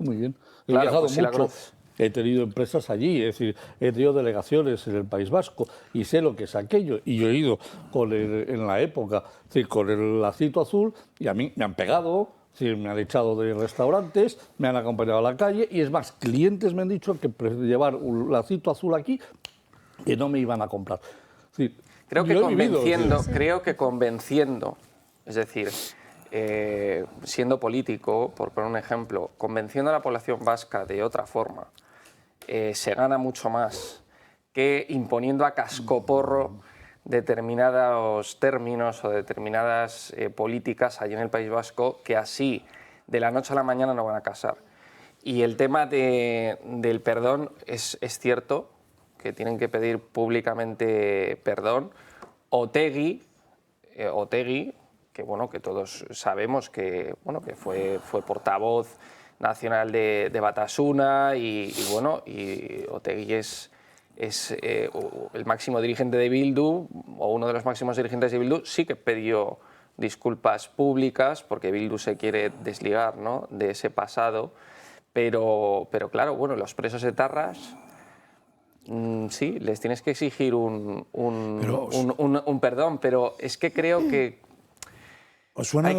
muy bien. He Claro, viajado pues sí la mucho. conoces. He tenido empresas allí, es decir, he tenido delegaciones en el País Vasco y sé lo que es aquello. Y yo he ido en la época con el lacito azul y a mí me han pegado, me han echado de restaurantes, me han acompañado a la calle y es más, clientes me han dicho que llevar un lacito azul aquí que no me iban a comprar. Es decir, Creo que convenciendo, es decir, siendo político, por poner un ejemplo, convenciendo a la población vasca de otra forma, se gana mucho más que imponiendo a cascoporro determinados términos o determinadas políticas allí en el País Vasco que así de la noche a la mañana no van a casar. Y el tema del perdón es cierto que tienen que pedir públicamente perdón. Otegi, que bueno, que todos sabemos que bueno, que fue portavoz nacional de Batasuna y Otegi es el máximo dirigente de Bildu, o uno de los máximos dirigentes de Bildu, sí que pidió disculpas públicas porque Bildu se quiere desligar, ¿no?, de ese pasado, pero claro, bueno, los presos etarras, sí, les tienes que exigir un perdón, pero es que creo que hay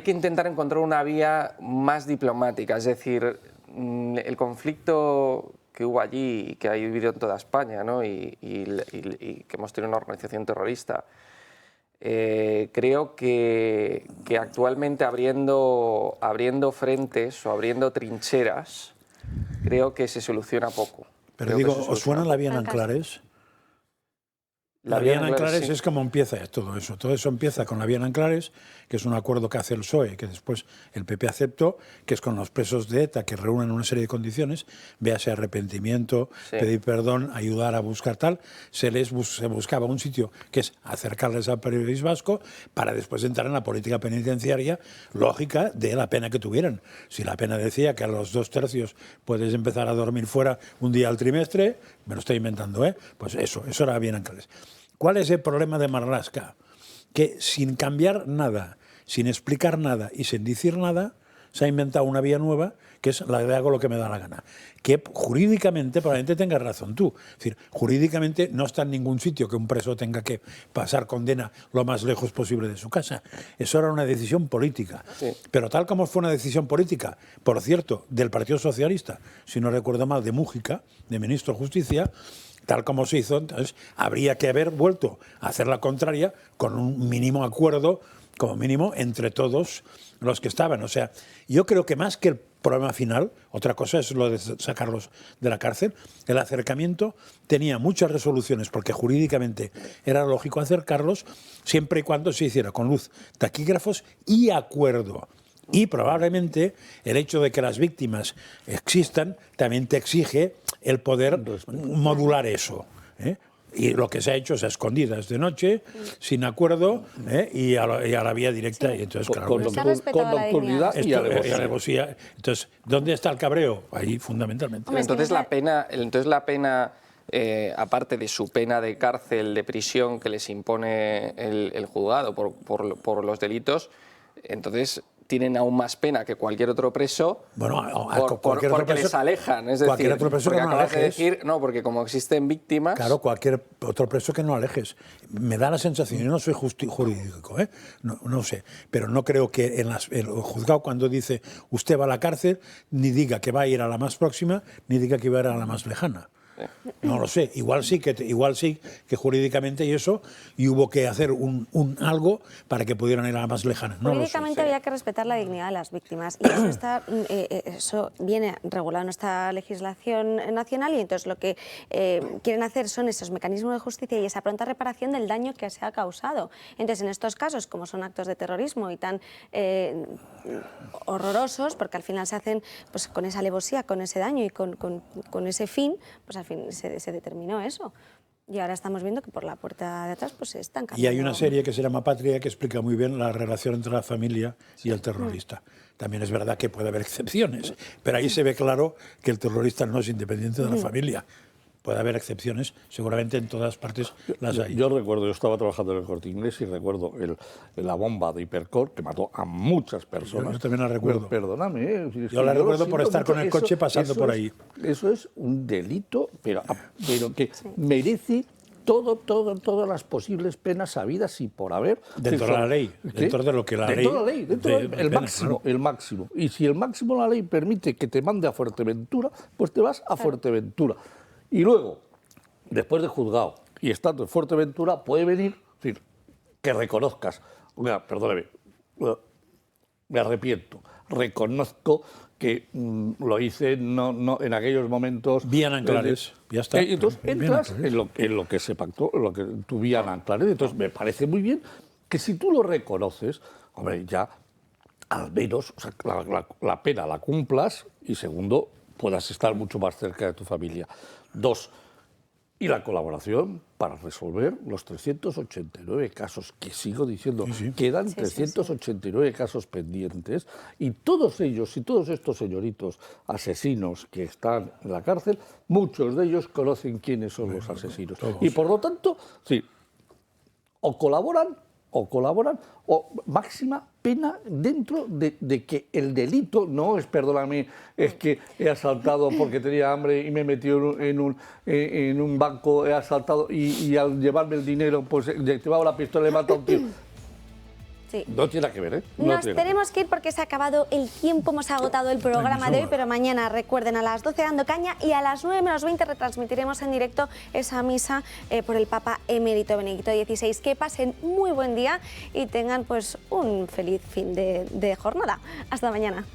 que intentar encontrar una vía más diplomática, es decir, el conflicto que hubo allí y que ha vivido en toda España, ¿no?, y que hemos tenido una organización terrorista, creo que actualmente abriendo frentes o abriendo trincheras, creo que se soluciona poco. Pero digo, ¿os suena la vía en Anclares? La vía en Anclares sí. Es como empieza todo eso. Todo eso empieza con la vía en Anclares, que es un acuerdo que hace el PSOE, que después el PP aceptó, que es con los presos de ETA, que reúnen una serie de condiciones, véase arrepentimiento, sí, pedir perdón, ayudar a buscar tal. Se buscaba un sitio que es acercarles al País Vasco para después entrar en la política penitenciaria lógica de la pena que tuvieran. Si la pena decía que a los 2/3 puedes empezar a dormir fuera un día al trimestre, me lo estoy inventando, pues eso era bien Anclares. ¿Cuál es el problema de Marlaska? Que sin cambiar nada, sin explicar nada y sin decir nada, se ha inventado una vía nueva, que es la de hago lo que me da la gana. Que jurídicamente, probablemente tengas razón tú. Es decir, jurídicamente no está en ningún sitio que un preso tenga que pasar condena lo más lejos posible de su casa. Eso era una decisión política. Sí. Pero tal como fue una decisión política, por cierto, del Partido Socialista, si no recuerdo mal, de Mújica, de ministro de Justicia, tal como se hizo, entonces habría que haber vuelto a hacer la contraria con un mínimo acuerdo, como mínimo, entre todos los que estaban. O sea, yo creo que más que el problema final, otra cosa es lo de sacarlos de la cárcel, el acercamiento tenía muchas resoluciones, porque jurídicamente era lógico acercarlos, siempre y cuando se hiciera con luz, taquígrafos y acuerdo. Y probablemente el hecho de que las víctimas existan también te exige el poder modular eso, Y lo que se ha hecho es a escondidas de noche, sin acuerdo, y a la vía directa. Sí. Y entonces, claro, con nocturnidad y alevosía. Entonces, ¿dónde está el cabreo? Ahí, fundamentalmente. Entonces la pena, aparte de su pena de cárcel, de prisión que les impone el juzgado por los delitos, entonces tienen aún más pena que cualquier otro preso, Bueno, porque les alejan. Es cualquier decir, otro preso porque que no acabas de alejes. decir, no, porque como existen víctimas... Claro, cualquier otro preso que no alejes. Me da la sensación, yo no soy jurídico, no sé, pero no creo que el juzgado cuando dice usted va a la cárcel, ni diga que va a ir a la más próxima, ni diga que va a ir a la más lejana. No lo sé, igual sí que jurídicamente y eso, y hubo que hacer algo para que pudieran ir a la más lejana. No Jurídicamente había que respetar la dignidad de las víctimas y eso viene regulado en nuestra legislación nacional, y entonces lo que quieren hacer son esos mecanismos de justicia y esa pronta reparación del daño que se ha causado. Entonces, en estos casos, como son actos de terrorismo y tan horrorosos, porque al final se hacen pues con esa alevosía, con ese daño y con ese fin, pues al fin se determinó eso. Y ahora estamos viendo que por la puerta de atrás pues se están cambiando. Y hay una serie que se llama Patria que explica muy bien la relación entre la familia y el terrorista. También es verdad que puede haber excepciones, pero ahí se ve claro que el terrorista no es independiente de la familia. Puede haber excepciones, seguramente en todas partes las hay. Yo recuerdo, yo estaba trabajando en el Corte Inglés y recuerdo la bomba de Hipercor que mató a muchas personas. Yo también la recuerdo. Perdóname. Yo la recuerdo por estar con el coche pasando por ahí. Eso es un delito, pero que merece todas las posibles penas habidas y por haber. Dentro de la ley, dentro de lo que la ley... Dentro de la ley, dentro del máximo, claro. El máximo. Y si el máximo de la ley permite que te mande a Fuerteventura, pues te vas a Fuerteventura. Y luego, después de juzgado y estando en Fuerteventura, puede venir, es decir, que reconozcas, mira, perdóname, me arrepiento, reconozco que lo hice no en aquellos momentos... Vían Anclares, ya está. Entonces entras en lo que se pactó, en lo que tu Vían Anclares, entonces me parece muy bien que si tú lo reconoces, hombre, ya al menos o sea, la pena la cumplas y segundo, puedas estar mucho más cerca de tu familia. 2, y la colaboración para resolver los 389 casos, que sigo diciendo, quedan 389 casos pendientes, y todos ellos y todos estos señoritos asesinos que están en la cárcel, muchos de ellos conocen quiénes son los asesinos. Y por lo tanto, sí, o colaboran, o máxima pena dentro de que el delito no es, perdóname, es que he asaltado porque tenía hambre y me he metido en un banco, he asaltado y al llevarme el dinero, pues llevaba la pistola y he matado a un tío. Sí. No tiene nada que ver, ¿eh? Nos tenemos que ir porque se ha acabado el tiempo, hemos agotado el programa de hoy, pero mañana recuerden a las 12 dando caña y a las 9 menos 20 retransmitiremos en directo esa misa por el Papa Emérito Benedicto XVI. Que pasen muy buen día y tengan pues un feliz fin de jornada. Hasta mañana.